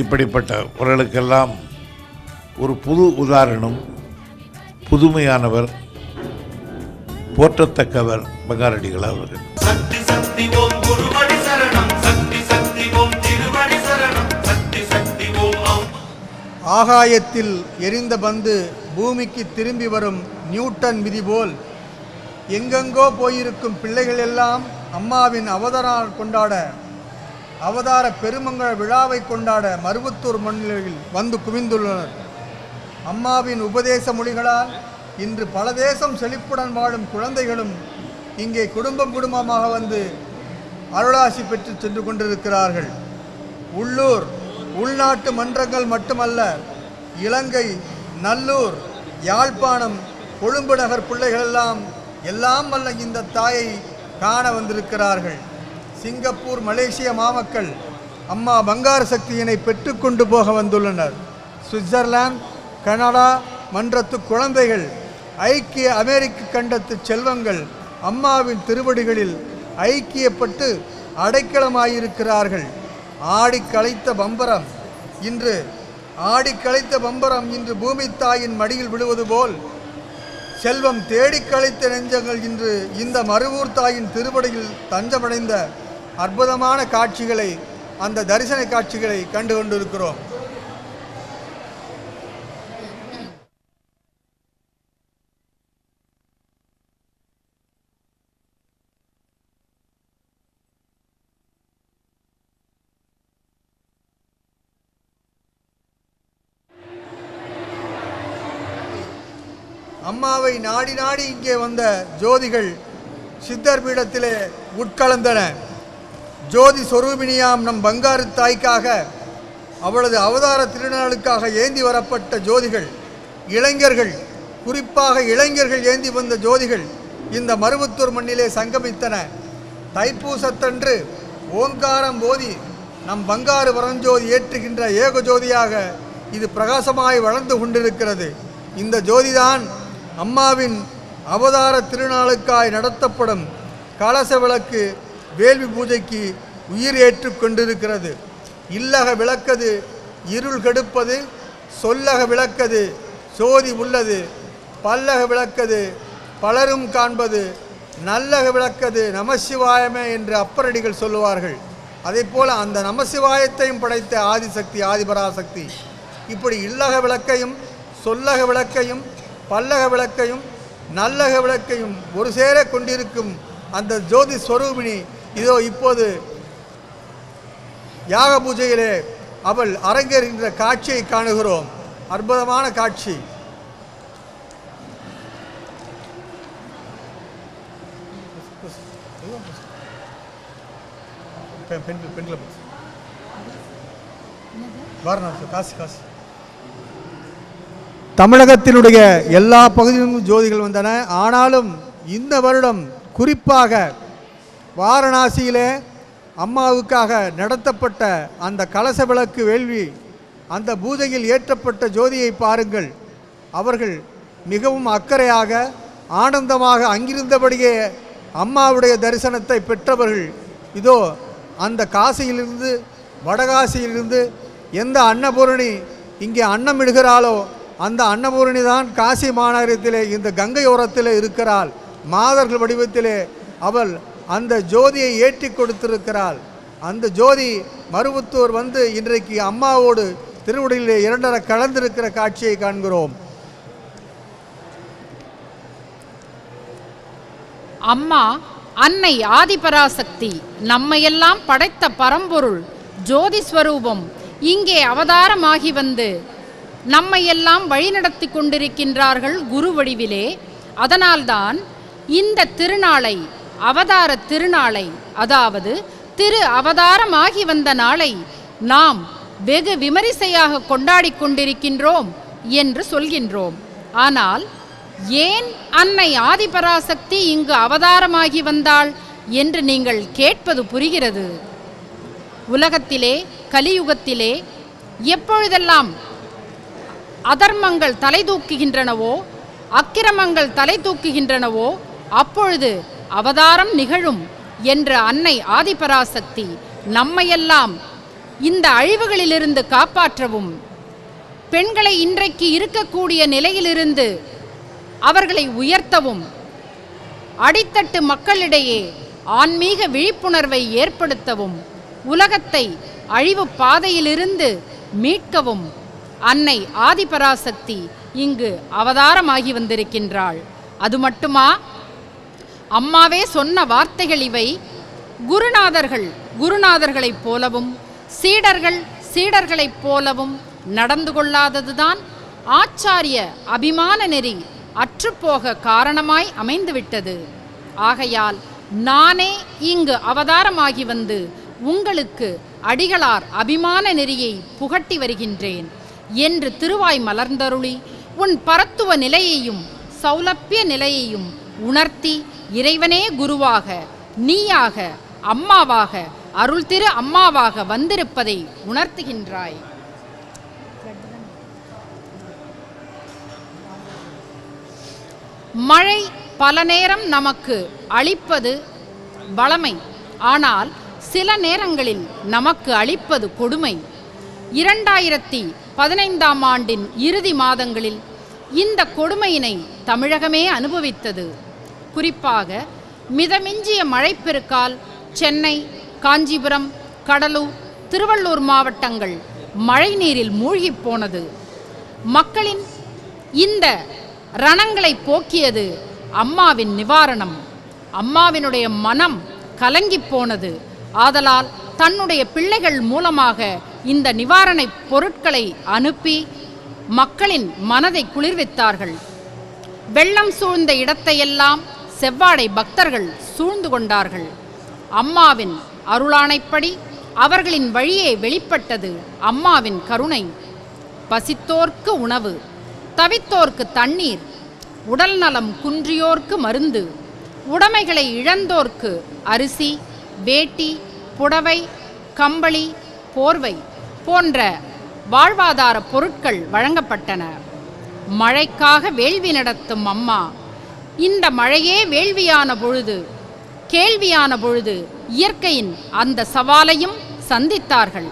இப்படிப்பட்டவர்களுக்கெல்லாம் ஒரு புது உதாரணம், புதுமையானவர், போற்றத்தக்கவர் பங்காரடிகள் அவர்கள். சக்தி சக்தி ஓம் குருவடி சரணம், சக்தி சக்தி ஓம் திருவடி சரணம், சக்தி சக்தி ஓம். ஆகாயத்தில் எரிந்த பந்து பூமிக்கு திரும்பி வரும் நியூட்டன் விதி போல் எங்கெங்கோ போயிருக்கும் பிள்ளைகள் எல்லாம் அம்மாவின் அவதார பெருமங்கள விழாவை கொண்டாட மருவத்தூர் மண்ணில் வந்து குவிந்துள்ளனர். அம்மாவின் உபதேச மொழிகளால் இன்று பல தேசம் செழிப்புடன் வாழும் குழந்தைகளும் இங்கே குடும்பம் குடும்பமாக வந்து அருளாசி பெற்று சென்று கொண்டிருக்கிறார்கள். உள்ளூர் உள்நாட்டு மன்றங்கள் மட்டுமல்ல, இலங்கை, நல்லூர், யாழ்ப்பாணம், கொழும்பு நகர் பிள்ளைகளெல்லாம் எல்லாம் வல்ல இந்த தாயை காண வந்திருக்கிறார்கள். சிங்கப்பூர், மலேசிய மாமக்கள் அம்மா பங்கார சக்தியினை பெற்றுக்கொண்டு போக வந்துள்ளனர். சுவிட்சர்லாந்து, கனடா மன்றத்து குழந்தைகள், ஐக்கிய அமெரிக்க கண்டத்து செல்வங்கள் அம்மாவின் திருவடிகளில் ஐக்கியப்பட்டு அடைக்கலமாயிருக்கிறார்கள். ஆடி களைத்த பம்பரம் இன்று பூமி தாயின் மடியில் விழுவது போல் செல்வம் தேடி களைத்த நெஞ்சங்கள் இன்று இந்த மருவூர் தாயின் திருவடியில் தஞ்சமடைந்த அற்புதமான காட்சிகளை, அந்த தரிசன காட்சிகளை கண்டு கொண்டிருக்கிறோம். அம்மாவை நாடி நாடி இங்கே வந்த ஜோதிகள் சித்தர் பீடத்திலே உட்கலந்தன. ஜோதி சொரூபிணியாம் நம் பங்காரு தாய்க்காக அவளது அவதார திருநாளுக்காக ஏந்தி வரப்பட்ட ஜோதிகள், இளைஞர்கள், குறிப்பாக இளைஞர்கள் ஏந்தி வந்த ஜோதிகள் இந்த மருவத்தூர் மண்ணிலே சங்கமித்தன. தைப்பூசத்தன்று ஓங்காரம் போதி நம் பங்காரு பரஞ்சோதி ஏற்றுகின்ற ஏக ஜோதியாக இது பிரகாசமாய் வளர்ந்து கொண்டிருக்கிறது. இந்த ஜோதிதான் அம்மாவின் அவதார திருநாளுக்காய் நடத்தப்படும் கலச விளக்கு வேள்வி பூஜைக்கு உயிர் ஏற்று கொண்டிருக்கிறது. இல்லக விளக்கது இருள் கெடுப்பது, சொல்லக விளக்கது சோதி உள்ளது, பல்லக விளக்கது பலரும் காண்பது, நல்லக விளக்கது நமசிவாயமே என்று அப்பரடிகள் சொல்லுவார்கள். அதே போல் அந்த நமசிவாயத்தையும் படைத்த ஆதிசக்தி ஆதிபராசக்தி இப்படி இல்லக விளக்கையும் சொல்லக விளக்கையும் பல்லக விளக்கையும் நல்லக விளக்கையும் ஒரு சேர கொண்டிருக்கும் அந்த ஜோதி ஸ்வரூபிணி இதோ இப்போது யாக பூஜையிலே அவள் அரங்கேறுகின்ற காட்சியை காணுகிறோம். அற்புதமான காட்சி. தமிழகத்தினுடைய எல்லா பகுதியிலும் ஜோதிகள் வந்தன. ஆனாலும் இந்த வருடம் குறிப்பாக வாரணாசியிலே அம்மாவுக்காக நடத்தப்பட்ட அந்த கலச விளக்கு வேள்வி, அந்த பூஜையில் ஏற்றப்பட்ட ஜோதியை பாருங்கள். அவர்கள் மிகவும் அக்கறையாக ஆனந்தமாக அங்கிருந்தபடியே அம்மாவுடைய தரிசனத்தை பெற்றவர்கள். இதோ அந்த காசியிலிருந்து வடகாசியிலிருந்து எந்த அன்னபூரணி இங்கே அன்னமிடுகிறாளோ அந்த அன்னபூரணி தான் காசி மாநகரத்திலே இந்த கங்கை ஓரத்திலே இருக்கிறாள். மாதர்கள் வடிவத்திலே அவள் அந்த ஜோதியை ஏற்றி கொடுத்திருக்கிறாள். அந்த ஜோதி மருவத்தூர் வந்து இன்றைக்கு அம்மாவோடு திருவுடையிலே இரண்டரை கலந்திருக்கிற காட்சியை காண்கிறோம். அம்மா அன்னை ஆதிபராசக்தி நம்மையெல்லாம் படைத்த பரம்பொருள் ஜோதி ஸ்வரூபம் இங்கே அவதாரமாகி வந்து நம்மையெல்லாம் வழிநடத்தி கொண்டிருக்கின்றார்கள் குரு வடிவிலே. அதனால்தான் இந்த திருநாளை, அவதார திருநாளை, அதாவது திரு அவதாரமாகி வந்த நாளை நாம் வெகு விமரிசையாக கொண்டாடி கொண்டிருக்கின்றோம் என்று சொல்கின்றோம். ஆனால் ஏன் அன்னை ஆதிபராசக்தி இங்கு அவதாரமாகி வந்தாள் என்று நீங்கள் கேட்பது புரிகிறது. உலகத்திலே கலியுகத்திலே எப்பொழுதெல்லாம் அதர்மங்கள் தலை தூக்குகின்றனவோ, அக்கிரமங்கள் தலை தூக்குகின்றனவோ அப்பொழுது அவதாரம் நிகழும் என்ற அன்னை ஆதிபராசக்தி நம்மையெல்லாம் இந்த அழிவுகளிலிருந்து காப்பாற்றவும், பெண்களை இன்றைக்கு இருக்கக்கூடிய நிலையிலிருந்து அவர்களை உயர்த்தவும், அடித்தட்டு மக்களிடையே ஆன்மீக விழிப்புணர்வை ஏற்படுத்தவும், உலகத்தை அழிவு பாதையிலிருந்து மீட்கவும் அன்னை ஆதிபராசக்தி இங்கு அவதாரமாகி வந்திருக்கின்றாள். அது மட்டுமா, அம்மாவே சொன்ன வார்த்தைகள் இவை. குருநாதர்கள் குருநாதர்களைப் போலவும் சீடர்கள் சீடர்களைப் போலவும் நடந்து கொள்ளாததுதான் ஆச்சாரிய அபிமான நெறி அற்றுப்போக காரணமாய் அமைந்துவிட்டது. ஆகையால் நானே இங்கு அவதாரமாகி வந்து உங்களுக்கு அடிகளார் அபிமான நெறியை புகட்டி வருகின்றேன் என்று திருவாய் மலர்ந்தருளி உன் பரத்துவ நிலையையும் சௌலப்பிய நிலையையும் உணர்த்தி இறைவனே குருவாக, நீயாக, அம்மாவாக, அருள் திரு அம்மாவாக வந்திருப்பதை உணர்த்துகின்றாய். மழை பல நேரம் நமக்கு அளிப்பது வளமை, ஆனால் சில நேரங்களில் நமக்கு அளிப்பது கொடுமை. 2015ஆம் ஆண்டின் இறுதி மாதங்களில் இந்த கொடுமையினை தமிழகமே அனுபவித்தது. குறிப்பாக மிதமிஞ்சிய மழைப்பெருக்கால் சென்னை, காஞ்சிபுரம், கடலூர், திருவள்ளூர் மாவட்டங்கள் மழை நீரில் மூழ்கி போனது. மக்களின் இந்த ரணங்களை போக்கியது அம்மாவின் நிவாரணம். அம்மாவினுடைய மனம் கலங்கி போனது. ஆதலால் தன்னுடைய பிள்ளைகள் மூலமாக இந்த நிவாரணப் பொருட்களை அனுப்பி மக்களின் மனதை குளிர்வித்தார்கள். வெள்ளம் சூழ்ந்த இடத்தையெல்லாம் செவ்வாடை பக்தர்கள் சூழ்ந்து கொண்டார்கள். அம்மாவின் அருளாணைப்படி அவர்களின் வழியே வெளிப்பட்டது அம்மாவின் கருணை. பசித்தோர்க்கு உணவு, தவித்தோர்க்கு தண்ணீர், உடல் நலம் குன்றியோர்க்கு மருந்து, உடைமைகளை இழந்தோர்க்கு அரிசி, வேட்டி, புடவை, கம்பளி, போர்வை போன்ற வாழ்வாதார பொருட்கள் வழங்கப்பட்டன. மழைக்காக வேள்வி நடத்தும் அம்மா இந்த மழையே வேள்வியான பொழுது, கேள்வியான பொழுது இயற்கையின் அந்த சவாலையும் சந்தித்தார்கள்.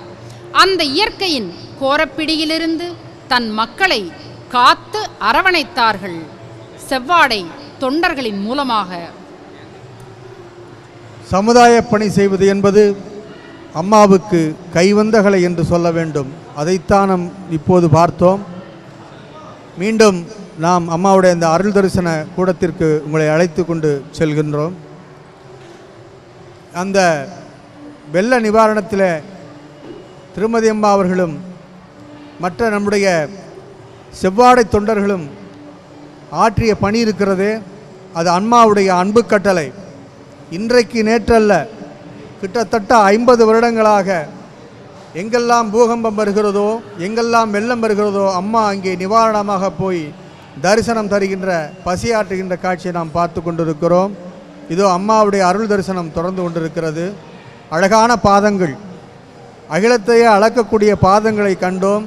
அந்த இயற்கையின் கோரப்பிடியிலிருந்து தன் மக்களை காத்து அரவணைத்தார்கள் செவ்வாடை தொண்டர்களின் மூலமாக. சமுதாய பணி செய்வது என்பது அம்மாவுக்கு கைவந்தகளை என்று சொல்ல வேண்டும். அதைத்தான் நாம் இப்போது பார்த்தோம். மீண்டும் நாம் அம்மாவுடைய இந்த அருள் தரிசன கூடத்திற்கு உங்களை அழைத்து கொண்டு செல்கின்றோம். அந்த வெள்ள நிவாரணத்தில் திருமதி அம்மா அவர்களும் மற்ற நம்முடைய செவ்வாடை தொண்டர்களும் ஆற்றிய பணி இருக்கிறது. அது அம்மாவுடைய அன்பு கட்டளை. இன்றைக்கு நேற்றல்ல, கிட்டத்தட்ட 50 வருடங்களாக எங்கெல்லாம் பூகம்பம் வருகிறதோ, எங்கெல்லாம் வெள்ளம் வருகிறதோ, அம்மா அங்கே நிவாரணமாக போய் தரிசனம் தருகின்ற, பசியாற்றுகின்ற காட்சியை நாம் பார்த்து கொண்டிருக்கிறோம். இதோ அம்மாவுடைய அருள் தரிசனம் தொடர்ந்து கொண்டிருக்கிறது. அழகான பாதங்கள், அகிலத்தையே அளக்கக்கூடிய பாதங்களை கண்டோம்.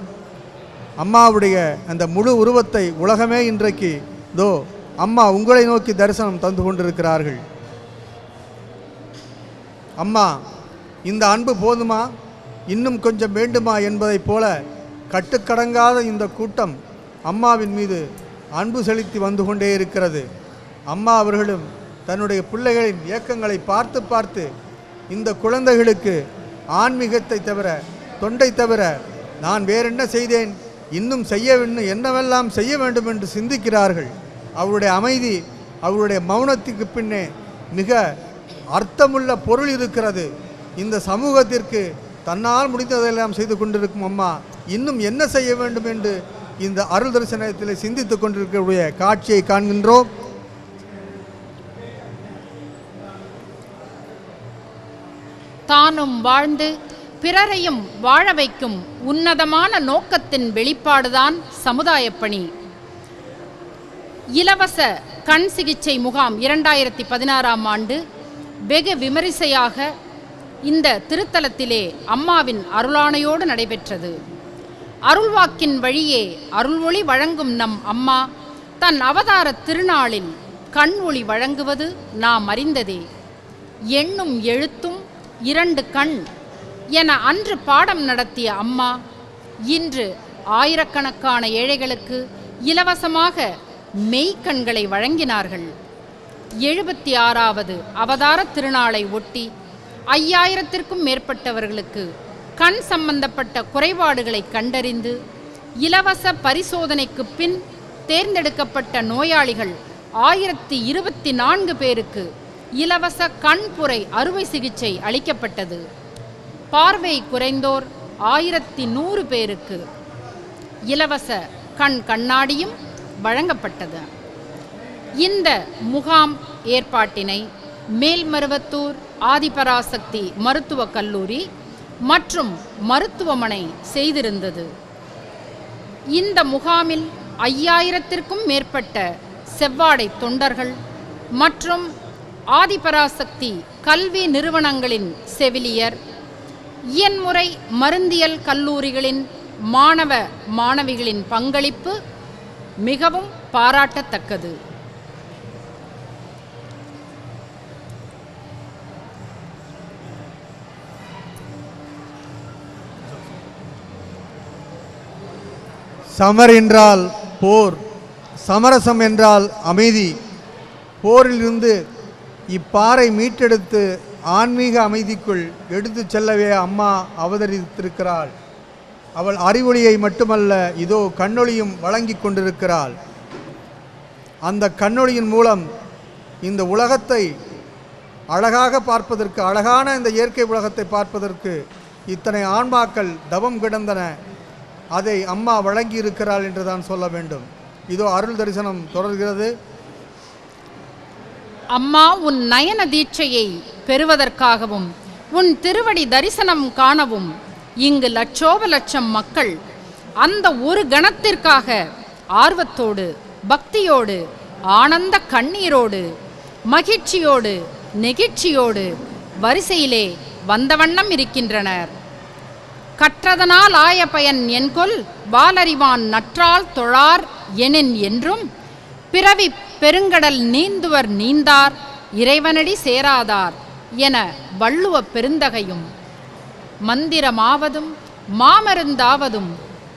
அம்மாவுடைய அந்த முழு உருவத்தை உலகமே இன்றைக்கு இதோ அம்மா உங்களை நோக்கி தரிசனம் தந்து கொண்டிருக்கிறார்கள். அம்மா, இந்த அன்பு போதுமா, இன்னும் கொஞ்சம் வேண்டுமா என்பதைப் போல கட்டுக்கடங்காத இந்த கூட்டம் அம்மாவின் மீது அன்பு செலுத்தி வந்து கொண்டே இருக்கிறது. அம்மா அவர்களும் தன்னுடைய பிள்ளைகளின் இயக்கங்களை பார்த்து பார்த்து இந்த குழந்தைகளுக்கு ஆன்மீகத்தை தவிர, தொண்டை தவிர நான் வேறென்ன செய்தேன், இன்னும் என்னவெல்லாம் செய்ய வேண்டும் என்று சிந்திக்கிறார்கள். அவருடைய அமைதி, அவருடைய மௌனத்துக்கு பின்னே மிக அர்த்தமுள்ள பொருள் இருக்கிறது. இந்த சமூகத்திற்கு தன்னால் முடிந்ததெல்லாம் செய்து கொண்டிருக்கும் அம்மா இன்னும் என்ன செய்ய வேண்டும் என்று இந்த அருள் தரிசனத்தில் சிந்தித்து கொண்டிருக்கக்கூடிய காட்சியை காண்கின்றோம். தானும் வாழ்ந்து பிறரையும் வாழ வைக்கும் உன்னதமான நோக்கத்தின் வெளிப்பாடுதான் சமுதாய பணி. இலவச கண் சிகிச்சை முகாம் 2016ஆம் ஆண்டு வெகு விமரிசையாக இந்த திருத்தலத்திலே அம்மாவின் அருளாணையோடு நடைபெற்றது. அருள்வாக்கின் வழியே அருள் ஒளி வழங்கும் நம் அம்மா தன் அவதார திருநாளில் கண் ஒளி வழங்குவது நாம் அறிந்ததே. எண்ணும் எழுத்தும் 2 கண் என அன்று பாடம் நடத்திய அம்மா இன்று ஆயிரக்கணக்கான ஏழைகளுக்கு இலவசமாக மெய்க்கண்களை வழங்கினார்கள். 76வது அவதார திருநாளை ஒட்டி 5000த்திற்கும் மேற்பட்டவர்களுக்கு கண் சம்பந்தப்பட்ட குறைபாடுகளை கண்டறிந்து இலவச பரிசோதனைக்கு பின் தேர்ந்தெடுக்கப்பட்ட நோயாளிகள் 1024 பேருக்கு இலவச கண்புரை அறுவை சிகிச்சை அளிக்கப்பட்டது. பார்வை குறைந்தோர் 1100 பேருக்கு இலவச கண்ணாடியும் வழங்கப்பட்டது. இந்த முகாம் ஏற்பாட்டினை மேல்மருவத்தூர் ஆதிபராசக்தி மருத்துவக் கல்லூரி மற்றும் மருத்துவமனை செய்திருந்தது. இந்த முகாமில் 5000த்திற்கும் மேற்பட்ட செவ்வாடை தொண்டர்கள் மற்றும் ஆதிபராசக்தி கல்வி நிறுவனங்களின் செவிலியர், இயன்முறை மருந்தியல் கல்லூரிகளின் மாணவ மாணவிகளின் பங்களிப்பு மிகவும் பாராட்டத்தக்கது. சமர் என்றால் போர், சமரசம் என்றால் அமைதி. போரிலிருந்து இப்பாறை மீட்டெடுத்து ஆன்மீக அமைதிக்குள் எடுத்து செல்லவே அம்மா அவதரித்திருக்கிறாள். அவள் அறிவொளியை மட்டுமல்ல, இதோ கண்ணொளியும் வழங்கி கொண்டிருக்கிறாள். அந்த கண்ணொளியின் மூலம் இந்த உலகத்தை அழகாக பார்ப்பதற்கு, அழகான இந்த இயற்கை உலகத்தை பார்ப்பதற்கு இத்தனை ஆன்மாக்கள் தவம் கிடந்தன. அதை அம்மா வழங்கி இருக்கிறாள் என்று தான் சொல்ல வேண்டும். இதோ அருள் தரிசனம் தொடர்கிறது. அம்மா உன் நயன தீட்சையை பெறுவதற்காகவும் உன் திருவடி தரிசனம் காணவும் இங்கு லட்சோப லட்சம் மக்கள் அந்த ஒரு கணத்திற்காக ஆர்வத்தோடு, பக்தியோடு, ஆனந்த கண்ணீரோடு, மகிழ்ச்சியோடு, நெகிழ்ச்சியோடு வரிசையிலே வந்த வண்ணம் இருக்கின்றனர். கற்றதனால் ஆய பயன் என்கொல் வாலறிவான் நற்றால் தொழார் எனின் என்றும் பிறவி பெருங்கடல் நீந்துவர் நீந்தார் இறைவனடி சேராதார் என வள்ளுவ பெருந்தகையும் மந்திரமாவதும் மாமருந்தாவதும்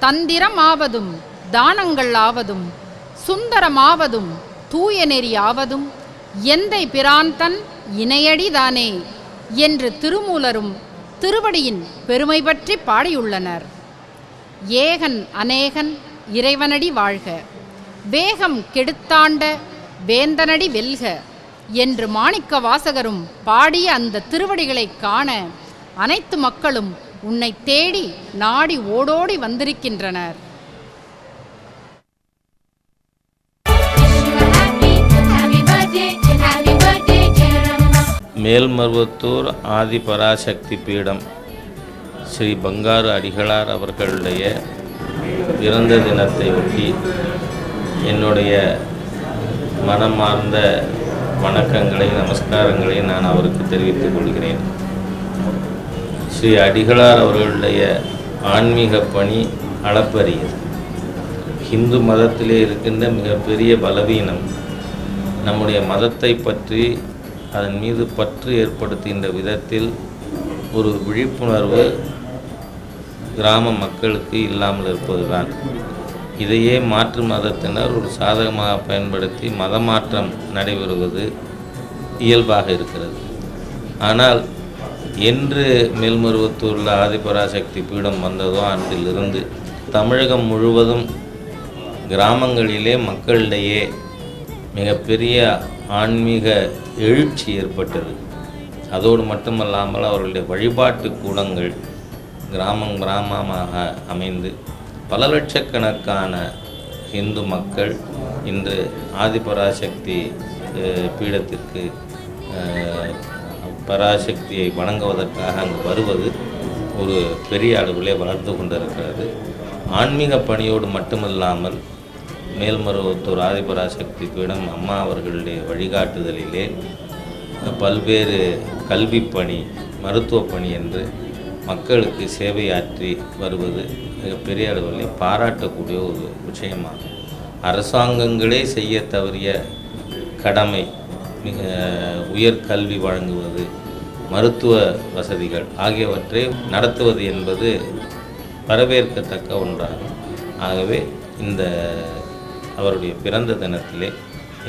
தந்திரமாவதும் தானங்கள் ஆவதும் சுந்தரமாவதும் தூய நெறியாவதும் எந்தை பிரான்தன் இணையடிதானே என்று திருமூலரும் திருவடியின் பெருமை பற்றி பாடியுள்ளனர். ஏகன் அநேகன் இறைவனடி வாழ்க, வேகம் கெடுத்தாண்ட வேந்தனடி வெல்க என்று மாணிக்க வாசகரும் பாடிய அந்த திருவடிகளை காண அனைத்து மக்களும் உன்னை தேடி நாடி ஓடோடி வந்திருக்கின்றனர். மேல்மருவத்தூர் ஆதிபராசக்தி பீடம் ஸ்ரீ பங்காரு அடிகளார் அவர்களுடைய பிறந்த தினத்தை ஒட்டி என்னுடைய மனமார்ந்த வணக்கங்களை, நமஸ்காரங்களை நான் அவருக்கு தெரிவித்துக் கொள்கிறேன். ஸ்ரீ அடிகளார் அவர்களுடைய ஆன்மீக பணி அளப்பரியது. இந்து மதத்திலே இருக்கின்ற மிகப்பெரிய பலவீனம் நம்முடைய மதத்தை பற்றி அதன் மீது பற்று ஏற்படுத்துகின்ற விதத்தில் ஒரு விழிப்புணர்வு கிராம மக்களுக்கு இல்லாமல் இருப்பதுதான். இதையே மாற்று மதத்தினர் ஒரு சாதகமாக பயன்படுத்தி மதமாற்றம் நடைபெறுவது இயல்பாக இருக்கிறது. ஆனால் என்று மேல்மருவத்தூரில் ஆதிபராசக்தி பீடம் வந்ததோ அன்றிலிருந்து தமிழகம் முழுவதும் கிராமங்களிலே மக்களிடையே மிகப்பெரிய ஆன்மீக எழுச்சி ஏற்பட்டது. அதோடு மட்டுமல்லாமல் அவர்களுடைய வழிபாட்டு கூடங்கள் கிராமமாக அமைந்து பல லட்சக்கணக்கான இந்து மக்கள் இன்று ஆதிபராசக்தி பீடத்திற்கு பராசக்தியை வணங்குவதற்காக அங்கு வருவது ஒரு பெரிய அளவிலே வளர்ந்து கொண்டிருக்கிறது. ஆன்மீக பணியோடு மட்டுமல்லாமல் மேல்மருவத்தூர் ஆதிபராசக்தி பீடம் அம்மா அவர்களுடைய வழிகாட்டுதலிலே பல்வேறு கல்வி பணி, மருத்துவ பணி என்று மக்களுக்கு சேவையாற்றி வருவது மிகப்பெரிய அளவில் பாராட்டக்கூடிய ஒரு விஷயமாகும். அரசாங்கங்களே செய்ய தவறிய கடமை மிக உயர்கல்வி வழங்குவது, மருத்துவ வசதிகள் ஆகியவற்றை நடத்துவது என்பது வரவேற்கத்தக்க ஒன்றாகும். ஆகவே இந்த அவருடைய பிறந்த தினத்திலே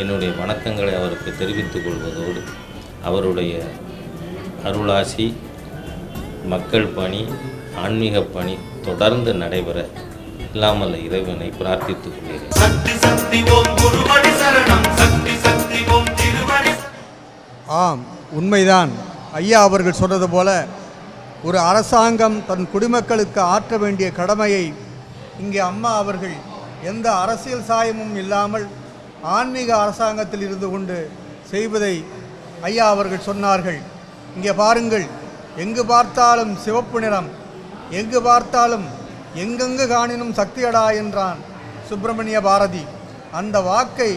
என்னுடைய வணக்கங்களை அவருக்கு தெரிவித்துக் கொள்வதோடு அவருடைய அருளாசி, மக்கள் பணி, ஆன்மீக பணி தொடர்ந்து நடைபெற இல்லாமல் இறைவனை பிரார்த்தித்துக் கொள்கிறேன். ஆம், உண்மைதான். ஐயா அவர்கள் சொன்னது போல ஒரு அரசாங்கம் தன் குடிமக்களுக்கு ஆற்ற வேண்டிய கடமையை இங்கே அம்மா அவர்கள் எந்த அரசியல் சாயமும் இல்லாமல் ஆன்மீக அரசாங்கத்தில் இருந்து கொண்டு செய்வதை ஐயா அவர்கள் சொன்னார்கள். இங்கே பாருங்கள், எங்கு பார்த்தாலும் சிவப்பு நிறம், எங்கு பார்த்தாலும் எங்கெங்கு காணினும் சக்தியடா என்றான் சுப்பிரமணிய பாரதி. அந்த வாக்கை,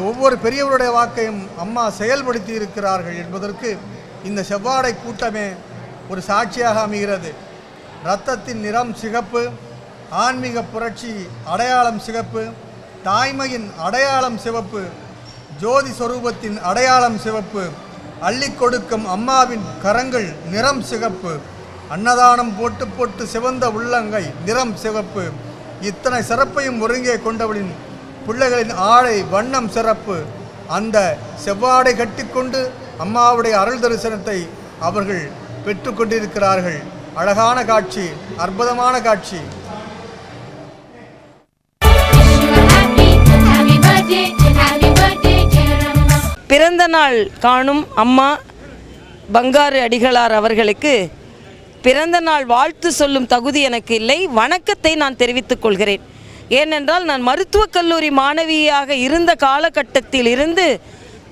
ஒவ்வொரு பெரியவருடைய வாக்கையும் அம்மா செயல்படுத்தி இருக்கிறார்கள் என்பதற்கு இந்த செவ்வாடை கூட்டமே ஒரு சாட்சியாக அமைகிறது. இரத்தத்தின் நிறம் சிகப்பு, ஆன்மீக புரட்சி அடையாளம் சிகப்பு, தாய்மையின் அடையாளம் சிவப்பு, ஜோதி சொரூபத்தின் அடையாளம் சிவப்பு, அள்ளி கொடுக்கும் அம்மாவின் கரங்கள் நிறம் சிகப்பு, அன்னதானம் போட்டு போட்டு சிவந்த உள்ளங்கை நிறம் சிவப்பு. இத்தனை சிறப்பையும் ஒருங்கே கொண்டவளின் பிள்ளைகளின் ஆடை வண்ணம் சிறப்பு. அந்த செவ்வாடை கட்டிக்கொண்டு அம்மாவுடைய அருள் தரிசனத்தை அவர்கள் பெற்றுக்கொண்டிருக்கிறார்கள். அழகான காட்சி, அற்புதமான காட்சி. பிறந்த நாள் காணும் அம்மா பங்காரு அடிகளார் அவர்களுக்கு பிறந்த நாள் வாழ்த்து சொல்லும் தகுதி எனக்கு இல்லை. வணக்கத்தை நான் தெரிவித்துக் கொள்கிறேன். ஏனென்றால் நான் மருத்துவக் கல்லூரி மாணவியாக இருந்த காலகட்டத்தில் இருந்து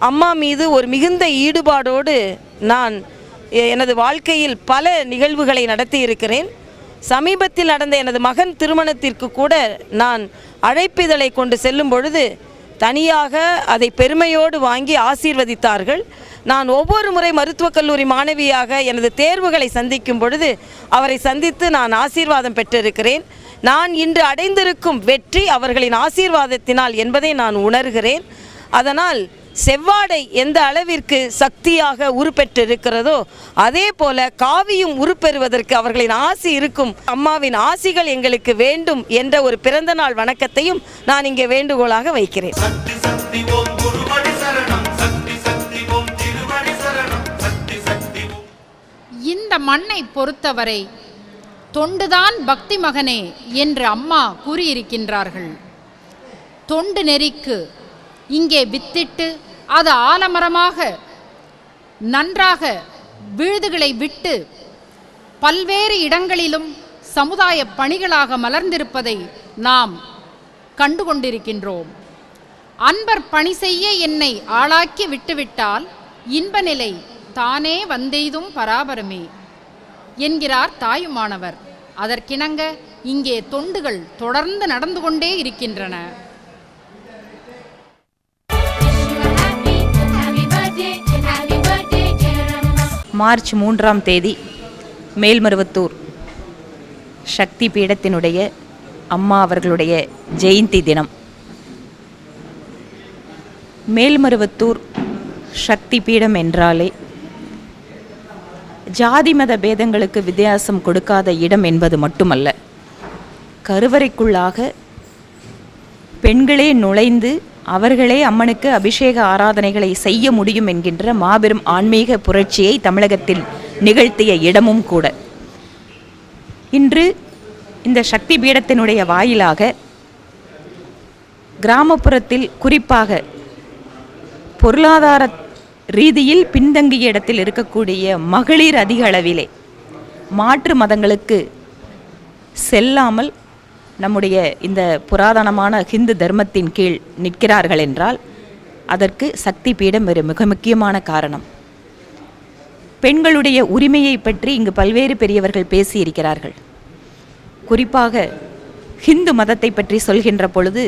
அம்மா மீது ஒரு மிகுந்த ஈடுபாடோடு நான் எனது வாழ்க்கையில் பல நிகழ்வுகளை நடத்தி இருக்கிறேன். சமீபத்தில் நடந்த எனது மகன் திருமணத்திற்கு கூட நான் அழைப்பிதழை கொண்டு செல்லும் பொழுது தனியாக அதை பெருமையோடு வாங்கி ஆசீர்வதித்தார்கள். நான் ஒவ்வொரு முறை மருத்துவக் கல்லூரி மாணவியாக எனது தேர்வுகளை சந்திக்கும் பொழுது அவரை சந்தித்து நான் ஆசீர்வாதம் பெற்றிருக்கிறேன். நான் இன்று அடைந்திருக்கும் வெற்றி அவர்களின் ஆசீர்வாதத்தினால் என்பதை நான் உணர்கிறேன். அதனால் செவ்வாடை எந்த அளவிற்கு சக்தியாக உருப்பெற்றிருக்கிறதோ அதே போல காவியும் உருப்பெறுவதற்கு அவர்களின் ஆசி இருக்கும். அம்மாவின் ஆசிகள் எங்களுக்கு வேண்டும் என்ற ஒரு பிறந்த நாள் வணக்கத்தையும் நான் இங்கே வேண்டுகோளாக வைக்கிறேன். சக்தி சக்தி ஓம் குருவடி சரணம், சக்தி சக்தி ஓம் திருவடி சரணம், சக்தி சக்தி ஓம். இந்த மண்ணை பொறுத்தவரை தொண்டுதான் பக்தி மகனே என்று அம்மா கூறியிருக்கின்றார்கள். தொண்டு நெறிக்கு இங்கே வித்திட்டு அது ஆலமரமாக நன்றாக விழுதுகளை விட்டு பல்வேறு இடங்களிலும் சமுதாய பணிகளாக மலர்ந்திருப்பதை நாம் கண்டுகொண்டிருக்கின்றோம். அன்பர் பணி செய்ய என்னை ஆளாக்கி விட்டுவிட்டால் இன்ப நிலை தானே வந்தெய்தும் பராபரமே என்கிறார் தாயுமானவர். அதற்கிணங்க இங்கே தொண்டுகள் தொடர்ந்து நடந்து கொண்டே இருக்கின்றன. மார்ச் 3ஆம் தேதி மேல்மருவத்தூர் சக்தி பீடத்தினுடைய அம்மா அவர்களுடைய ஜெயந்தி தினம். மேல்மருவத்தூர் சக்தி பீடம் என்றாலே ஜாதி மத பேதங்களுக்கு வித்தியாசம் கொடுக்காத இடம் என்பது மட்டுமல்ல, கருவறைக்குள்ளாக பெண்களே நுழைந்து அவர்களே அம்மனுக்கு அபிஷேக ஆராதனைகளை செய்ய முடியும் என்கின்ற மாபெரும் ஆன்மீக புரட்சியை தமிழகத்தில் நிகழ்த்திய இடமும் கூட. இன்று இந்த சக்தி பீடத்தினுடைய வாயிலாக கிராமப்புறத்தில் குறிப்பாக பொருளாதார ரீதியில் பின்தங்கிய இடத்தில் இருக்கக்கூடிய மகளிர் அதிக அளவிலே மாற்று மதங்களுக்கு செல்லாமல் நம்முடைய இந்த புராதனமான ஹிந்து தர்மத்தின் கீழ் நிற்கிறார்கள் என்றால் அதற்கு சக்தி பீடம் ஒரு மிக முக்கியமான காரணம். பெண்களுடைய உரிமையை பற்றி இங்கு பல்வேறு பெரியவர்கள் பேசியிருக்கிறார்கள். குறிப்பாக ஹிந்து மதத்தை பற்றி சொல்கின்ற பொழுது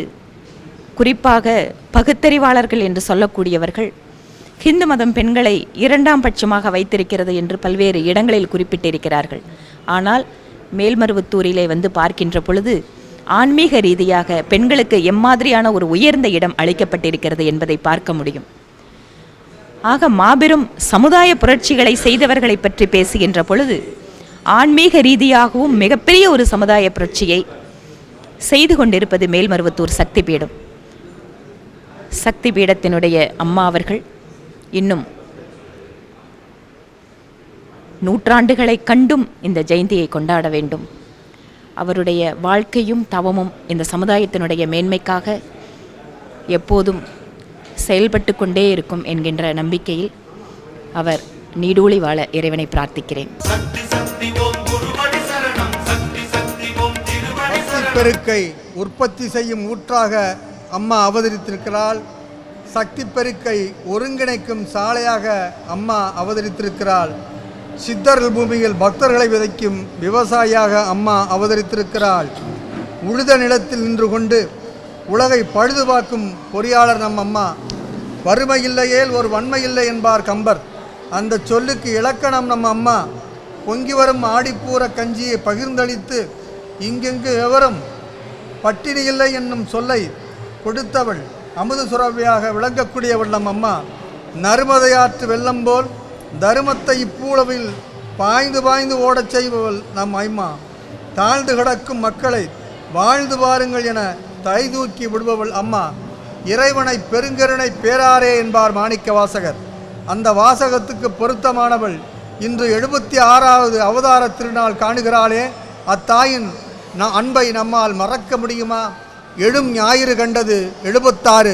குறிப்பாக பகுத்தறிவாளர்கள் என்று சொல்லக்கூடியவர்கள் ஹிந்து மதம் பெண்களை இரண்டாம் பட்சமாக வைத்திருக்கிறது என்று பல்வேறு இடங்களில் குறிப்பிட்டிருக்கிறார்கள். ஆனால் மேல்மருவத்தூரிலே வந்து பார்க்கின்ற பொழுது ஆன்மீக ரீதியாக பெண்களுக்கு எம்மாதிரியான ஒரு உயர்ந்த இடம் அளிக்கப்பட்டிருக்கிறது என்பதை பார்க்க முடியும். ஆக மாபெரும் சமுதாய புரட்சிகளை செய்தவர்களை பற்றி பேசுகின்ற பொழுது ஆன்மீக ரீதியாகவும் மிகப்பெரிய ஒரு சமுதாய புரட்சியை செய்து கொண்டிருப்பது மேல்மருவத்தூர் சக்தி பீடம். சக்தி பீடத்தினுடைய அம்மா அவர்கள் இன்னும் நூற்றாண்டுகளை கண்டும் இந்த ஜெயந்தியை கொண்டாட வேண்டும். அவருடைய வாழ்க்கையும் தவமும் இந்த சமுதாயத்தினுடைய மேன்மைக்காக எப்போதும் செயல்பட்டு கொண்டே இருக்கும் என்கின்ற நம்பிக்கையில் அவர் நீடூழி வாழ இறைவனை பிரார்த்திக்கிறேன். பெருக்கை உற்பத்தி செய்யும் ஊற்றாக அம்மா அவதரித்திருக்கிறாள். சக்தி பெருக்கை ஒருங்கிணைக்கும் சாலையாக அம்மா அவதரித்திருக்கிறாள். சித்தர்கள் பூமியில் பக்தர்களை விதைக்கும் விவசாயியாக அம்மா அவதரித்திருக்கிறாள். உழுத நிலத்தில் நின்று கொண்டு உலகை பழுதுபார்க்கும் பொறியாளர் நம் அம்மா. வறுமை இல்லையேல் ஒரு வன்மை இல்லை என்பார் கம்பர். அந்த சொல்லுக்கு இலக்கணம் நம் அம்மா. பொங்கி வரும் ஆடிப்பூர கஞ்சியை பகிர்ந்தளித்து இங்கெங்கு எவரும் பட்டினி இல்லை என்னும் சொல்லை கொடுத்தவள் அமுது சுரவியாக விளங்கக்கூடியவள் நம் அம்மா. நருமதையாற்று வெள்ளம் போல் தருமத்தை இப்பூளவில் பாய்ந்து பாய்ந்து ஓடச் செய்பவள் நம் அம்மா. தாழ்ந்து கிடக்கும் மக்களை வாழ்ந்து பாருங்கள் என தைதூக்கி விடுபவள் அம்மா. இறைவனை பெருங்கருணை பேராரே என்பார் மாணிக்க வாசகர். அந்த வாசகத்துக்கு பொருத்தமானவள் இன்று 76வது அவதார திருநாள் காணுகிறாளே. அத்தாயின் அன்பை நம்மால் மறக்க முடியுமா? எழும் ஞாயிறு கண்டது 76,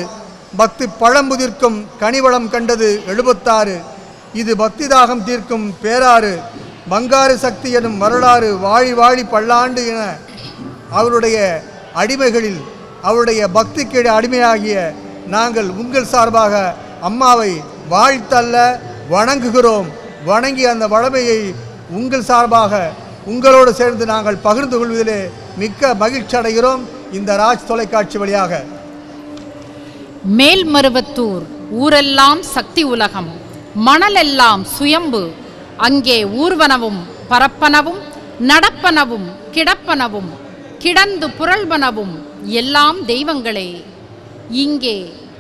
பக்தி பழம்புதிர்க்கும் கனிவளம் கண்டது 76. இது பக்தி தாகம் தீர்க்கும் பேராறு. பங்காரு சக்தி எனும் வரலாறு வாழி வாழி பல்லாண்டு என அவருடைய அடிமைகளில் அவருடைய பக்திக்கு அடிமையாகிய நாங்கள் உங்கள் சார்பாக அம்மாவை வாழ்த்தல்ல வணங்குகிறோம், வணங்கி அந்த வளமையை உங்கள் சார்பாக உங்களோடு சேர்ந்து நாங்கள் பகிர்ந்து கொள்வதிலே மிக்க மகிழ்ச்சி அடைகிறோம். இந்த ராஜ் தொலைக்காட்சி வழியாக மேல்மருவத்தூர் ஊரெல்லாம் சக்தி உலகம், மணலெல்லாம் சுயம்பு, அங்கே ஊர்வனவும் பரப்பனவும் நடப்பனவும் கிடப்பனவும் கிடந்து புரள்வனவும் எல்லாம் தெய்வங்களே. இங்கே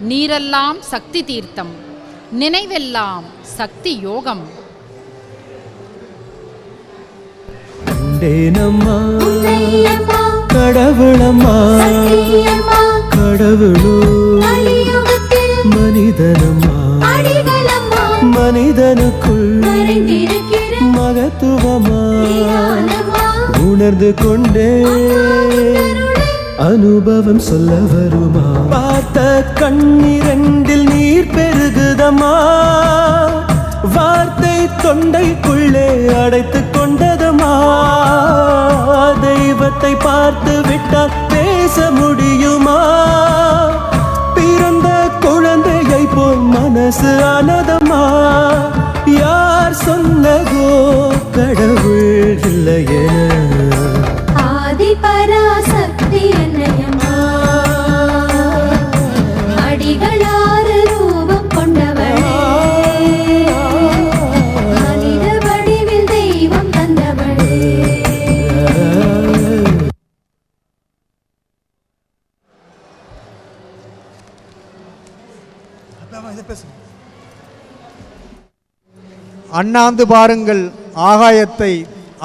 நீரெல்லாம் சக்தி தீர்த்தம், நினைவெல்லாம் சக்தி யோகம். கடவுளம்மா கடவுளோ மனிதனம்மா மனிதனுக்குள் மகத்துவமா உணர்ந்து கொண்டே அனுபவம் சொல்ல வருமா. பார்த்த கண்ணிரண்டில் நீர் பெருகுதமா, வார்த்தை தொண்டைக்குள்ளே அடைத்து கொண்டதமா. தெய்வத்தை பார்த்து விட்டால் பேச முடியுமா? பிறந்த குழந்தையை போல் மனசு ஆனதமா. யார் சொன்னதோ கடவுள் இல்லையே, ஆதி பராசக்தி என்னையம்மா, அடிகளாறு ரூபம் கொண்டவளே, மனித வடிவில் தெய்வம் தந்தவளே. அண்ணாந்து பாருங்கள் ஆகாயத்தை,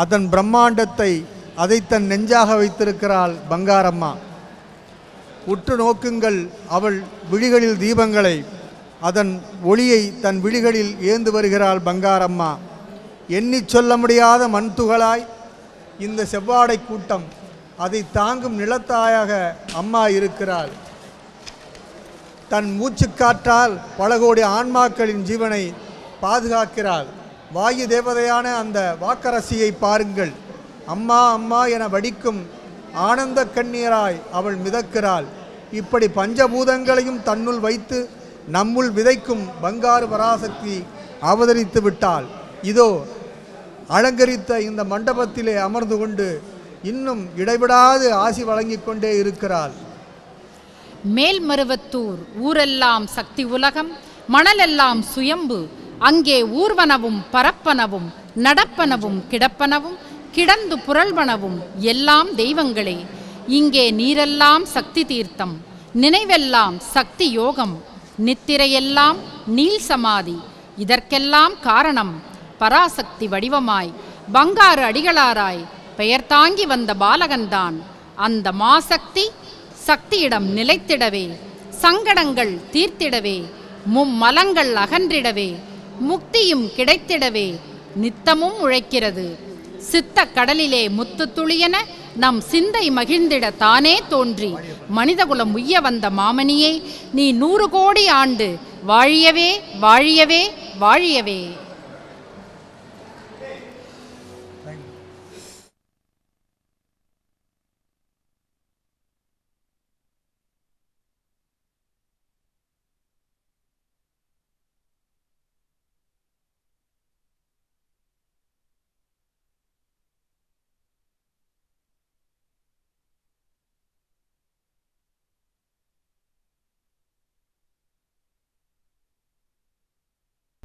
அதன் பிரம்மாண்டத்தை, அதை தன் நெஞ்சாக வைத்திருக்கிறாள் பங்காரம்மா. உற்று நோக்குங்கள் அவள் விழிகளில் தீபங்களை, அதன் ஒளியை தன் விழிகளில் ஏந்து வருகிறாள் பங்காரம்மா. எண்ணிச் சொல்ல முடியாத மண்துகளாய் இந்த செவ்வாடை கூட்டம், அதை தாங்கும் நிலத்தாயாக அம்மா இருக்கிறாள். தன் மூச்சுக்காற்றால் பல கோடி ஆன்மாக்களின் ஜீவனை பாதுகாக்கிறாள். வாயு தேவதையான அந்த வாக்கரசியை பாருங்கள். அம்மா அம்மா என வடிக்கும் ஆனந்த கண்ணீராய் அவள் மிதக்கிறாள். இப்படி பஞ்சபூதங்களையும் தன்னுள் வைத்து நம்முள் விதைக்கும் பங்காரு பராசக்தி அவதரித்து விட்டாள். இதோ அலங்கரித்த இந்த மண்டபத்திலே அமர்ந்து கொண்டு இன்னும் இடைவிடாது ஆசி வழங்கிக் கொண்டே இருக்கிறாள். மேல்மருவத்தூர் ஊரெல்லாம் சக்தி உலகம், மணலெல்லாம் சுயம்பு, அங்கே ஊர்வனவும் பரப்பனவும் நடப்பனவும் கிடப்பனவும் கிடந்து புரள்வனவும் எல்லாம் தெய்வங்களே. இங்கே நீரெல்லாம் சக்தி தீர்த்தம், நினைவெல்லாம் சக்தி யோகம், நித்திரையெல்லாம் நீல் சமாதி. இதற்கெல்லாம் காரணம் பராசக்தி வடிவமாய் பங்காரு அடிகளாராய் பெயர் தாங்கி வந்த பாலகன்தான். அந்த மாசக்தி சக்தியிடம் நிலைத்திடவே, சங்கடங்கள் தீர்த்திடவே, மும்மலங்கள் அகன்றிடவே, முக்தியும் கிடைத்திடவே நித்தமும் உழைக்கிறது. சித்த கடலிலே முத்து துளியென நம் சிந்தை மகிழ்ந்திட தானே தோன்றி மனிதகுலம் உய்ய வந்த மாமணியே, நீ 100 கோடி ஆண்டு வாழியவே வாழியவே வாழியவே.